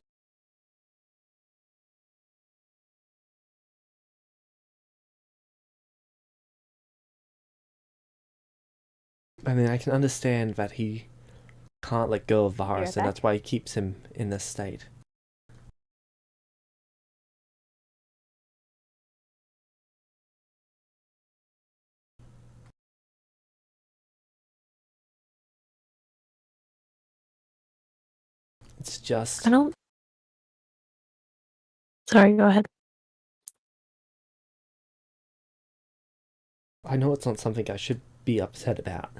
I mean, I can understand that he can't let go of Varus, and that's why he keeps him in this state. It's just... I don't... Sorry, go ahead. I know it's not something I should be upset about.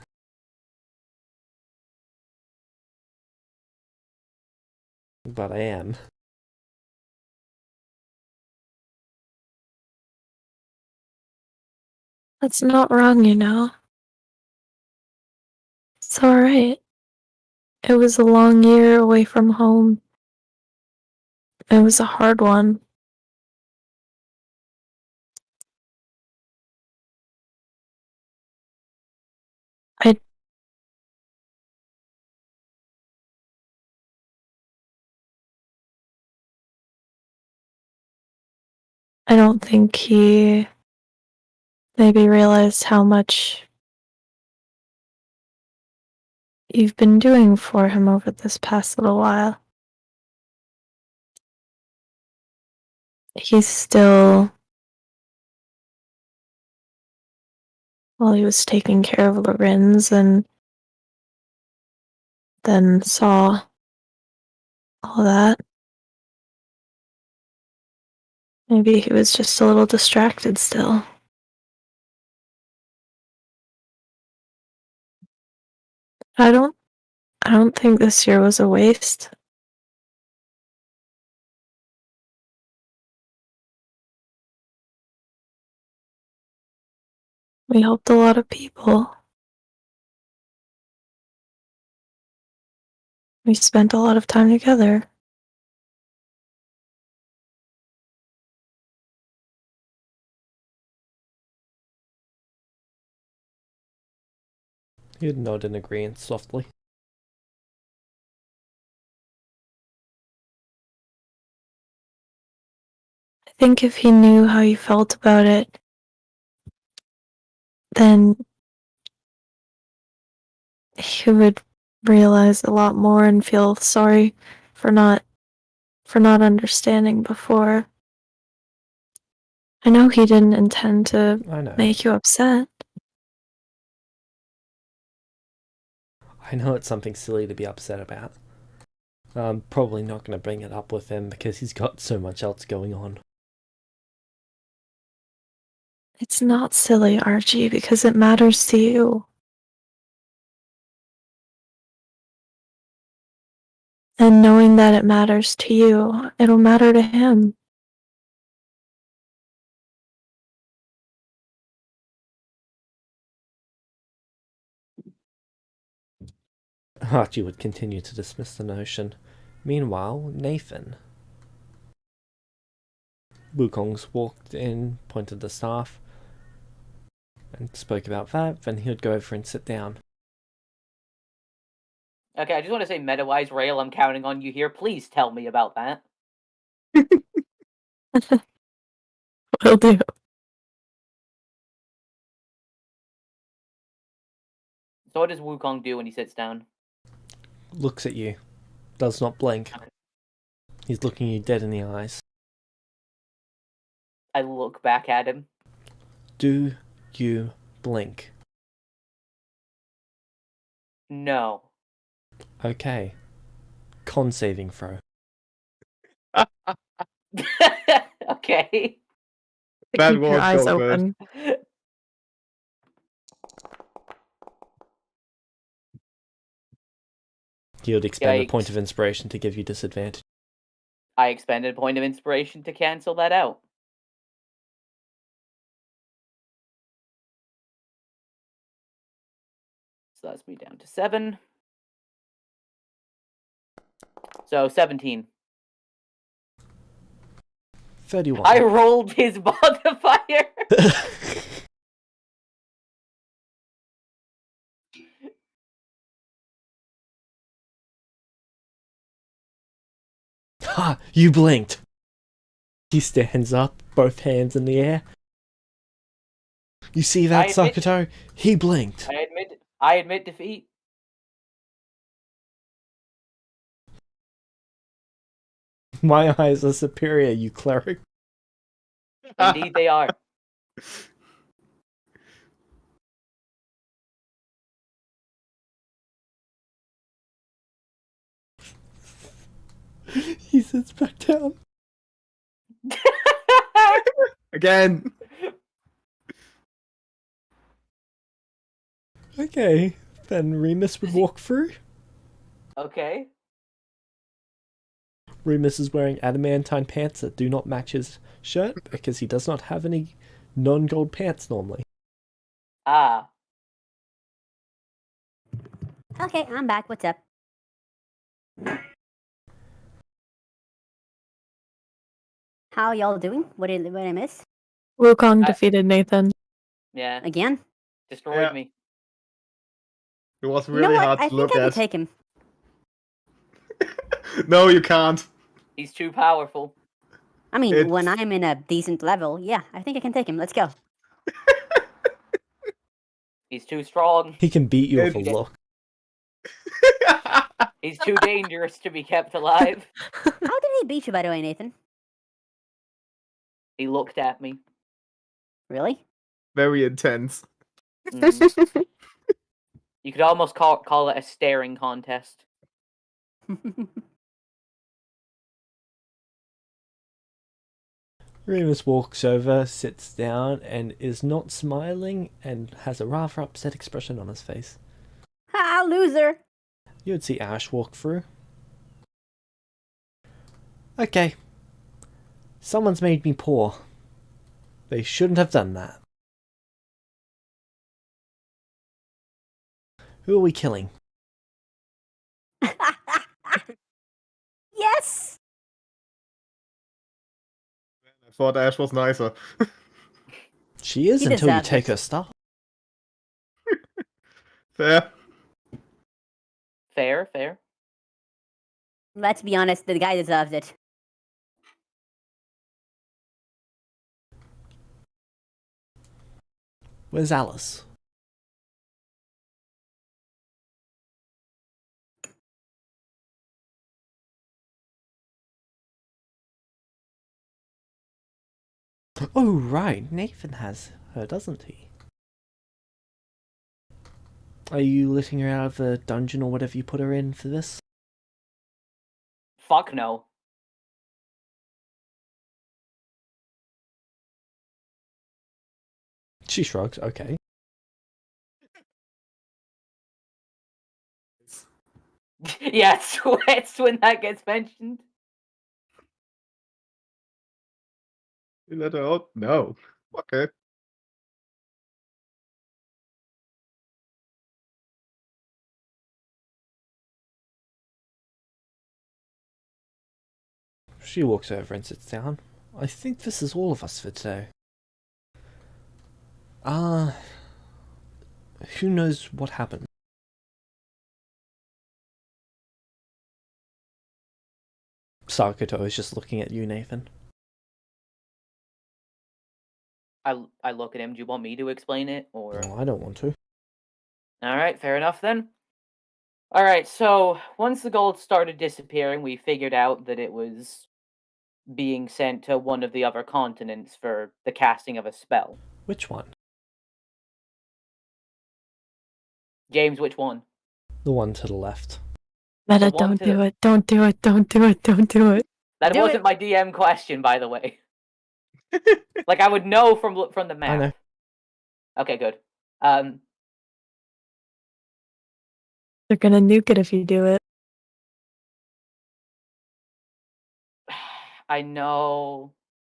But I am. That's not wrong, you know. It's alright. It was a long year away from home. It was a hard one. I don't think he maybe realized how much you've been doing for him over this past little while. He's still... While he was taking care of Lorenz and then saw all that. Maybe he was just a little distracted still. I don't think this year was a waste. We helped a lot of people. We spent a lot of time together. He'd nod in agreement softly. I think if he knew how you felt about it, then he would realize a lot more and feel sorry for not understanding before. I know he didn't intend to I know. make you upset. I know it's something silly to be upset about. I'm probably not going to bring it up with him because he's got so much else going on. It's not silly, Archie, because it matters to you. And knowing that it matters to you, it'll matter to him. Archie would continue to dismiss the notion. Meanwhile, Nathan. Wukong's walked in, pointed the staff, and spoke about that, then he would go over and sit down. Okay, I just want to say, meta-wise, Rail, I'm counting on you here. Please tell me about that. Will do. So what does Wukong do when he sits down? Looks at you. Does not blink. He's looking you dead in the eyes. I look back at him. Do you blink? No. Okay. Con saving throw. Okay. That Keep your was eyes so good. open. He would expend a Yikes. point of inspiration to give you disadvantage. I expended a point of inspiration to cancel that out. So that's me down to 7. So 17. 31. I rolled his modifier. Ha! You blinked! He stands up, both hands in the air. You see that, Sakato? He blinked. I admit defeat. My eyes are superior, you cleric. Indeed they are. He sits back down. Again. Okay, then Remus would walk through. Okay. Remus is wearing adamantine pants that do not match his shirt because he does not have any non-gold pants normally. Ah. Okay, I'm back. What's up? How y'all doing? What did I miss? Wukong I- defeated Nathan. Yeah. Again? Destroyed Yeah. me. It was You know really what? hard I to think look I can at. take him. No, you can't. He's too powerful. I mean, when It's- I'm in a decent level, yeah, I think I can take him. Let's go. He's too strong. He can beat you with a It's- look. He's too dangerous to be kept alive. How did he beat you, by the way, Nathan? He looked at me. Really? Very intense. Mhm. You could almost call it a staring contest. Remus walks over, sits down, and is not smiling and has a rather upset expression on his face. Ha, loser! You would see Ash walk through. Okay. Someone's made me poor. They shouldn't have done that. Who are we killing? Yes! I thought Ash was nicer. She is He until you deserved take it. her stuff. Fair. Fair, fair. Let's be honest, the guy deserves it. Where's Alice? Oh, right. Nathan has her, doesn't he? Are you letting her out of the dungeon or whatever you put her in for this? Fuck no. She shrugs. Okay. Yeah, it's when that gets mentioned. You let her out? No. Okay. She walks over and sits down. I think this is all of us for today. Who knows what happened? Sakato is just looking at you, Nathan. I look at him. Do you want me to explain it, or? No, I don't want to. All right, fair enough then. All right, so once the gold started disappearing, we figured out that it was being sent to one of the other continents for the casting of a spell. Which one? James, which one? The one to the left. Meta, The one don't to do the- it. Don't do it. Don't do it. Don't do it. That Do wasn't it. my DM question, by the way. Like I would know from the map. I know. Okay, good. They're gonna nuke it if you do it. I know.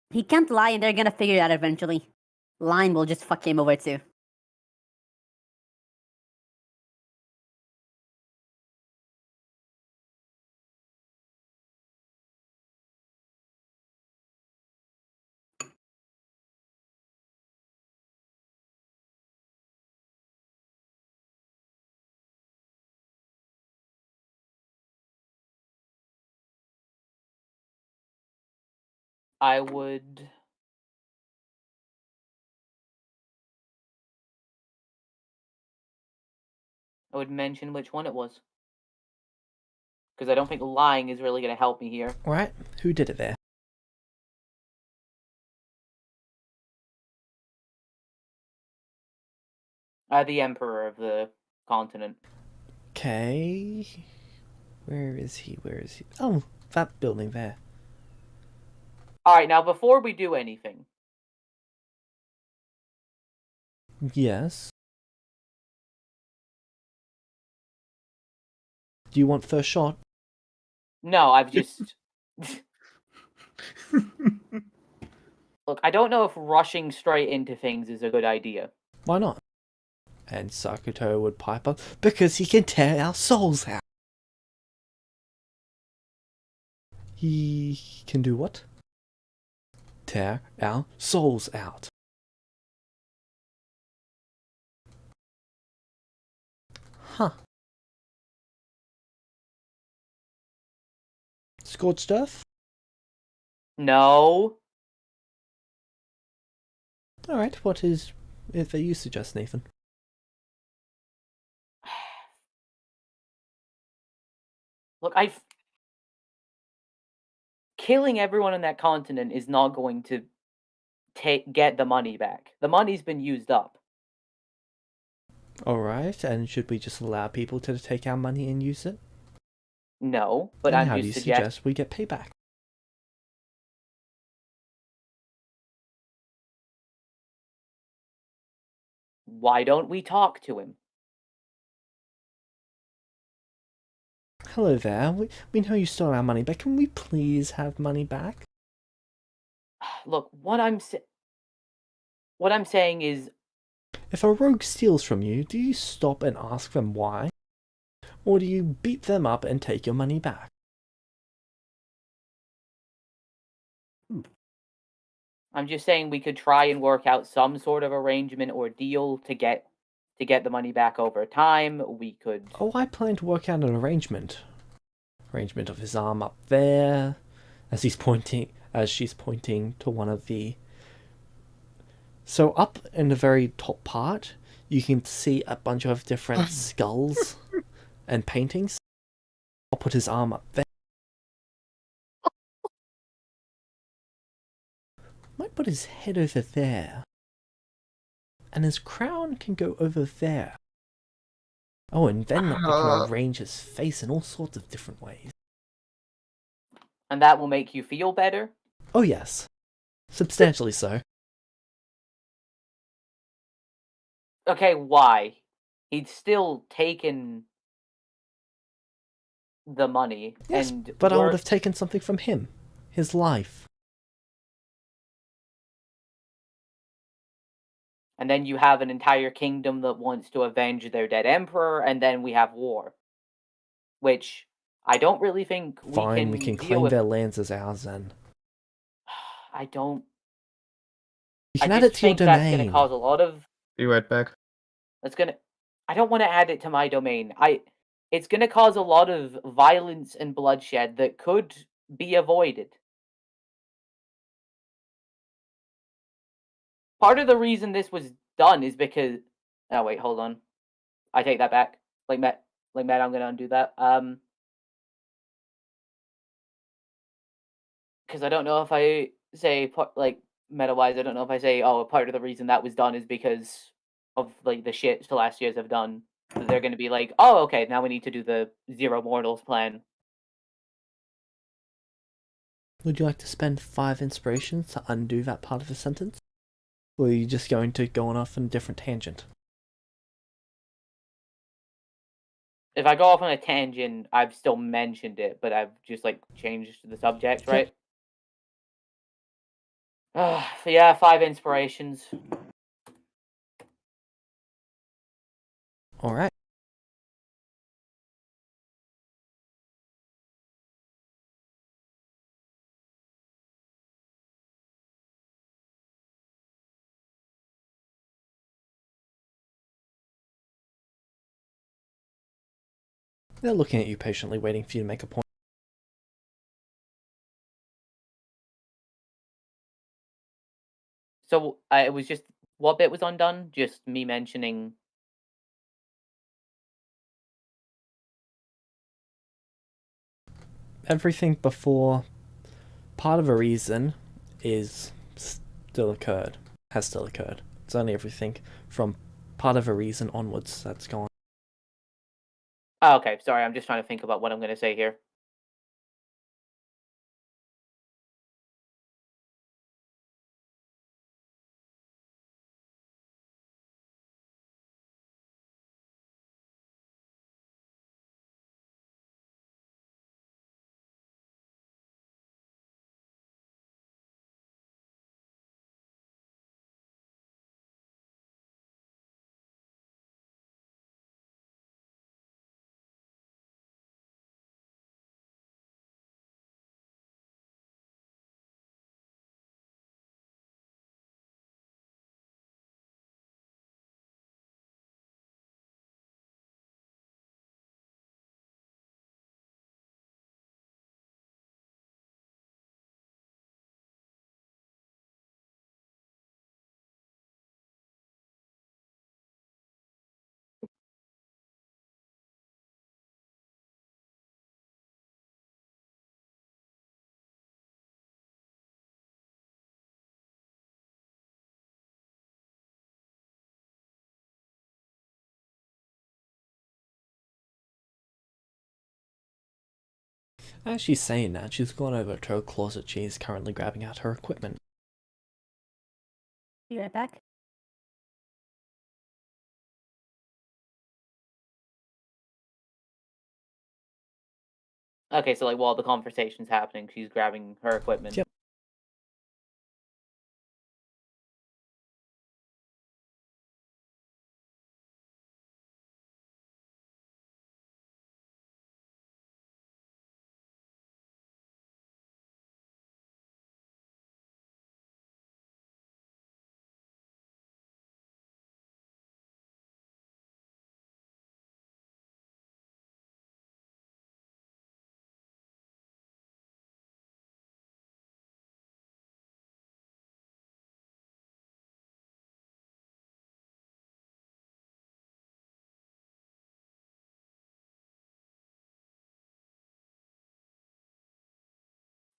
He can't lie and they're gonna figure it out eventually. Line will just fuck him over too. I would. I would mention which one it was. Because I don't think lying is really going to help me here. Alright, who did it there? The Emperor of the continent. Okay. Where is he? Oh, that building there. Alright, now before we do anything, Yes. Do you want first shot? no, I've just... Look, I don't know if rushing straight into things is a good idea. Why not? And Sakuto would pipe up, because he can tear our souls out. He can do what? Tear our souls out. Huh. Scorched earth? No. Alright, what is it that you suggest, Nathan? Look, killing everyone on that continent is not going to get the money back. The money's been used up. Alright, and should we just allow people to take our money and use it? No, but And I'm how just do you suggesting... suggest we get payback? Why don't we talk to him? Hello there, we know you stole our money, but can we please have money back? Look, what I'm saying is... If a rogue steals from you, do you stop and ask them why? Or do you beat them up and take your money back? I'm just saying we could try and work out some sort of arrangement or deal to get the money back over time. We could... Oh, I plan to work out an arrangement. Arrangement of his arm up there, as she's pointing to one of the... So up in the very top part, you can see a bunch of different skulls and paintings. I'll put his arm up there. Might put his head over there. And his crown can go over there. Oh, and then we can arrange his face in all sorts of different ways. And that will make you feel better? Oh yes. Substantially so. Okay, why? He'd still taken the money. Yes, and but I would have taken something from him. His life. And then you have an entire kingdom that wants to avenge their dead emperor, and then we have war. Which I don't really think Fine, we can deal claim with. their lands as ours then. I don't... You can I add just it to your think that's going domain. to cause a lot of... Be right back. That's going to... I don't want to add it to my domain. It's going to cause a lot of violence and bloodshed that could be avoided. Part of the reason this was done is because... Oh, wait, hold on. I take that back. Like Matt, I'm going to undo that. Because I don't know if I say, like, meta-wise, I don't know if I say, oh, part of the reason that was done is because of, like, the shit Celestias have done. So they're going to be like, oh, okay, now we need to do the Zero Mortals plan. Would you like to spend 5 inspirations to undo that part of the sentence? Or are you just going to go on off on a different tangent? If I go off on a tangent, I've still mentioned it, but I've just, like, changed the subject, right? So yeah, 5 inspirations. Alright. They're looking at you patiently, waiting for you to make a point. So it was just... What bit was undone? Just me mentioning... Everything before part of a reason has still occurred. It's only everything from part of a reason onwards that's gone. Oh, okay, sorry, I'm just trying to think about what I'm going to say here. As she's saying that, she's gone over to her closet. She's currently grabbing out her equipment. Be right back. Okay, so like while the conversation's happening, she's grabbing her equipment. Yep.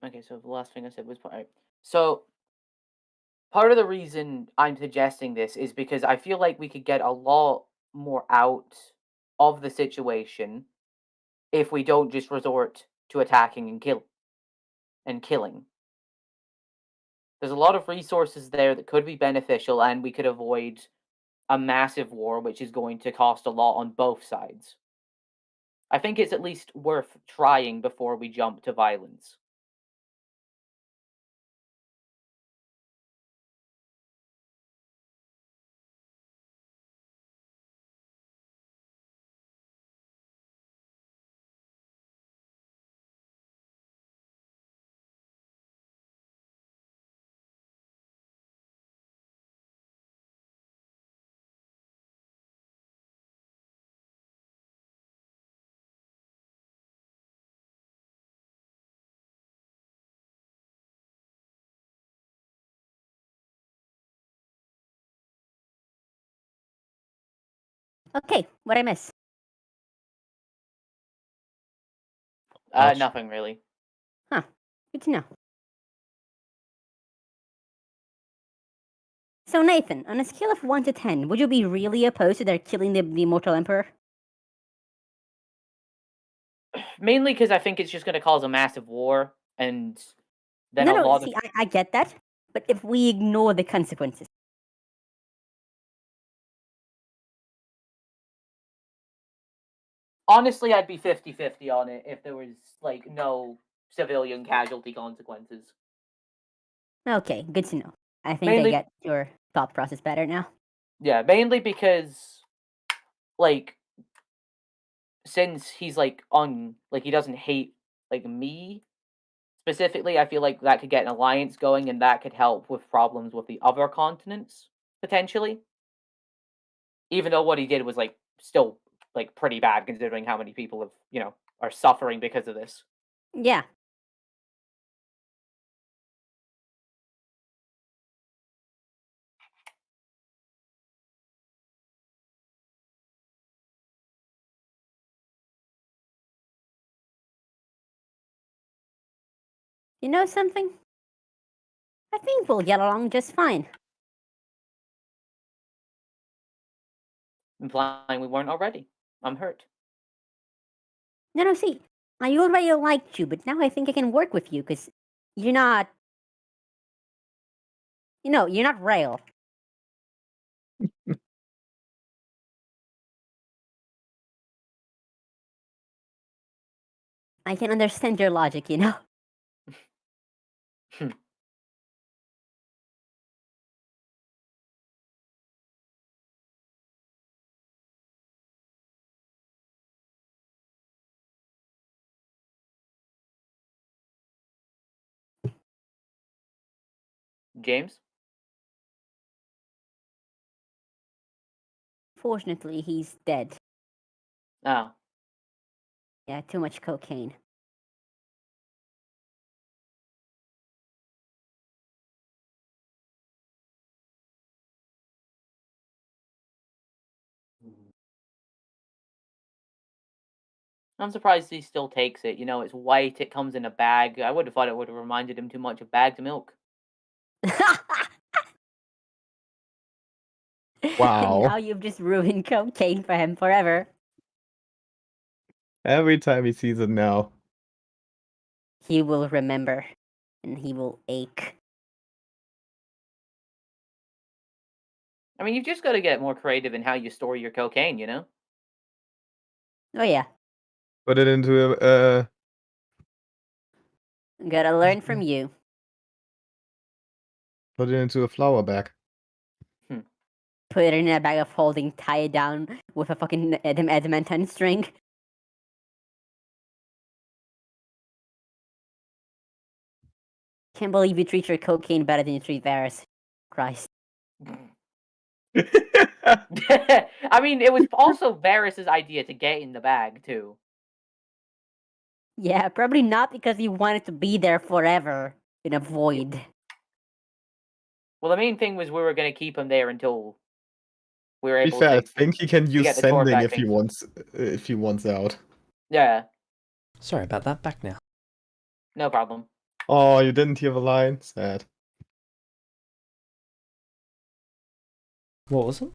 Okay, so the last thing I said was alright. So part of the reason I'm suggesting this is because I feel like we could get a lot more out of the situation if we don't just resort to attacking and killing. There's a lot of resources there that could be beneficial, and we could avoid a massive war, which is going to cost a lot on both sides. I think it's at least worth trying before we jump to violence. Okay, what I miss? Ouch. Nothing really. Huh. Good to know. So Nathan, on a scale of 1 to 10, would you be really opposed to their killing the immortal emperor? Mainly because I think it's just going to cause a massive war, and then no, a lot see, of. I get that, but if we ignore the consequences. Honestly, I'd be 50-50 on it if there was, like, no civilian casualty consequences. Okay, good to know. I think Mainly- I get your thought process better now. Yeah, mainly because, like, since he's, like, he doesn't hate, like, me specifically, I feel like that could get an alliance going, and that could help with problems with the other continents, potentially. Even though what he did was, like, still, like, pretty bad considering how many people have, are suffering because of this. Yeah. You know something? I think we'll get along just fine. Implying we weren't already. I'm hurt. No, see, I already liked you, but now I think I can work with you, because you're not... you're not rail. I can understand your logic, James? Fortunately, he's dead. Oh. Yeah, too much cocaine. I'm surprised he still takes it. It's white, it comes in a bag. I would have thought it would have reminded him too much of bagged milk. Wow. Now you've just ruined cocaine for him forever. Every time he sees it now. he will remember, and he will ache. I mean, you've just got to get more creative in how you store your cocaine, you know? Oh yeah, Put it into a gotta learn from you. flour bag. Put it in a bag of holding, tie it down with a fucking adamantine string. Can't believe you treat your cocaine better than you treat Varys. Christ. I mean, it was also Varys' idea to get in the bag, too. Yeah, probably not because he wanted to be there forever in a void. Well, the main thing was we were going to keep him there until we were To be able fair, I to think he can use get the torque sending back if he things. wants out. Yeah, Sorry about that. Back now. no problem. Oh, you didn't hear the line? Sad. What was it?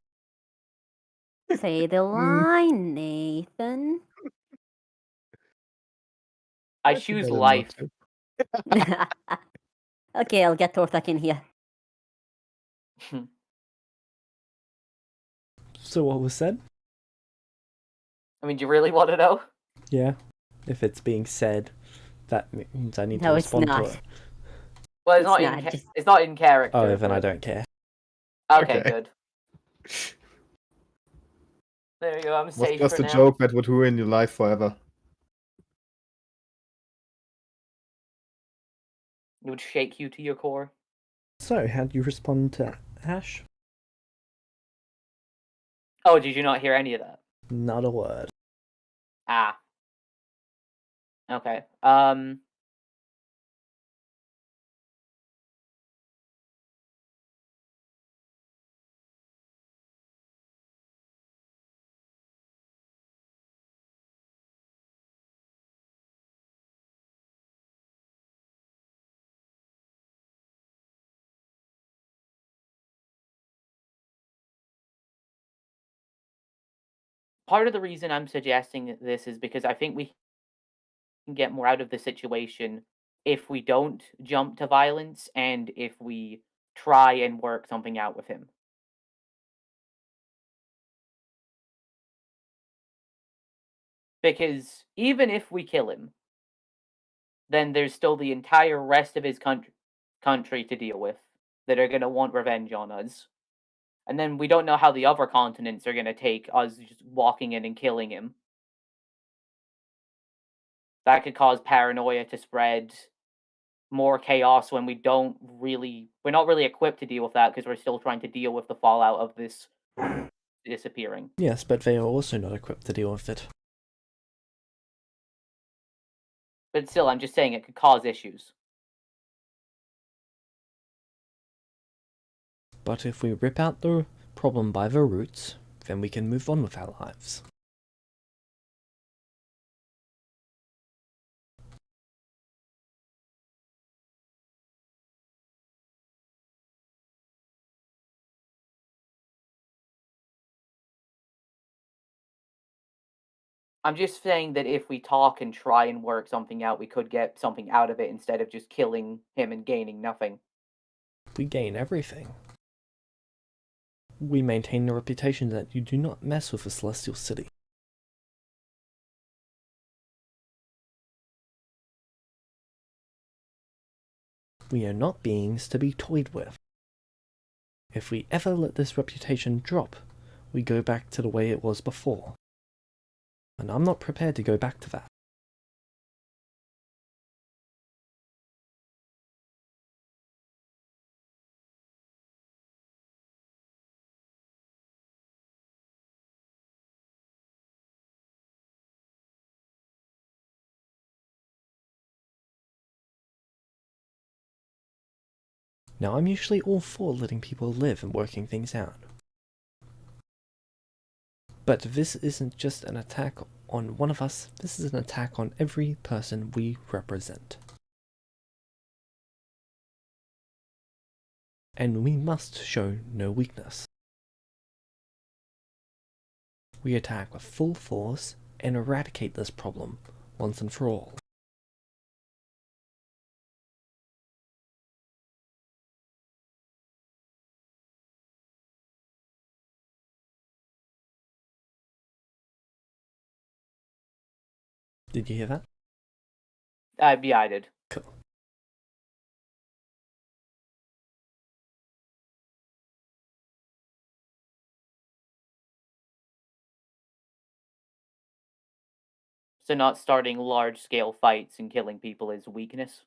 Say the line, Nathan. I think choose didn't life. want to. Okay, I'll get Torthak in here. So what was said? I mean, do you really want to know? Yeah. If it's being said, that means I need to No, it's respond to not. it. Well, It's not, just- it's not in character. Oh, then I but- don't care. Okay, Okay. good. There you go. I'm It was safe just for a now. joke that would ruin your life forever. It would shake you to your core. So, how do you respond to Ash? Oh, did you not hear any of that? Not a word. Ah. Okay. Part of the reason I'm suggesting this is because I think we can get more out of the situation if we don't jump to violence and if we try and work something out with him. Because even if we kill him, then there's still the entire rest of his country to deal with that are going to want revenge on us. And then we don't know how the other continents are going to take us just walking in and killing him. That could cause paranoia to spread, more chaos when we're not really equipped to deal with that because we're still trying to deal with the fallout of this disappearing. Yes, but they are also not equipped to deal with it. But still, I'm just saying it could cause issues. But if we rip out the problem by the roots, then we can move on with our lives. I'm just saying that if we talk and try and work something out, we could get something out of it instead of just killing him and gaining nothing. We gain everything. We maintain the reputation that you do not mess with a celestial city. We are not beings to be toyed with. If we ever let this reputation drop, we go back to the way it was before. And I'm not prepared to go back to that. Now, I'm usually all for letting people live and working things out. But this isn't just an attack on one of us, this is an attack on every person we represent. And we must show no weakness. We attack with full force and eradicate this problem once and for all. Did you hear that? Yeah, I did. Cool. So not starting large-scale fights and killing people is weakness?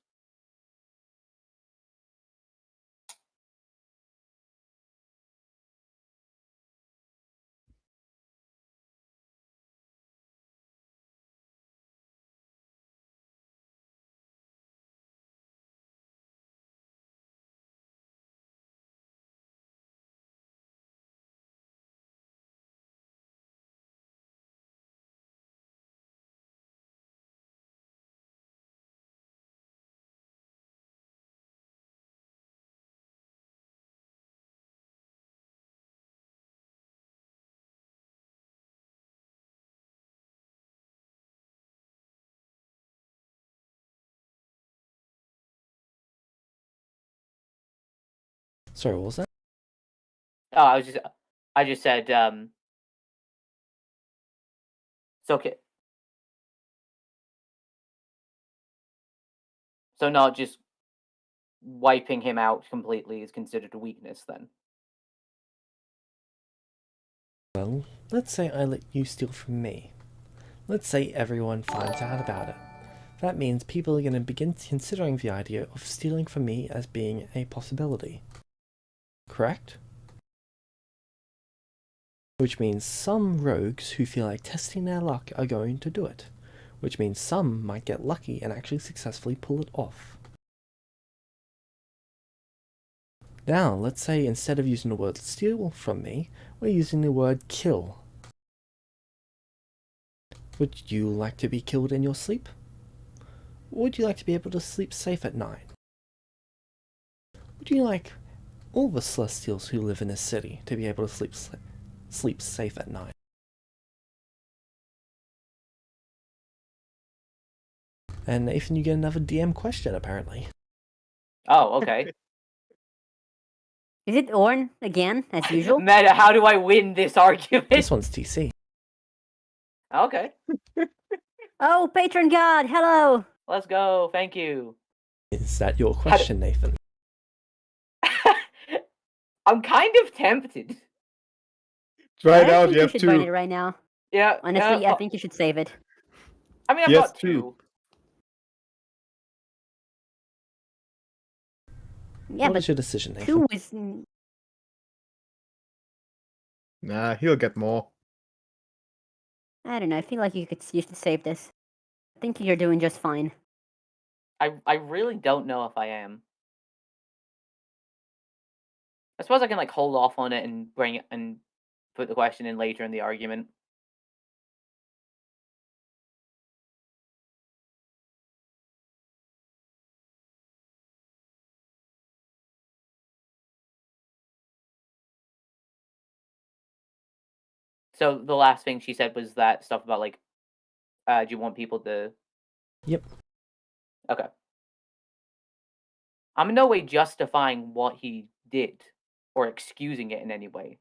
Sorry, what was that? Oh, I just said, it's okay. So not just wiping him out completely is considered a weakness then? Well, let's say I let you steal from me. Let's say everyone finds out about it. That means people are going to begin considering the idea of stealing from me as being a possibility. Correct? Which means some rogues who feel like testing their luck are going to do it. Which means some might get lucky and actually successfully pull it off. Now, let's say instead of using the word steal from me, we're using the word kill. Would you like to be killed in your sleep? Would you like to be able to sleep safe at night? Would you like all the Celestials who live in this city to be able to sleep safe at night? And Nathan, you get another DM question apparently. Oh, okay. Is it Orn again, as usual? Meta, how do I win this argument? This one's TC. Okay, Oh, patron god, hello! let's go. Thank you. Is that your question, Nathan? I'm kind of tempted. Try it I out. think You you have should burn it two. right now. Yeah. Honestly, I think you should save it. I mean, I've Yes, got two. two. Yeah, What but is your decision, Nathan? 2 is... Nah, he'll get more. I don't know, I feel like you should save this. I think you're doing just fine. I really don't know if I am. I suppose I can like hold off on it and bring it and put the question in later in the argument. So the last thing she said was that stuff about like, do you want people to? Yep. Okay. I'm in no way justifying what he did or excusing it in any way.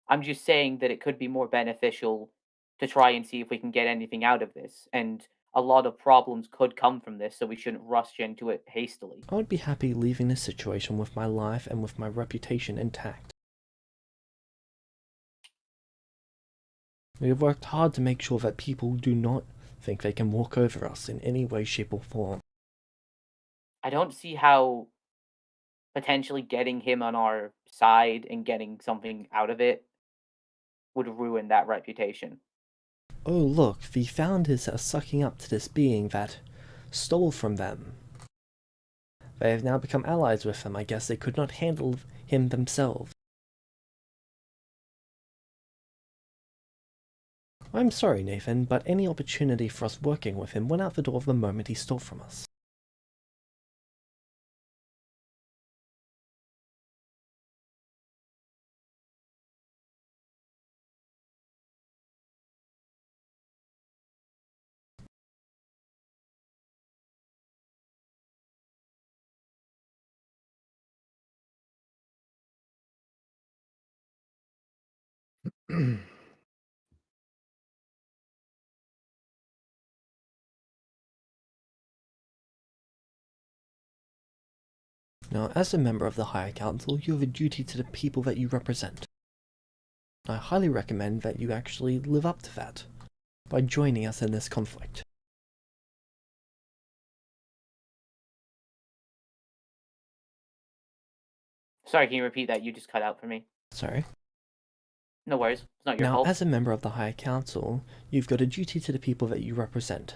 I'm just saying that it could be more beneficial to try and see if we can get anything out of this. And a lot of problems could come from this, so we shouldn't rush into it hastily. I would be happy leaving this situation with my life and with my reputation intact. We have worked hard to make sure that people do not think they can walk over us in any way, shape, or form. I don't see how potentially getting him on our side and getting something out of it would ruin that reputation. Oh look, the founders are sucking up to this being that stole from them. They have now become allies with him. I guess they could not handle him themselves. I'm sorry, Nathan, but any opportunity for us working with him went out the door the moment he stole from us. Now, as a member of the Higher Council, you have a duty to the people that you represent. I highly recommend that you actually live up to that by joining us in this conflict. Sorry, can you repeat that? You just cut out for me. Sorry. No worries. It's not your Now, fault. as a member of the Higher Council, you've got a duty to the people that you represent.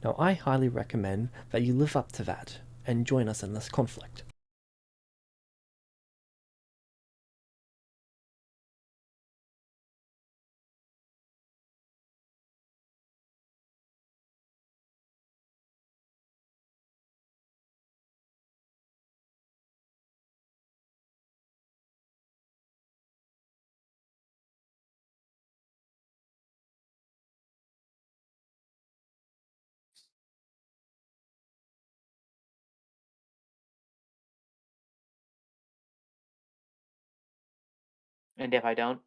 Now, I highly recommend that you live up to that and join us in this conflict. And if I don't?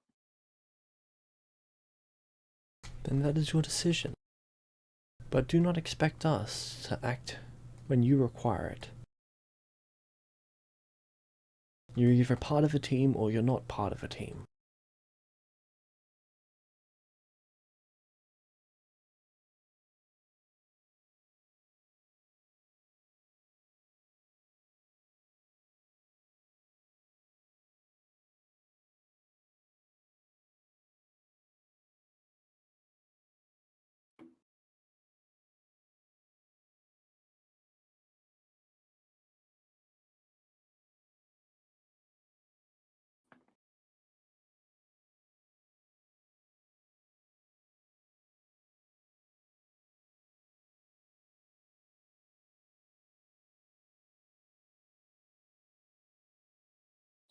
Then that is your decision. But do not expect us to act when you require it. You're either part of a team or you're not part of a team.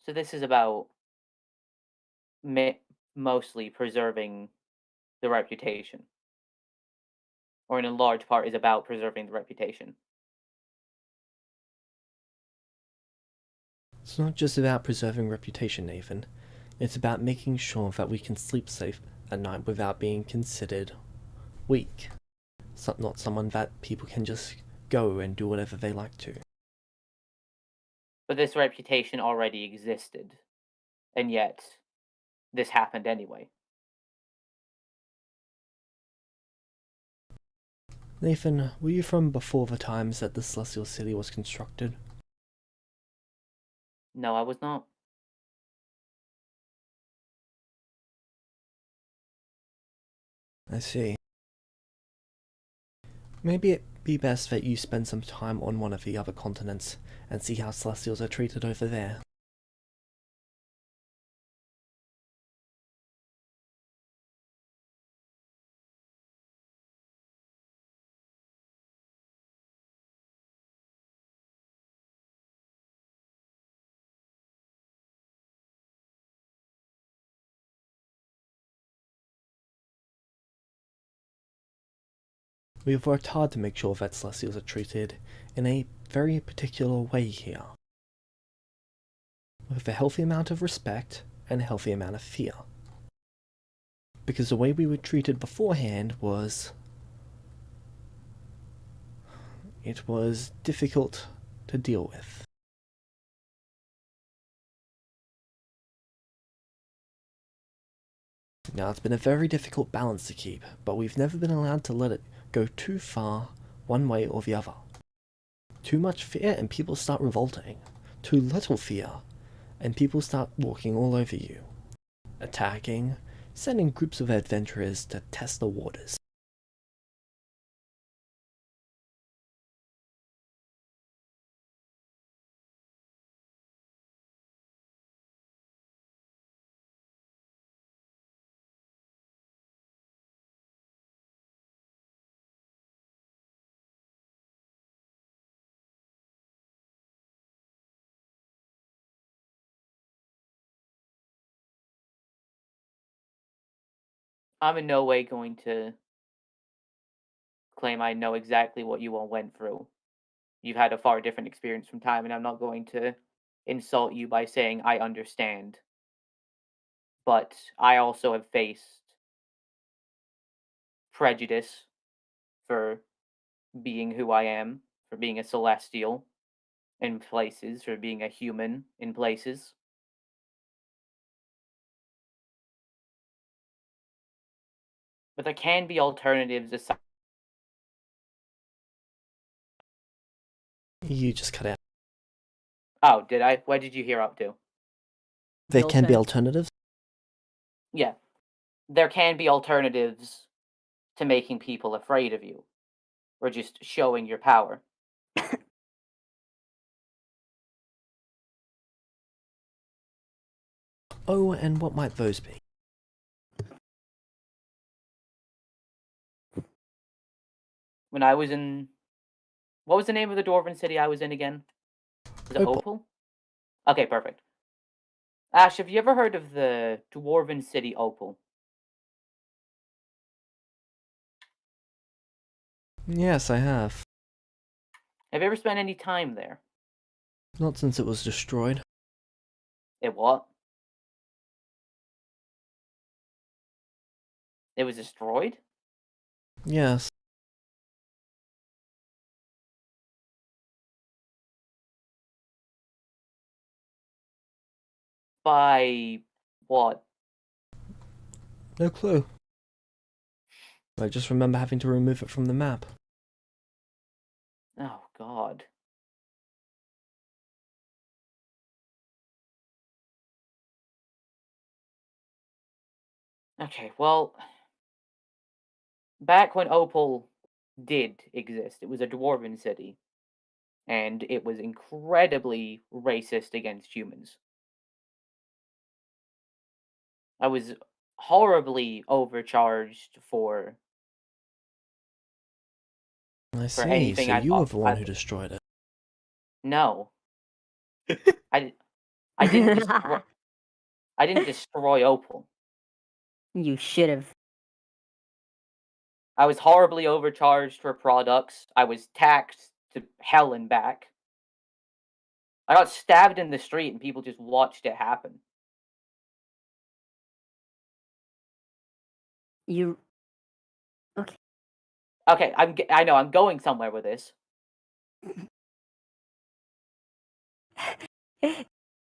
So this is about mostly preserving the reputation. Or in a large part is about preserving the reputation. It's not just about preserving reputation, Nathan. It's about making sure that we can sleep safe at night without being considered weak. Not someone that people can just go and do whatever they like to. But this reputation already existed. And yet, this happened anyway. Nathan, were you from before the times that the Celestial City was constructed? No, I was not. I see. Maybe it'd be best that you spend some time on one of the other continents and see how Celestials are treated over there. We have worked hard to make sure that Celestials are treated in a very particular way here. With a healthy amount of respect and a healthy amount of fear. Because the way we were treated beforehand was... it was difficult to deal with. Now, it's been a very difficult balance to keep, but we've never been allowed to let it go too far one way or the other. Too much fear and people start revolting. Too little fear and people start walking all over you. Attacking, sending groups of adventurers to test the waters. I'm in no way going to claim I know exactly what you all went through. You've had a far different experience from time, and I'm not going to insult you by saying I understand. But I also have faced prejudice for being who I am, for being a celestial, in places, or being a human in places. But there can be alternatives aside. You just cut out. Oh, did I? What did you hear up to? There Bill can be said- alternatives. Yeah. There can be alternatives to making people afraid of you, or just showing your power. Oh, and what might those be? When I was in... What was the name of the dwarven city I was in again? Was it Opal. Opal? Okay, perfect. Ash, have you ever heard of the dwarven city Opal? Yes, I have. Have you ever spent any time there? Not since it was destroyed. It what? It was destroyed? Yes. By what? No clue. I just remember having to remove it from the map. Oh, God. Okay, well, back when Opal did exist, it was a dwarven city, and it was incredibly racist against humans. I was horribly overcharged for I see, anything so I you were thought. the one who destroyed it. No, I didn't destroy. I didn't destroy Opal. You should have. I was horribly overcharged for products. I was taxed to hell and back. I got stabbed in the street and people just watched it happen. You. Okay. Okay, I know I'm going somewhere with this.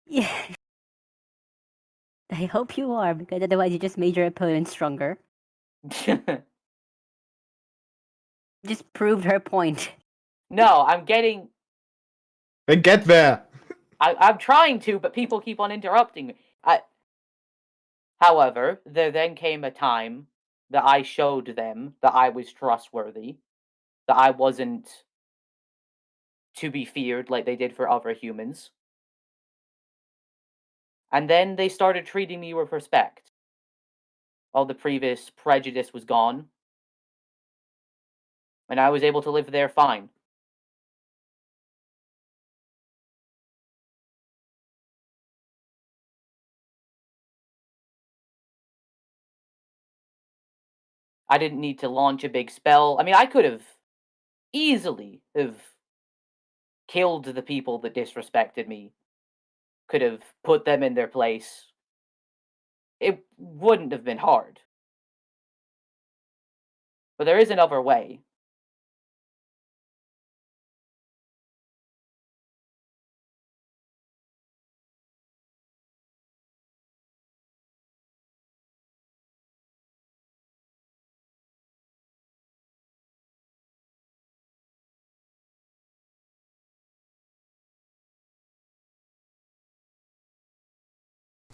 Yeah. I hope you are, because otherwise you just made your opponent stronger. Just proved her point. No, I'm getting. Then get there. I'm trying to, but people keep on interrupting me. However, there then came a time that I showed them that I was trustworthy, that I wasn't to be feared like they did for other humans. And then they started treating me with respect. All the previous prejudice was gone, and I was able to live there fine. I didn't need to launch a big spell. I mean, I could have easily have killed the people that disrespected me, could have put them in their place. It wouldn't have been hard. But there is another way.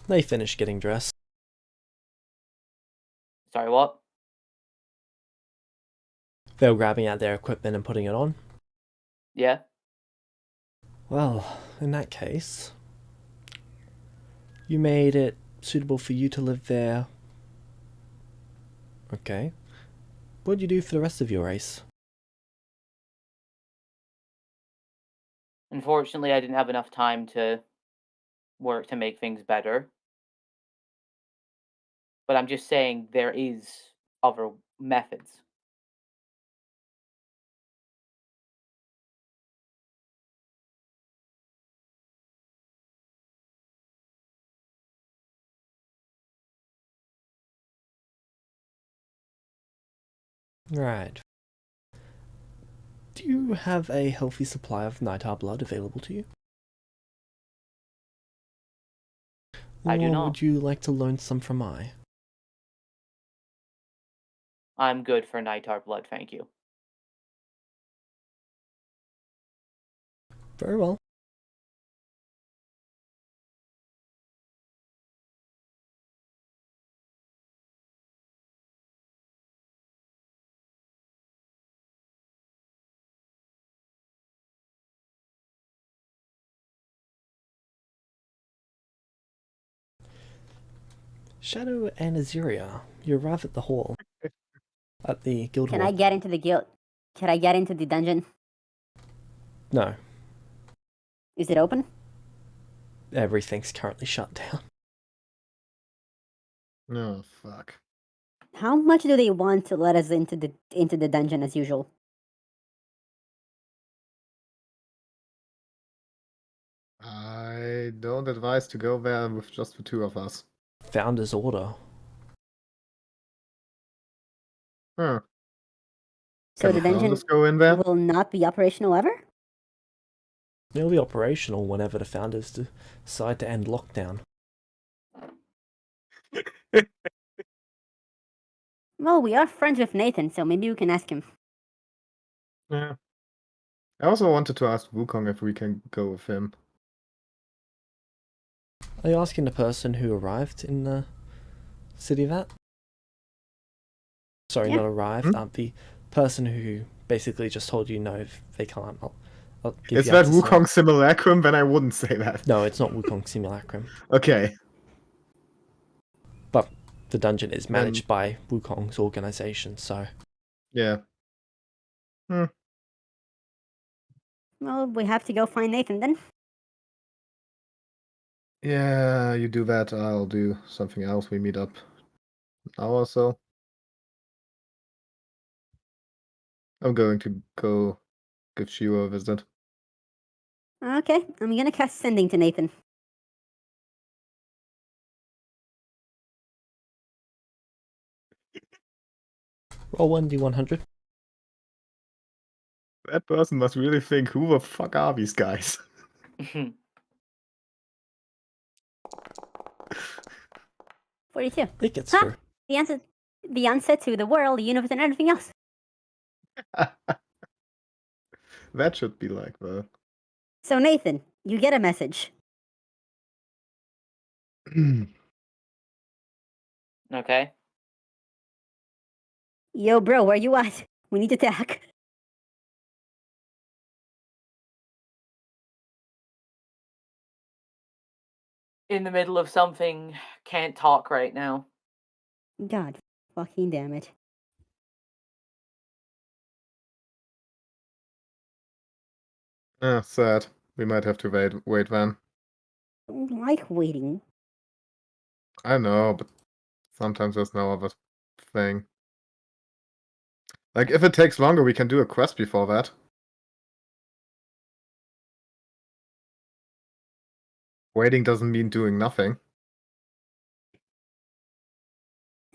They finished getting dressed. Sorry, what? They were grabbing out their equipment and putting it on. Yeah? Well, in that case, you made it suitable for you to live there. Okay. What'd you do for the rest of your race? Unfortunately, I didn't have enough time to work to make things better. But I'm just saying there is other methods. Right. Do you have a healthy supply of Nightar blood available to you? I do Or not. would you like to loan some from I? I'm good for Nightar blood, thank you. Very well. Shadow and Azuria, you arrive at the hall. At the guild Can hall. I get into the guild? Can I get into the dungeon? No, Is it open? everything's currently shut down. Oh, fuck. How much do they want to let us into the dungeon as usual? I don't advise to go there with just the two of us. Founder's order. Huh. So Can the the dungeon founders go in there? will not be operational ever? It'll be operational whenever the founders decide to end lockdown. Well, we are friends with Nathan, so maybe we can ask him. Yeah. I also wanted to ask Wukong if we can go with him. Are you asking the person who arrived in the city of that? Sorry, Yeah. not arrived. The person who basically just told you no, if they can't. I'll give Is you that access to Wukong Simulacrum? Then I wouldn't say that. No, it's not Wukong Simulacrum. Okay. But the dungeon is managed by Wukong's organization, so. Yeah. Well, we have to go find Nathan then. Yeah, you do that. I'll do something else. We meet up an hour or so. I'm going to go give Shiro a visit. Okay, I'm gonna cast Sending to Nathan. Roll 1d100. That person must really think, who the fuck are these guys? 42. It gets Huh? through. The answer to the world, the universe, and everything else. That should be like the... So Nathan, you get a message. Okay. Yo, bro, where you at? We need to attack. In the middle of something, can't talk right now. God fucking damn it. Sad. We might have to wait then. I don't like waiting. I know, but sometimes there's no other thing. Like, if it takes longer, we can do a quest before that. Waiting doesn't mean doing nothing.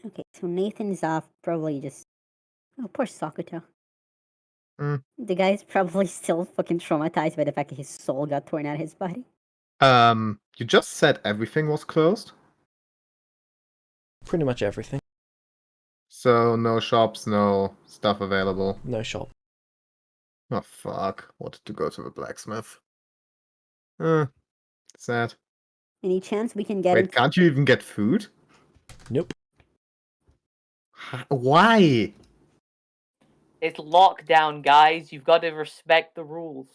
Okay, so Nathan's off, probably just... Oh, poor Sakuto. The guy's probably still fucking traumatized by the fact that his soul got torn out of his body. You just said everything was closed? Pretty much everything. So, no shops, no stuff available. No shop. Oh, fuck. Wanted to go to the blacksmith. Sad. Any chance we can get Wait, into... can't you even get food? Nope. Why? It's lockdown, guys. You've got to respect the rules.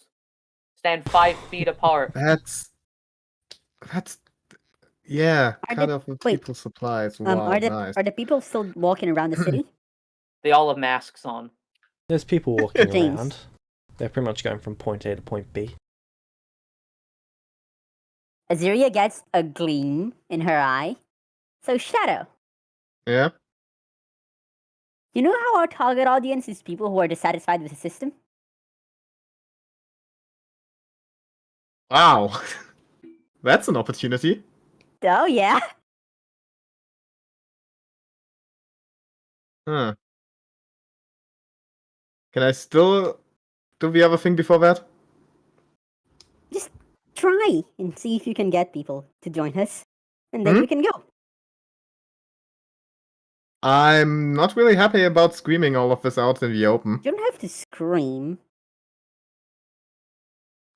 Stand 5 feet apart. That's... Yeah, Are cut the- off with wait, people's supplies. Wow, nice. Are the people still walking around the city? They all have masks on. There's people walking James. around. They're pretty much going from point A to point B. Azuria gets a gleam in her eye. So, Shadow, Yeah? you know how our target audience is people who are dissatisfied with the system? Wow. That's an opportunity. Oh, yeah. Huh. Can I still do we have a thing before that? Just try and see if you can get people to join us, and then Hmm? we can go. I'm not really happy about screaming all of this out in the open. You don't have to scream.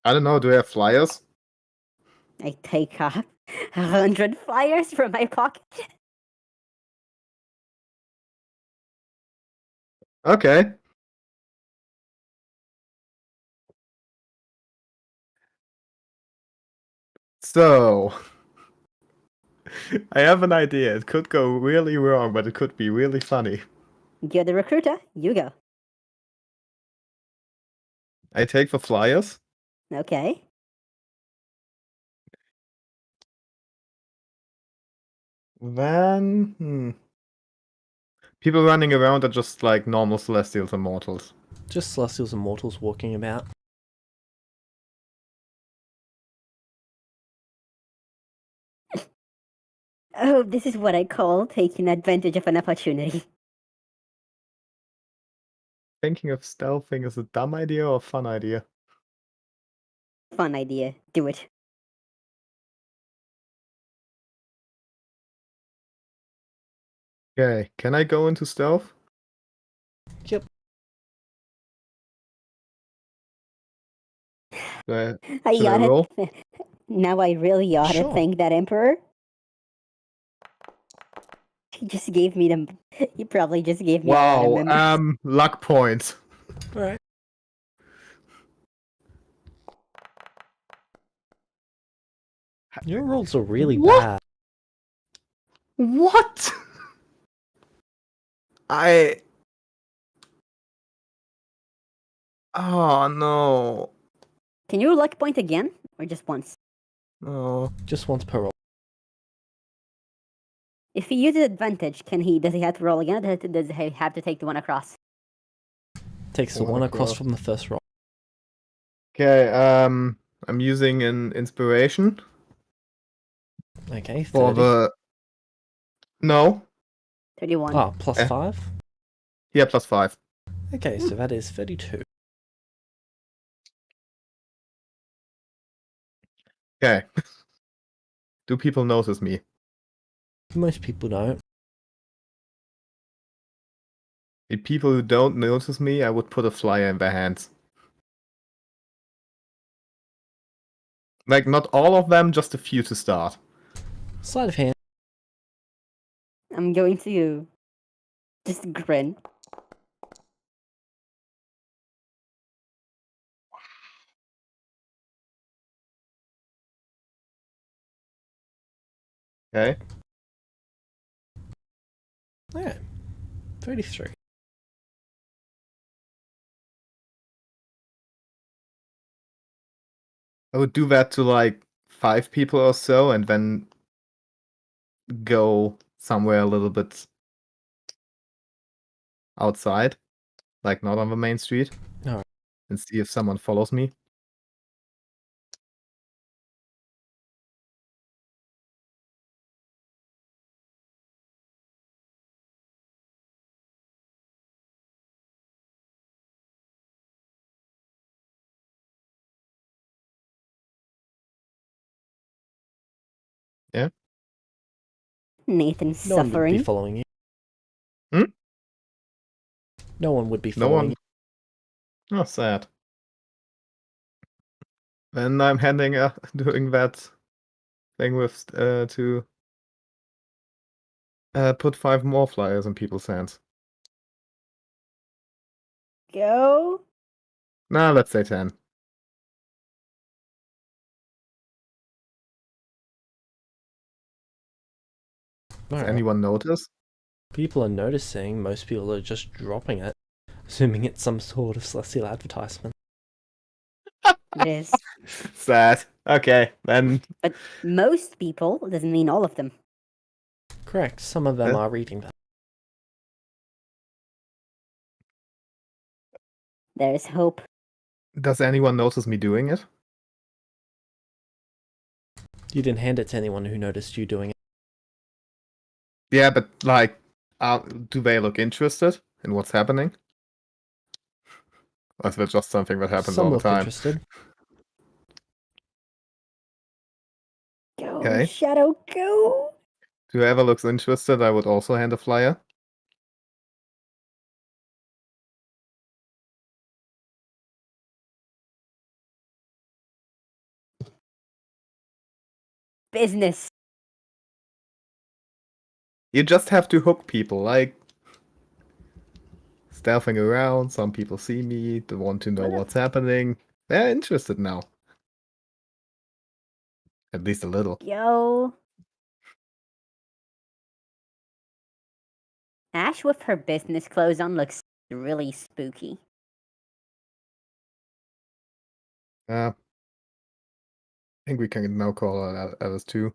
I don't know, do we have flyers? I take 100 flyers from my pocket. Okay. So, I have an idea. It could go really wrong, but it could be really funny. You're the recruiter. You go. I take the flyers. Okay. Then, people running around are just like normal Celestials and mortals. Just Celestials and Mortals walking about. Oh, this is what I call taking advantage of an opportunity. Thinking of stealthing is a dumb idea or a fun idea? Fun idea. Do it. Okay, can I go into stealth? Yep. Do I Should I oughta roll? now I really ought to Sure. thank that emperor. He just gave me them. He probably just gave me a lot of Wow, members. luck points. Alright. Your rolls are really What? bad. What? Oh no. Can you luck point again, or just once? No. Just once per roll. If he uses advantage, does he have to roll again, or does he have to take the one across? Takes the One one across across. from the first roll. Okay, I'm using an inspiration Okay, for 30. the... No. 31. Ah, plus Eh. 5. Yeah, +5. Okay, so that is 32. Okay. Do people notice me? Most people don't. The people who don't notice me, I would put a flyer in their hands. Like, not all of them, just a few to start. Sleight of hand. I'm going to just grin. Okay. Yeah. 33. I would do that to like 5 people or so, and then go somewhere a little bit outside, like not on the main street, Alright. and see if someone follows me. Yeah. Nathan's No one would be suffering. following you. Hmm? No one would be No following one. Oh, sad. Then I'm doing that thing with to put 5 more flyers in people's hands. Go. Nah, let's say 10. you. Does Alright. anyone notice? People are noticing. Most people are just dropping it. Assuming it's some sort of celestial advertisement. It is. Sad. Okay, then. But most people doesn't mean all of them. Correct. Some of them Huh? are reading that. There's hope. Does anyone notice me doing it? You didn't hand it to anyone who noticed you doing it. Yeah, but like, do they look interested in what's happening? Or is that just something that happens all Some the look time? interested. Go, Okay. Shadow, go! Whoever looks interested, I would also hand a flyer. Business. You just have to hook people, like stealthing around. Some people see me, they want to know What if- what's happening. They're interested now. At least a little. Yo. Ash with her business clothes on looks really spooky. I think we can now call her Alice too.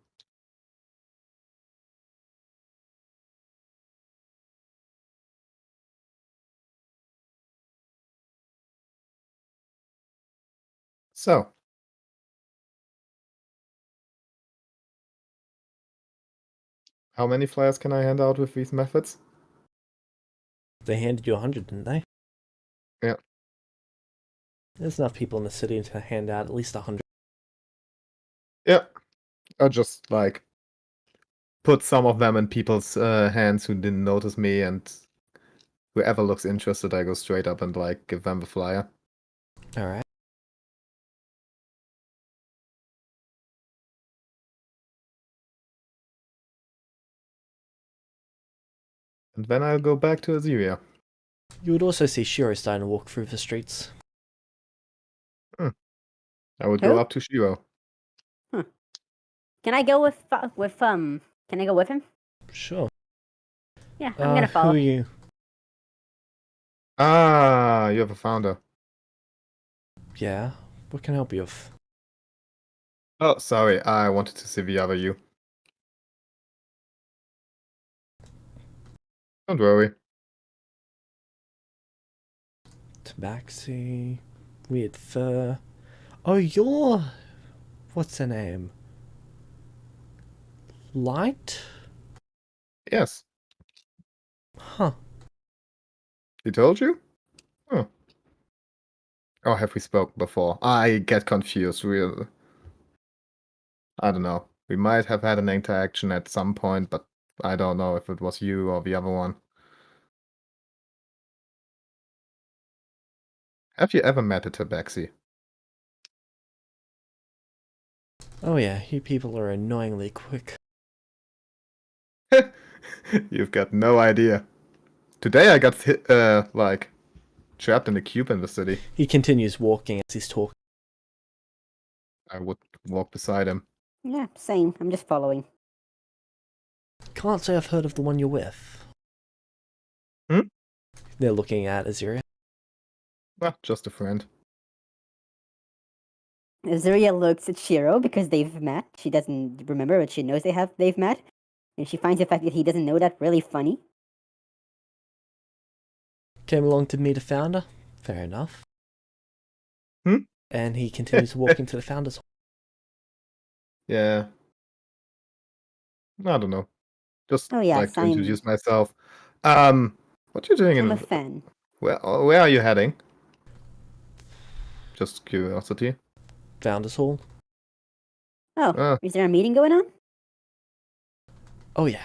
So, how many flyers can I hand out with these methods? They handed you 100, didn't they? Yeah. There's enough people in the city to hand out at least 100. Yeah. I'll just, like, put some of them in people's hands who didn't notice me, and whoever looks interested, I go straight up and, like, give them the flyer. Alright. And then I'll go back to Aziria. You would also see Shiro starting to walk through the streets. I would Who? go up to Shiro. Can I go can I go with him? Sure. Yeah, I'm gonna Who follow. are you? Ah, you have a founder. Yeah. What can I help you with? Oh, sorry, I wanted to see the other you. Don't worry. Tabaxi. Weird fur. Oh, you're... What's her name? Light? Yes. Huh. He told you? Oh. Or have we spoken before? I get confused, really. I don't know. We might have had an interaction at some point, but I don't know if it was you or the other one. Have you ever met a tabaxi? Oh yeah, you people are annoyingly quick. You've got no idea. Today I got hit, like, trapped in a cube in the city. He continues walking as he's talking. I would walk beside him. Yeah, same. I'm just following. Can't say I've heard of the one you're with. Hmm? They're looking at Aziria. Well, just a friend. Azuria looks at Shiro because they've met. She doesn't remember, but she knows they've met. And she finds the fact that he doesn't know that really funny. Came along to meet a founder. Fair enough. Hmm? And he continues to walk into the founder's hall. Yeah. I don't know. Just Oh, yes, like to introduce myself. What are you doing I'm a in... fan. Where are you heading? Just curiosity. Founder's hall. Oh, is there a meeting going on? Oh yeah.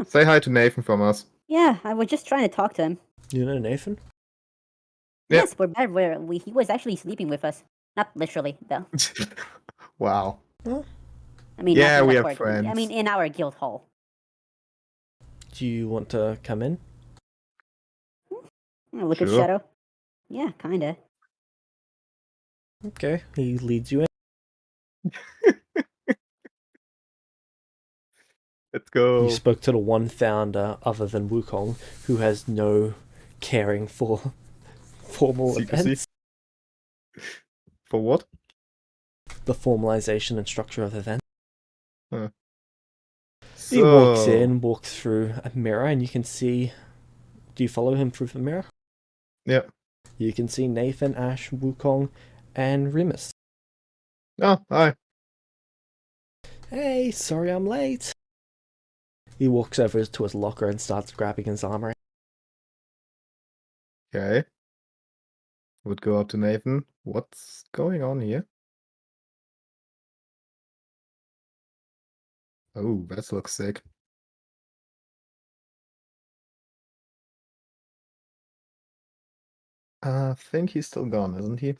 Say hi to Nathan from us. Yeah, I was just trying to talk to him. You know Nathan? Yeah. Yes, we're better. He was actually sleeping with us. Not literally, though. Wow. I mean, Yeah, not we have metaphorically. I friends. mean, in our guild hall. Do you want to come in? Look at Sure. Shadow. Yeah, kinda. Okay. He leads you in. Let's go. You spoke to the one founder other than Wukong who has no caring for formal Secrecy? events. For what? The formalization and structure of events. Huh. He walks in, walks through a mirror, and you can see... Do you follow him through the mirror? Yeah. You can see Nathan, Ash, Wukong, and Remus. Oh, hi. Hey, sorry I'm late. He walks over to his locker and starts grabbing his armor. Okay. Would go up to Nathan. What's going on here? Oh, that looks sick. I think he's still gone, isn't he?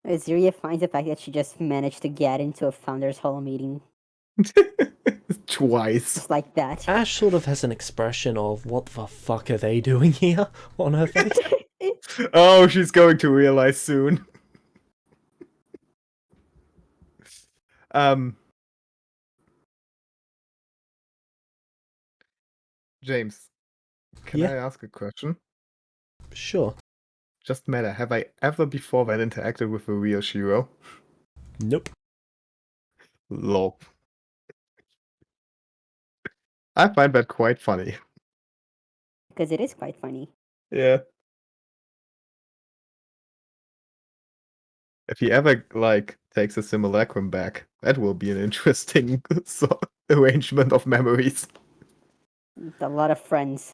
Azuria finds the fact that she just managed to get into a Founders Hall meeting Twice. just like that. Ash sort of has an expression of what the fuck are they doing here on her face. Oh, she's going to realize soon. James, can Yeah. I ask a question? Sure. Just matter, have I ever before that interacted with a real Shiro? Nope. Lol. I find that quite funny. Because it is quite funny. Yeah. If he ever, like, takes a simulacrum back, that will be an interesting arrangement of memories. It's a lot of friends.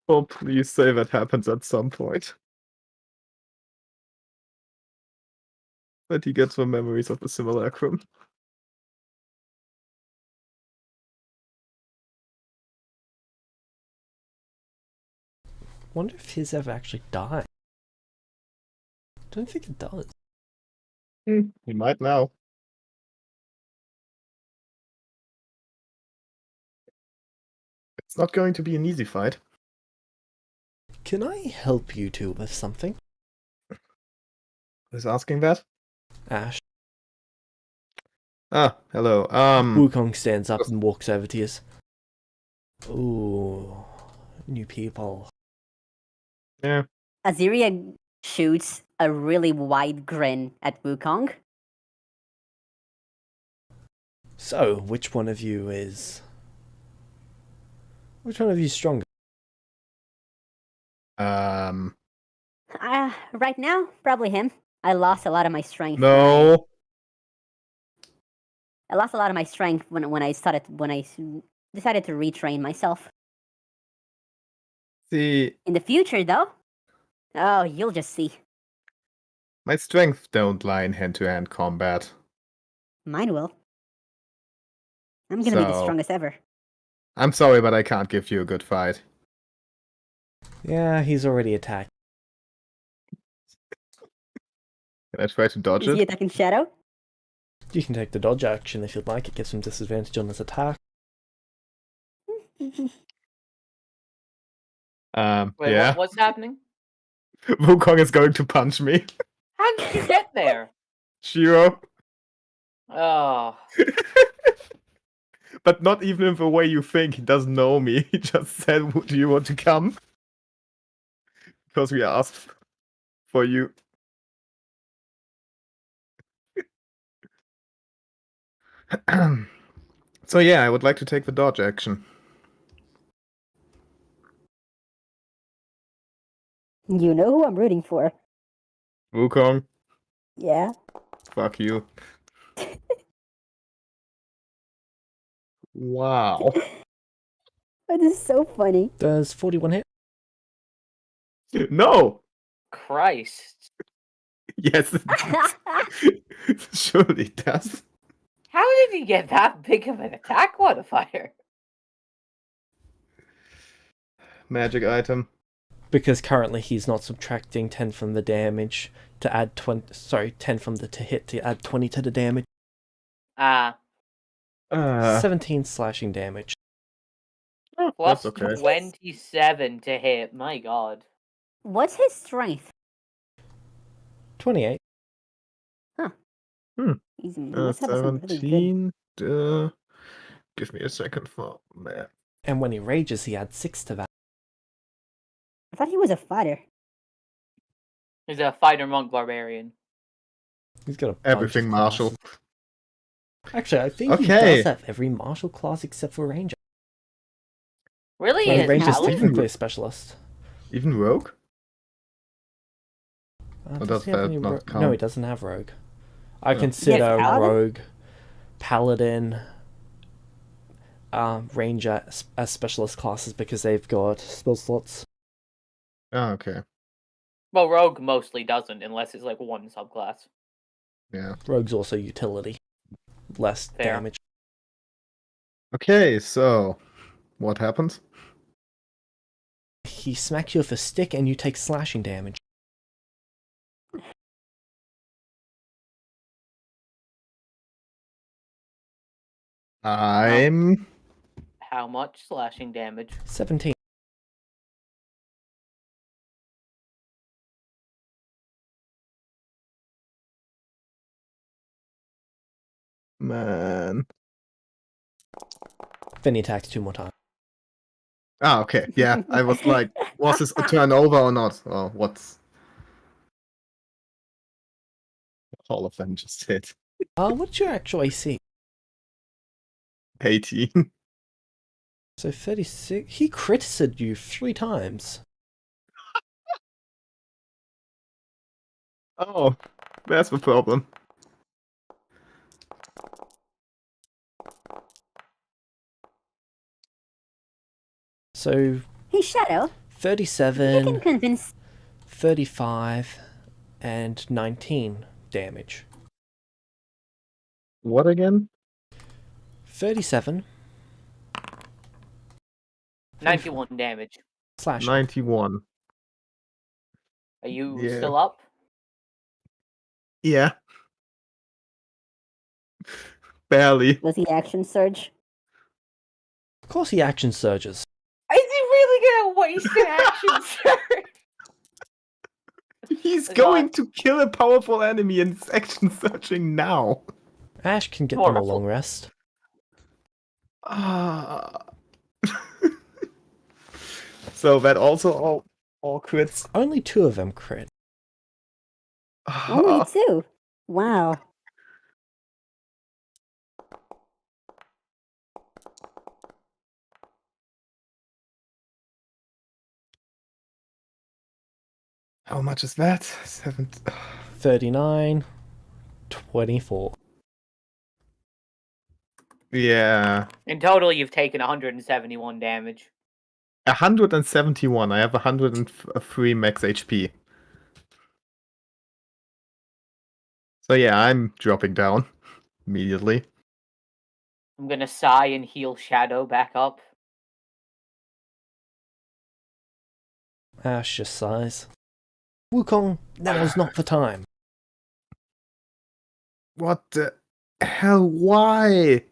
Oh, please say that happens at some point. That he gets the memories of the simulacrum. Wonder if his ever actually died. Don't think it does. He might now. It's not going to be an easy fight. Can I help you two with something? Who's asking that? Ash. Ah, hello. Wukong stands up and walks over to you. Ooh, new people. Yeah. Azuria shoots a really wide grin at Wukong. So, which one of you is stronger? Right now, probably him. I lost a lot of my strength. No. I lost a lot of my strength when I decided to retrain myself. See, In the future, though, oh, you'll just see. my strength don't lie in hand-to-hand combat. Mine will. I'm gonna be the So- strongest ever. I'm sorry, but I can't give you a good fight. Yeah, he's already attacked. Can I try to dodge Is he it? attacking Shadow? You can take the dodge action if you'd like. It gives him disadvantage on his attack. Wait, Yeah. what's happening? Wukong is going to punch me. How did you get there? Shiro. Oh, But not even in the way you think. He doesn't know me. He just said, do you want to come? Because we asked for you. So yeah, I would like to take the dodge action. You know who I'm rooting for. Wukong, Yeah. fuck you. Wow. That is so funny. Does 41 hit? No! Christ. Yes, it surely it does. How did he get that big of an attack modifier? Magic item. Because currently he's not subtracting 10 from the damage to add 20. Sorry, 10 from the to hit to add 20 to the damage. Ah, 17 slashing damage. plus that's okay. 27 to hit. My god. What's his strength? 28. He must have some really good. 17. Give me a second for that. And when he rages, he adds 6 to that. I thought he was a fighter. He's a fighter monk barbarian. He's got a bunch Everything of martial. classes. Actually, I think he Okay. does have every martial class except for ranger. Really? Well, Yeah, ranger's Paladin? technically a specialist. Even rogue? Or Does does he have that any not No, count? he doesn't have rogue. I Oh. consider Yes, paladin? rogue, paladin, ranger as specialist classes because they've got spell slots. Oh, okay. Well, rogue mostly doesn't, unless it's like one subclass. Yeah. Rogue's also utility, less Fair. damage. Okay, so what happens? He smacks you with a stick and you take slashing damage. I'm How much slashing damage? 17. man. Then he attacks 2 more times. Ah, okay. Yeah, I was like, was this a turnover or not? Oh, what's all of them just hit? What's your actual AC? 18. So 36. He criticized you 3 times. Oh, that's the problem. So Hey, Shadow. You can 37, convince. 35, and 19 damage. What again? 37. 91 damage. Slashing. 91. Are you Yeah. still up? Yeah. Barely. Was he action surge? Of course he action surges. Is he really gonna waste an action surge? He's It's going not- to kill a powerful enemy and is action searching now. Ash can get them a Wonderful. long rest. Ah. So that also all crits. Only 2 of them crit. Only 2. Wow. How much is that? 7. 39, 24. Yeah. In total, you've taken 171 damage. 171. I have 103 max HP. So yeah, I'm dropping down immediately. I'm gonna sigh and heal Shadow back up. Ash just sighs. Wukong, now is not the time. What the hell? Why?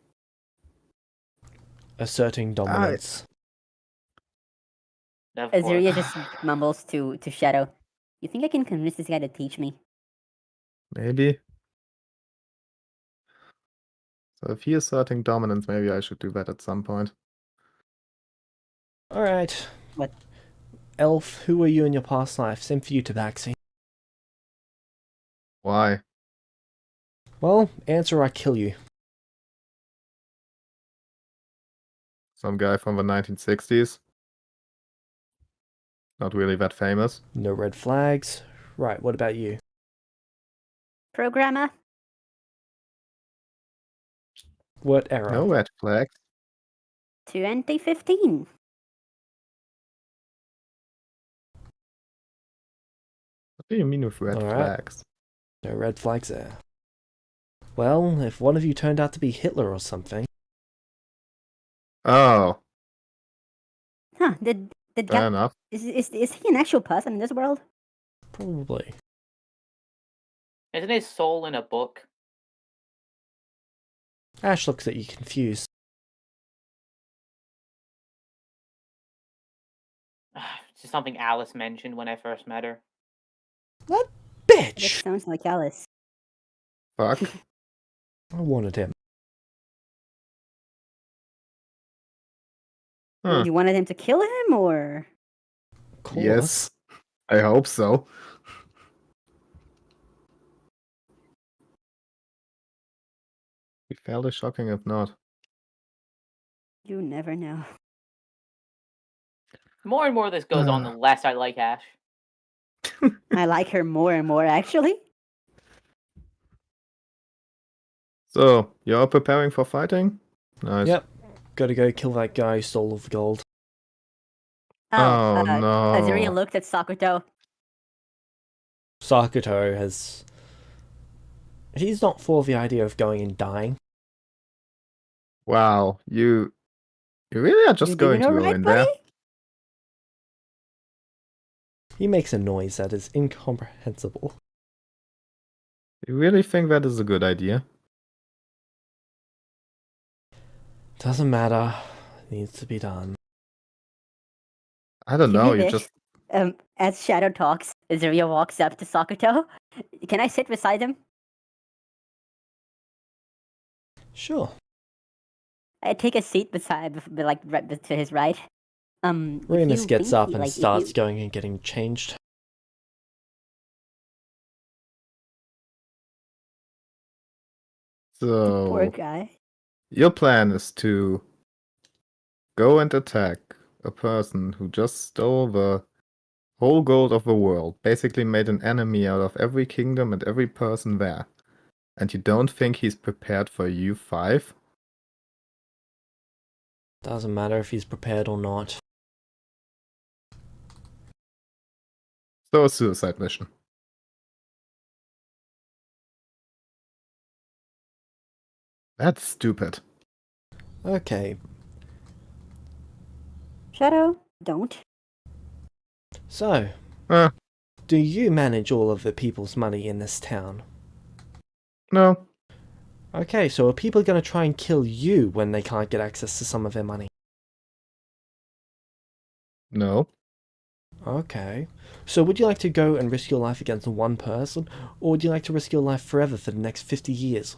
Asserting dominance. Of course. Azuria just mumbles to Shadow. You think I can convince this guy to teach me? Maybe. So if he is asserting dominance, maybe I should do that at some point. Alright. What? Elf, who were you in your past life? Same for you, Tabaxi. Why? Well, answer or I kill you. Some guy from the 1960s. Not really that famous. No red flags. Right, what about you? Programmer? What era? No red flags. 2015. What do you mean with red Alright. flags? No red flags there. Well, if one of you turned out to be Hitler or something. Oh, Huh, did fair guy... enough. Is he an actual person in this world? Probably. Isn't his soul in a book? Ash looks at you confused. It's just something Alice mentioned when I first met her. That That bitch! sounds like Alice. Fuck. I wanted him. Huh. You wanted him to kill him, or...? Of course. Yes. I hope so. Be fairly shocking if not. You never know. The more and more this goes on, the less I like Ash. I like her more and more, actually. So, you're preparing for fighting? Nice. Yep. Gotta go kill that guy who stole all the gold. Oh, Azuria no. looked at Sakuto. Sakuto has... He's not for the idea of going and dying. Wow, you really are just You going doing to go alright, in buddy? there? He makes a noise that is incomprehensible. You really think that is a good idea? Doesn't matter. It needs to be done. I don't Do know, you you wish? just... As Shadow talks, Azuria walks up to Sakuto. Can I sit beside him? Sure. I take a seat beside, like, right to his right. If Remus you gets think up he- and like, if starts you- going and getting changed. The poor So, guy. your plan is to go and attack a person who just stole the whole gold of the world, basically made an enemy out of every kingdom and every person there. And you don't think he's prepared for you 5? Doesn't matter if he's prepared or not. So a suicide mission. That's stupid. Okay, Shadow, don't. so... Uh, Do you manage all of the people's money in this town? no. Okay, so are people going to try and kill you when they can't get access to some of their money? No. Okay. So would you like to go and risk your life against one person, or would you like to risk your life forever for the next 50 years?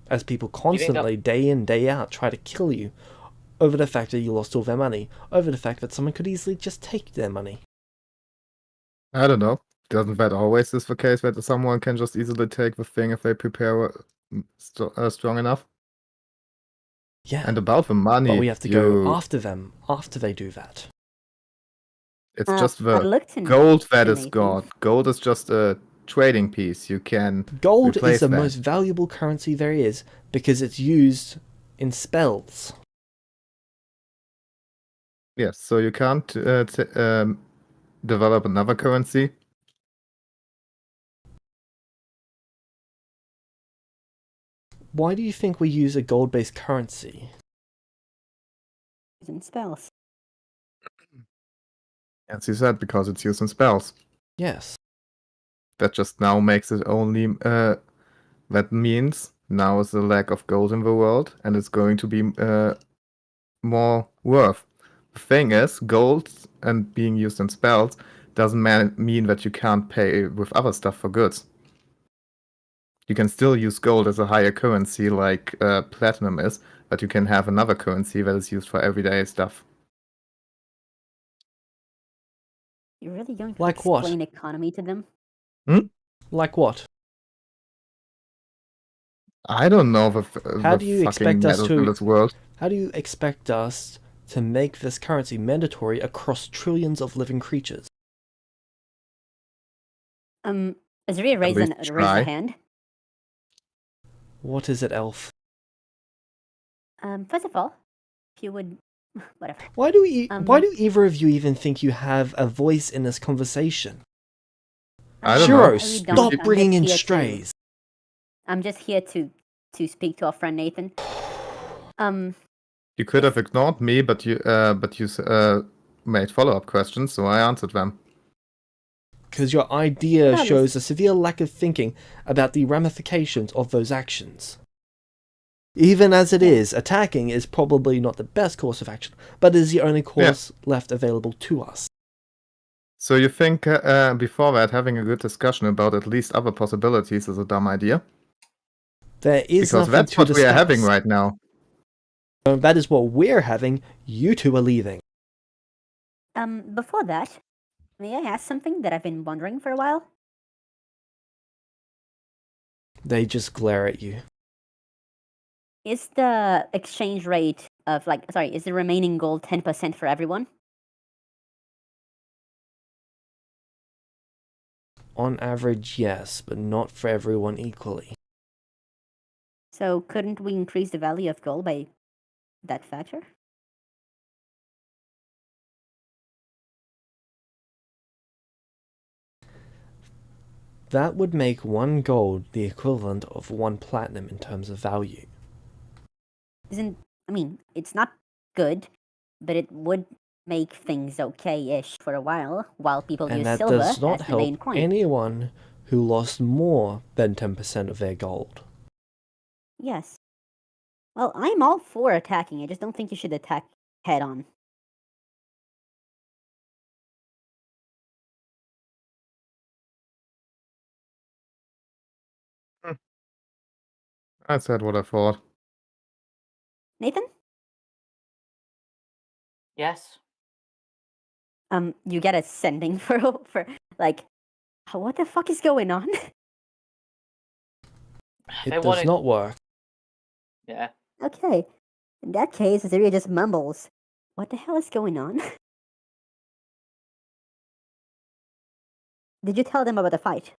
As people constantly, day in, day out, try to kill you over the fact that you lost all their money, over the fact that someone could easily just take their money. I don't know. Doesn't that always is the case that someone can just easily take the thing if they prepare strong enough? Yeah, And about the money, but we have to go after them after they do that. it's I just the looked in gold that is Nathan. gold. Gold is just a trading piece. You can Gold replace is the that. most valuable currency there is because it's used in spells. Yes, so you can't develop another currency. Why do you think we use a gold-based currency? Using spells. As you said, because it's used in spells. Yes. That just now makes it only that means now is a lack of gold in the world, and it's going to be more worth. The thing is, gold and being used in spells doesn't mean that you can't pay with other stuff for goods. You can still use gold as a higher currency like platinum is, but you can have another currency that is used for everyday stuff. You're really going to Like what? explain economy to them? Like what? I don't know How the do you fucking expect us metals in to... this world. How do you expect us to make this currency mandatory across trillions of living creatures? Azuria raised least a try. hand. What is it, Elf? First of all, if you would... Whatever. Why do either of you even think you have a voice in this conversation? I don't know. Shiro, I really don't. stop I'm bringing just in here to- strays. I'm just here to speak to our friend Nathan. You could have ignored me, but you made follow-up questions, so I answered them. Because your idea No, shows a severe lack of thinking about the ramifications of those actions. Even as it is, attacking is probably not the best course of action, but is the only course left available to us. So you think before that having a good discussion about at least other possibilities is a dumb idea? There is Because nothing that's to what discuss. we are having right now. That is what we're having. You two are leaving. Before that, may I ask something that I've been wondering for a while? They just glare at you. Is the exchange rate of, is the remaining gold 10% for everyone? On average, yes, but not for everyone equally. So couldn't we increase the value of gold by that factor? That would make 1 gold the equivalent of 1 platinum in terms of value. It's not good, but it would make things okay-ish for a while people And use that silver does not as the main help coin. anyone who lost more than 10% of their gold. Yes. Well, I'm all for attacking. I just don't think you should attack head-on. I said what I thought. Nathan? Yes. You get a sending for like, what the fuck is going on? It does not work. Yeah. Okay. In that case, Azaria just mumbles. What the hell is going on? Did you tell them about the fight?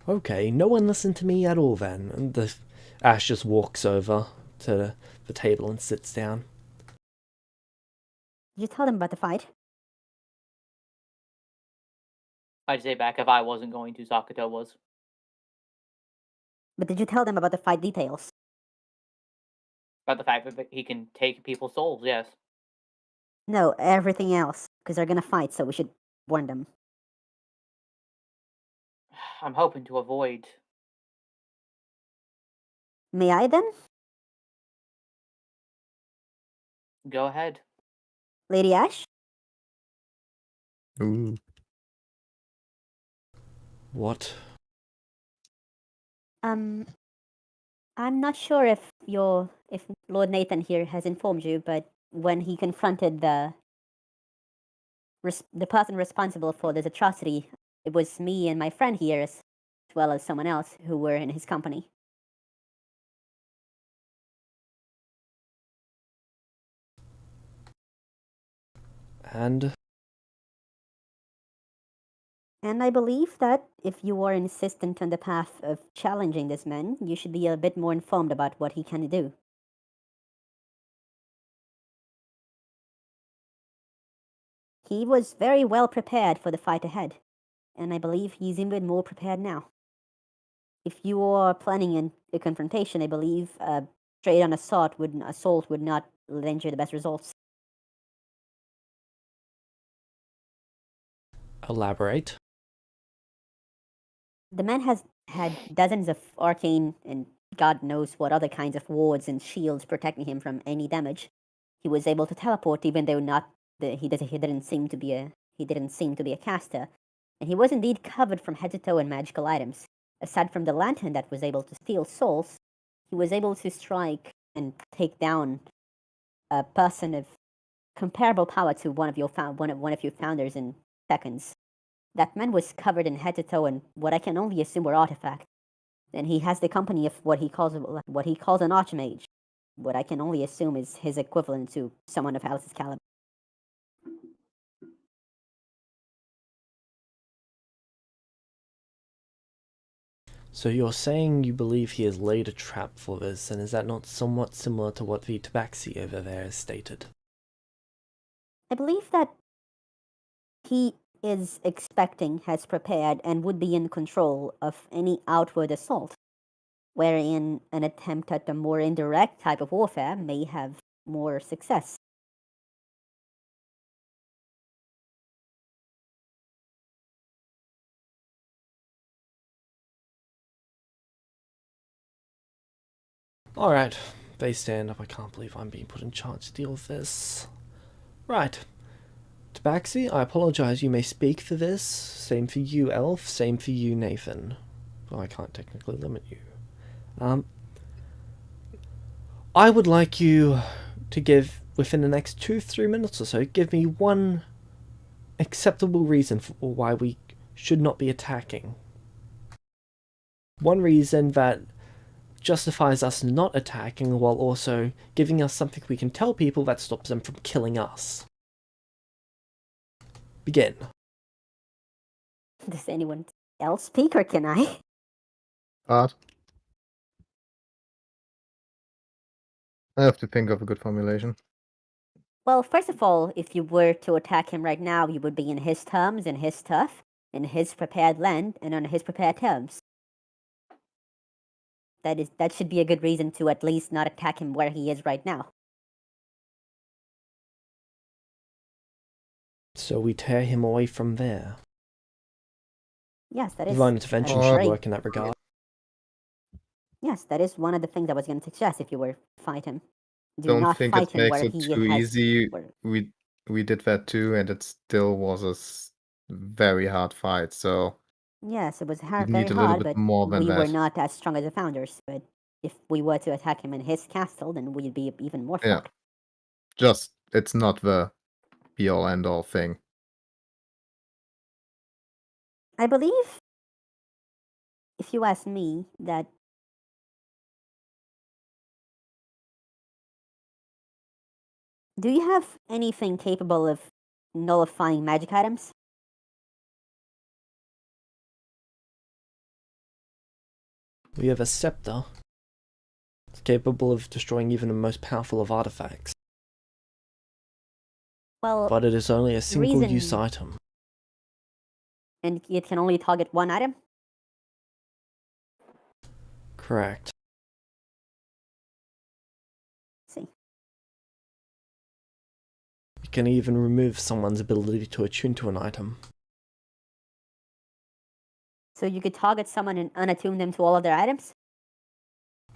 Okay, no one listened to me at all then. And the Ash just walks over to the table and sits down. Did you tell them about the fight? I'd say back if I wasn't going to, Sakato was. But did you tell them about the fight details? About the fact that he can take people's souls, yes. No, everything else. Because they're gonna fight, so we should warn them. I'm hoping to avoid. May I then? Go ahead. Lady Ash? Ooh. What? I'm not sure if Lord Nathan here has informed you, but when he confronted the person responsible for this atrocity, it was me and my friend here, as well as someone else who were in his company. And I believe that if you are insistent on the path of challenging this man, you should be a bit more informed about what he can do. He was very well prepared for the fight ahead, and I believe he's even more prepared now. If you are planning a confrontation, I believe straight on assault would not lend you the best results. elaborate. The man has had dozens of arcane and God knows what other kinds of wards and shields protecting him from any damage. He was able to teleport, even though he didn't seem to be a caster, and he was indeed covered from head to toe in magical items. Aside from the lantern that was able to steal souls, he was able to strike and take down a person of comparable power to one of your founders in seconds. That man was covered in head to toe in what I can only assume were artifacts, and he has the company of what he calls an archmage. What I can only assume is his equivalent to someone of Alice's caliber. So you're saying you believe he has laid a trap for this, and is that not somewhat similar to what the tabaxi over there has stated? I believe that he is expecting, has prepared, and would be in control of any outward assault, wherein an attempt at a more indirect type of warfare may have more success. Alright, they stand up. I can't believe I'm being put in charge to deal with this. Right. Tabaxi, I apologize, you may speak for this. Same for you, Elf. Same for you, Nathan. Well, I can't technically limit you. I would like you to give, within the next 2-3 minutes or so, give me one acceptable reason for why we should not be attacking. One reason that justifies us not attacking while also giving us something we can tell people that stops them from killing us. Begin. Does anyone else speak, or can I? Art. I have to think of a good formulation. Well, first of all, if you were to attack him right now, you would be in his terms, in his stuff, in his prepared land, and on his prepared terms. That should be a good reason to at least not attack him where he is right now. So we tear him away from there. Yes, that is. Divine intervention that is should great. work in that regard. Yes, that is one of the things I was going to suggest if you were to fight him. Do Don't not think fight it him makes where it he too has. easy. Where, We did that too, and it still was a very hard fight. So yes, it was you very need a little hard, bit but more than we were that. not as strong as the founders. But if we were to attack him in his castle, then we'd be even more Yeah. fucked. Just it's not the be all end all thing. I believe, if you ask me, that do you have anything capable of nullifying magic items? We have a scepter. It's capable of destroying even the most powerful of artifacts. Well, But it is only a single-use reason- item. and it can only target one item? Correct. See. You can even remove someone's ability to attune to an item. So you could target someone and unattune them to all of their items?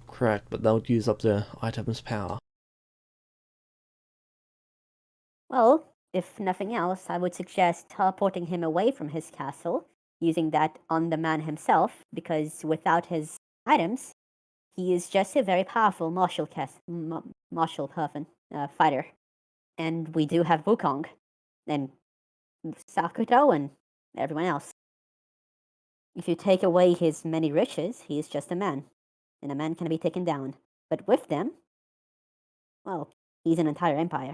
Correct, but that would use up the item's power. Well, if nothing else, I would suggest teleporting him away from his castle, using that on the man himself, because without his items, he is just a very powerful martial person, fighter. And we do have Wukong, and Sakuto, and everyone else. If you take away his many riches, he is just a man, and a man can be taken down. But with them, well, he's an entire empire.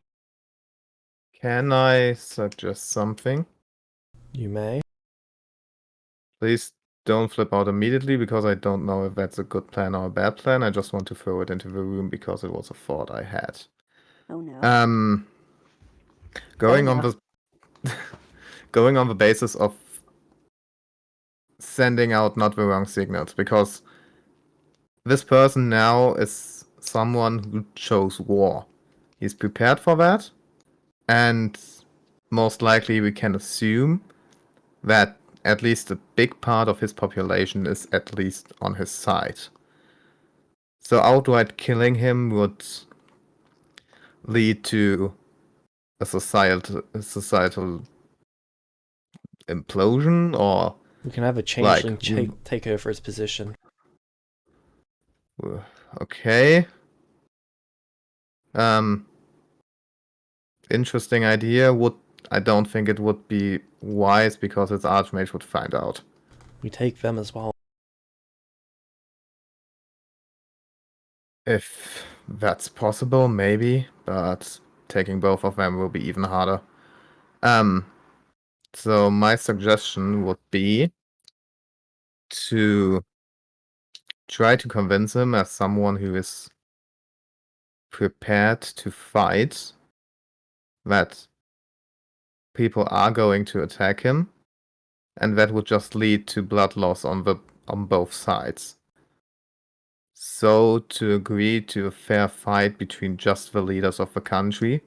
Can I suggest something? You may. Please don't flip out immediately, because I don't know if that's a good plan or a bad plan. I just want to throw it into the room because it was a thought I had. Oh no. Going Oh, on no. the going on the basis of sending out not the wrong signals, because this person now is someone who chose war. He's prepared for that, and most likely we can assume that at least a big part of his population is at least on his side. So outright killing him would lead to a societal implosion, or We can have a changeling take over his position. okay. Interesting idea. I don't think it would be wise, because its archmage would find out. We take them as well. If that's possible, maybe, but taking both of them will be even harder. So my suggestion would be to try to convince him as someone who is prepared to fight that people are going to attack him, and that would just lead to blood loss on both sides. So to agree to a fair fight between just the leaders of the country,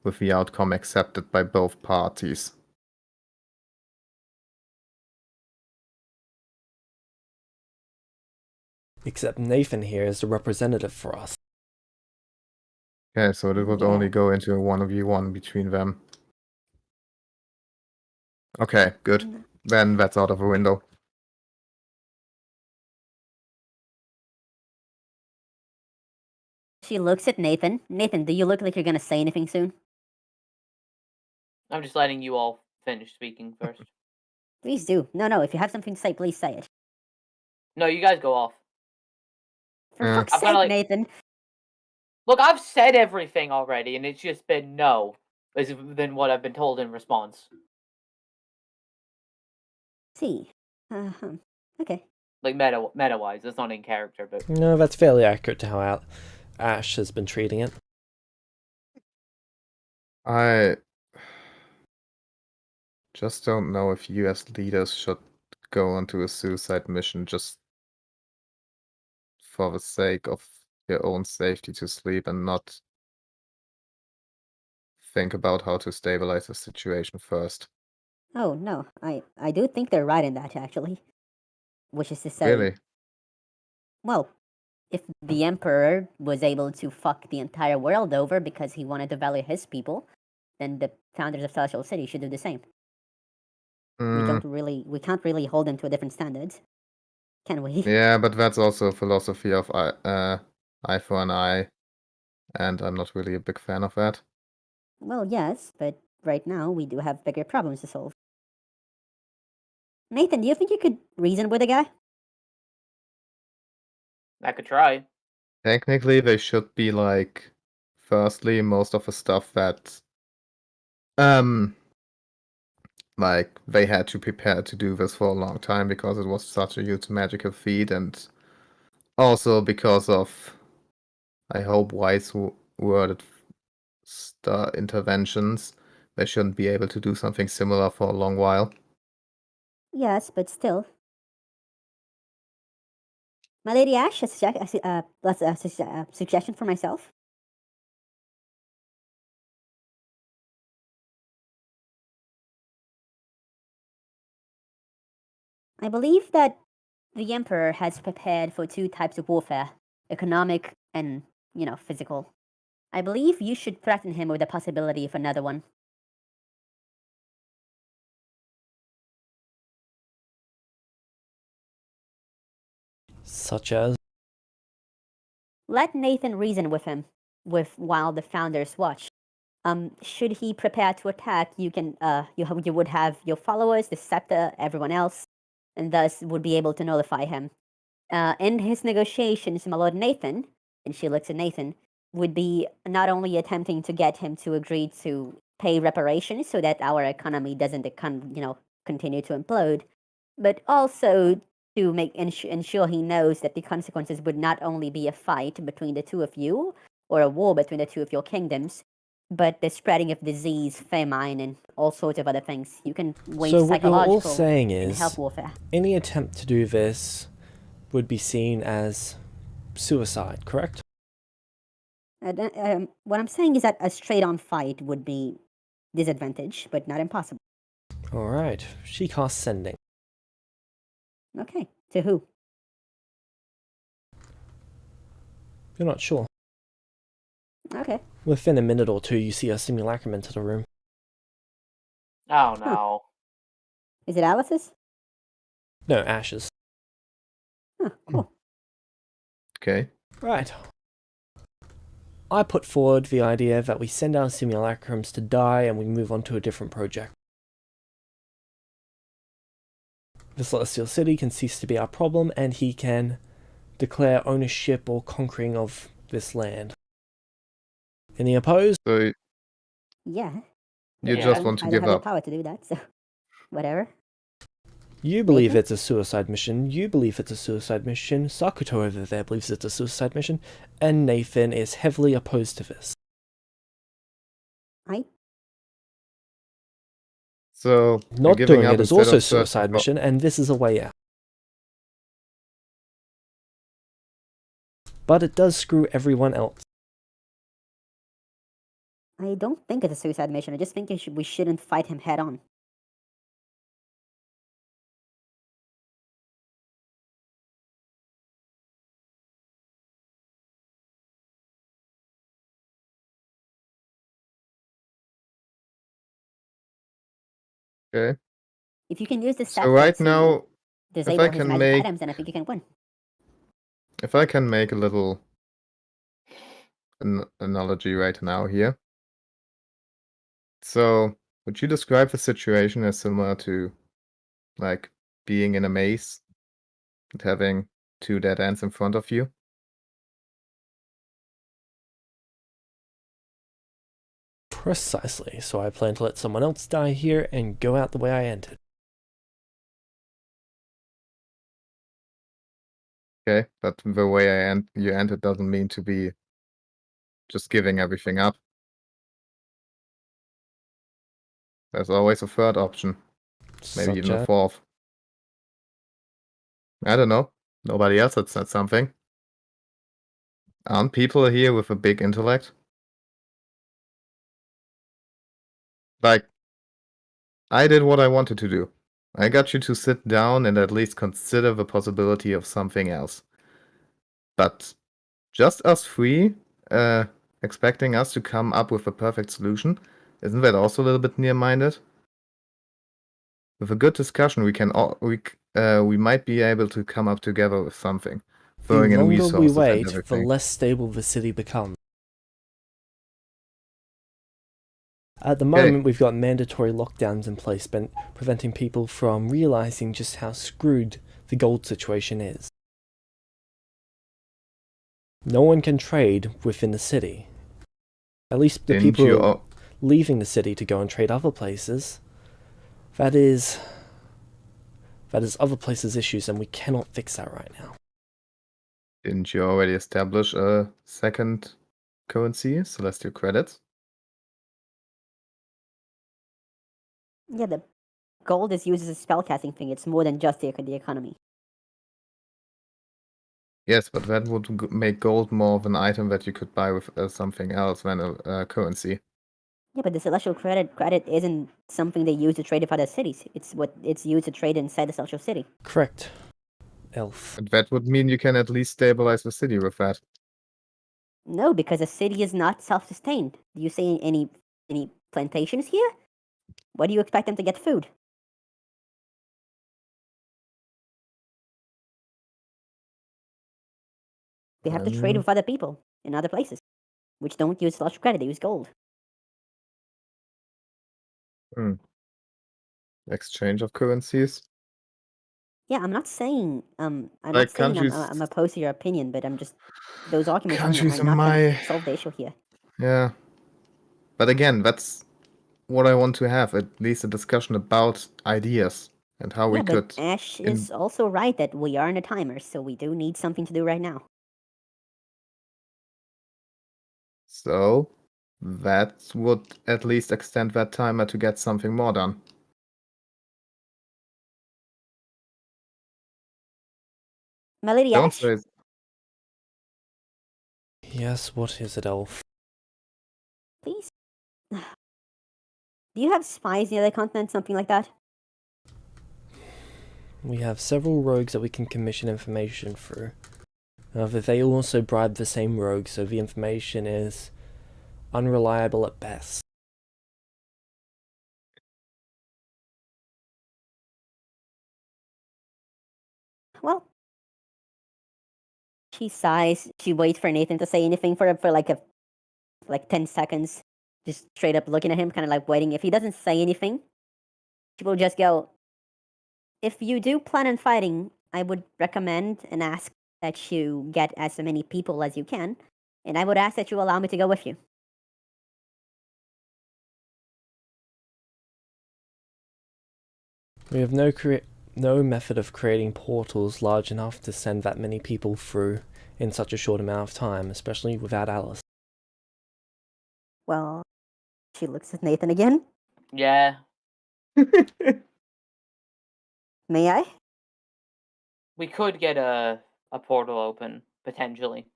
with the outcome accepted by both parties. Except Nathan here is the representative for us. Okay, so it would only go into a 1v1 between them. Okay, good. Then that's out of the window. She looks at Nathan. Nathan, do you look like you're gonna say anything soon? I'm just letting you all finish speaking first. Please do. No, if you have something to say, please say it. No, you guys go off. For Yeah. fuck's I'm kinda sake, like- Nathan. Look, I've said everything already, and it's just been no, than what I've been told in response. See. Uh-huh. Okay. Like meta-wise, it's not in character, but No, that's fairly accurate to how Ash has been treating it. I just don't know if you as leaders should go onto a suicide mission just for the sake of your own safety to sleep and not think about how to stabilize the situation first. Oh, no. I do think they're right in that, actually. Which is to say, Really? well, if the Emperor was able to fuck the entire world over because he wanted to value his people, then the founders of Celestial City should do the same. We can't really hold them to a different standard, can we? Yeah, but that's also a philosophy of eye for an eye, and I'm not really a big fan of that. Well, yes, but right now we do have bigger problems to solve. Nathan, do you think you could reason with a guy? I could try. Technically, they should be like, firstly, most of the stuff that, like, they had to prepare to do this for a long time because it was such a huge magical feat, and also because of, I hope, worded interventions, they shouldn't be able to do something similar for a long while. Yes, but still. My Lady Ash, a suggestion for myself. I believe that the Emperor has prepared for two types of warfare, economic and, physical. I believe you should threaten him with the possibility of another one. Such as? Let Nathan reason with him, while the founders watch. Should he prepare to attack, you would have your followers, the scepter, everyone else, and thus would be able to nullify him. In his negotiations, my lord Nathan, and she looks at Nathan, would be not only attempting to get him to agree to pay reparations so that our economy doesn't, continue to implode, but also to ensure he knows that the consequences would not only be a fight between the two of you, or a war between the two of your kingdoms, but the spreading of disease, famine, and all sorts of other things. You can wage So what you're all psychological saying and is, health warfare. any attempt to do this would be seen as suicide, correct? What I'm saying is that a straight-on fight would be disadvantage, but not impossible. Alright, she casts Sending. Okay, to who? You're not sure. Okay. Within a minute or two, you see a simulacrum enter the room. Oh no. Is it Alice's? No, Ash's. Huh, cool. Okay. Right. I put forward the idea that we send our simulacrums to die and we move on to a different project. The Celestial City can cease to be our problem, and he can declare ownership or conquering of this land. Any opposed? So Yeah. you Yeah. just want to I don't give have the up. power to do that, so whatever. You believe Nathan? it's a suicide mission, you believe it's a suicide mission, Sakuto over there believes it's a suicide mission, and Nathan is heavily opposed to this. So you're Not giving doing up it is instead also a of searching suicide for- mission, and this is a way out. But it does screw everyone else. I don't think it's a suicide mission. I just think we shouldn't fight him head on. Okay. If you can use the So scepter right to now, disable I his can magic make- items, then I think you can win. if I can make a little analogy right now here. So, would you describe the situation as similar to, like, being in a maze and having two dead ends in front of you? Precisely, so I plan to let someone else die here and go out the way I entered. Okay, but the way you entered doesn't mean to be just giving everything up. There's always a third option, maybe Such even a a fourth. I don't know. Nobody else had said something. Aren't people here with a big intellect? Like, I did what I wanted to do. I got you to sit down and at least consider the possibility of something else. But just us three, expecting us to come up with a perfect solution, isn't that also a little bit near-minded? With a good discussion, we might be able to come up together with something, the throwing in longer we resources and wait, the everything. less stable the city becomes. At the moment, we've got mandatory lockdowns in place, preventing people from realizing just how screwed the gold situation is. No one can trade within the city. At least the Didn't people you? who are leaving the city to go and trade other places. That is other places' issues, and we cannot fix that right now. Didn't you already establish a second currency, Celestial credits? Yeah, the gold is used as a spellcasting thing. It's more than just the economy. Yes, but that would make gold more of an item that you could buy with something else than a currency. Yeah, but the celestial credit isn't something they use to trade with other cities. It's used to trade inside the celestial city. Correct, Elf. And that would mean you can at least stabilize the city with that. No, because a city is not self-sustained. Do you see any plantations here? Where do you expect them to get food? They have to trade with other people in other places, which don't use celestial credit. They use gold. Exchange of currencies. Yeah, I'm not saying I'm Like countries, I'm opposed to your opinion, but I'm just those arguments countries are in not going my to solve the issue here. yeah. But again, that's what I want to have, at least a discussion about ideas and how we Yeah, but could. Ash is also right that we are in a timer, so we do need something to do right now. So that would at least extend that timer to get something more done. My lady Don't Ash, say Yes, what is it, Elf? please. Do you have spies in the other continent, something like that? We have several rogues that we can commission information through. However, they also bribe the same rogue, so the information is unreliable at best. Well, she sighs. She waits for Nathan to say anything for like 10 seconds, just straight up looking at him, kind of like waiting. If he doesn't say anything, she will just go, if you do plan on fighting, I would recommend and ask that you get as many people as you can, and I would ask that you allow me to go with you. We have no method of creating portals large enough to send that many people through in such a short amount of time, especially without Alice. Well, she looks at Nathan again. Yeah. May I? We could get a portal open, potentially.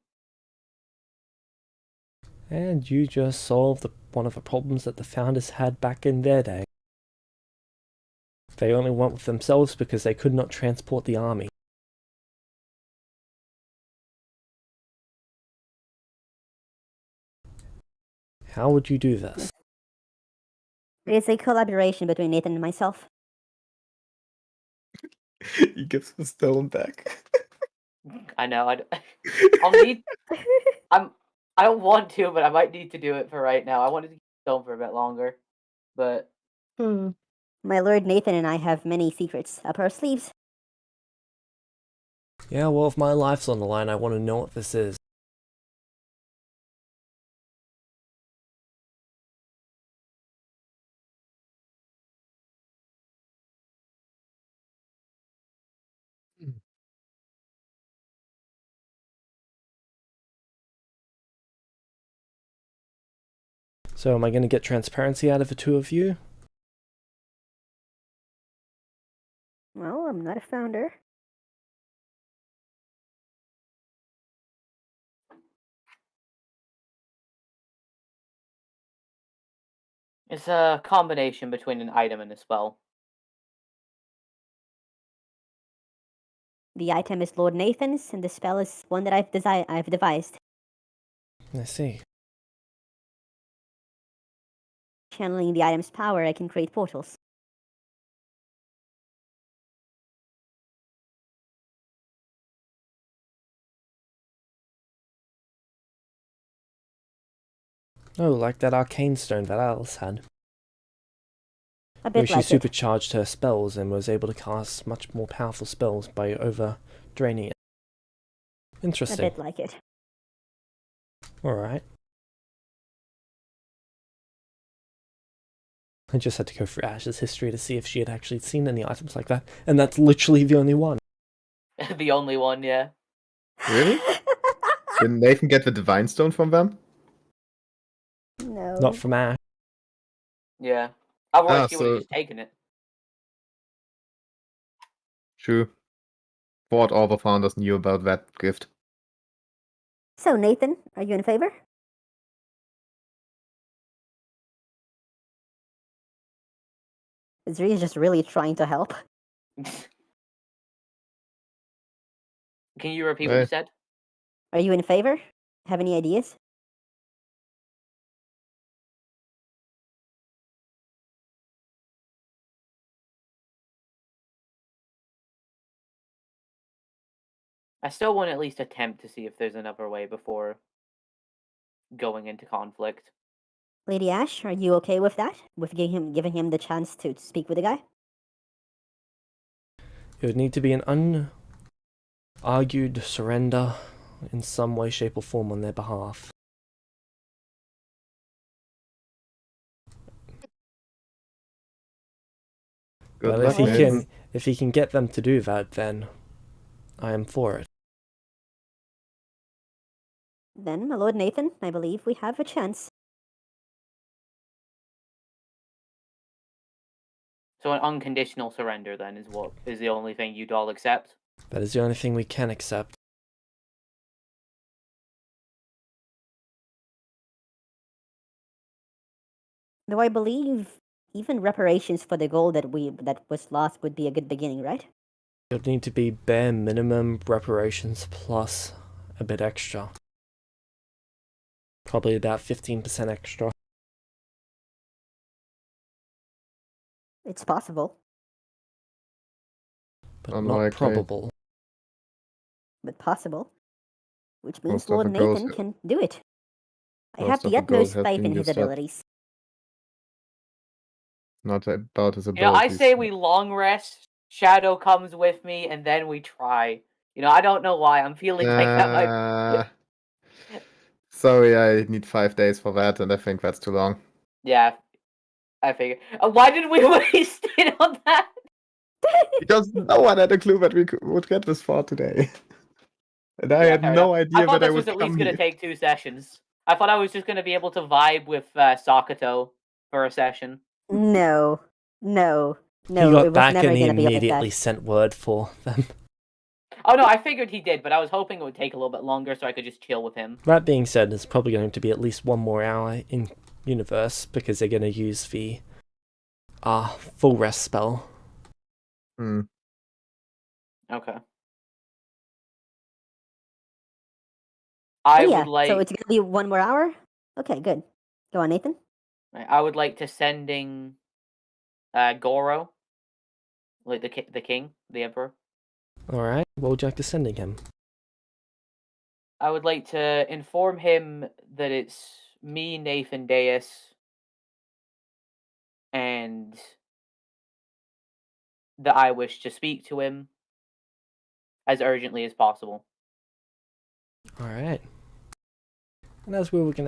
And you just solved one of the problems that the founders had back in their day. They only went with themselves because they could not transport the army. How would you do this? It's a collaboration between Nathan and myself. he gives the stone back. I know. I'll need. I don't want to, but I might need to do it for right now. I wanted to keep stone for a bit longer, but My lord Nathan and I have many secrets up our sleeves. Yeah, well, if my life's on the line, I want to know what this is. So am I going to get transparency out of the two of you? Well, I'm not a founder. It's a combination between an item and a spell. The item is Lord Nathan's, and the spell is one that I've devised. I see. Channeling the item's power, I can create portals. Oh, like that arcane stone that Alice had. A Where bit she like it. supercharged her spells and was able to cast much more powerful spells by over draining it. A Interesting. bit like it. Alright. I just had to go through Ash's history to see if she had actually seen any items like that, and that's literally the only one. The only one, yeah. Really? Didn't Nathan get the divine stone from them? No. Not from Ash. Yeah. Otherwise, she would have so- just taken it. True. Thought all the founders knew about that gift. So, Nathan, are you in favor? Zri is just really trying to help. Can you repeat what you said? Are you in favor? Have any ideas? I still want to at least attempt to see if there's another way before going into conflict. Lady Ash, are you okay with that? With giving him the chance to speak with the guy? It would need to be an unargued surrender in some way, shape, or form on their behalf. Good But luck, if he can get them to do that, then I am for it. Then, my Lord Nathan, I believe we have a chance. So an unconditional surrender then is the only thing you'd all accept? That is the only thing we can accept. Though I believe even reparations for the gold that was lost would be a good beginning, right? It would need to be bare minimum reparations plus a bit extra. Probably about 15% extra. It's possible, But Unlikely. not probable. but possible. Which means Most of Lord the gold- Nathan can do it. I Most have of the the gold utmost has faith been in his used up. abilities. Not about his You know, abilities. I say we long rest, Shadow comes with me, and then we try. You know, I don't know why. I'm feeling like that might... Sorry, I need 5 days for that, and I think that's too long. Yeah, I figured. Why did we waste it on that? Because no one had a clue that we would get this far today. And I Yeah, had fair no enough. idea I thought that I this would was at least come going to here. take 2 sessions. I thought I was just going to be able to vibe with Sakato for a session. No. He it got was back never and he gonna be like immediately that. sent word for them. Oh no, I figured he did, but I was hoping it would take a little bit longer so I could just chill with him. That being said, there's probably going to be at least one more hour in universe because they're going to use the full rest spell. Okay. I Oh, yeah, would like so it's gonna be 1 more hour? Okay, good. Go on, Nathan. I would like to sending Goro, like the king, the emperor. Alright, what would you like to sending him? I would like to inform him that it's me, Nathan Deus, and that I wish to speak to him as urgently as possible. Alright. And as we were going to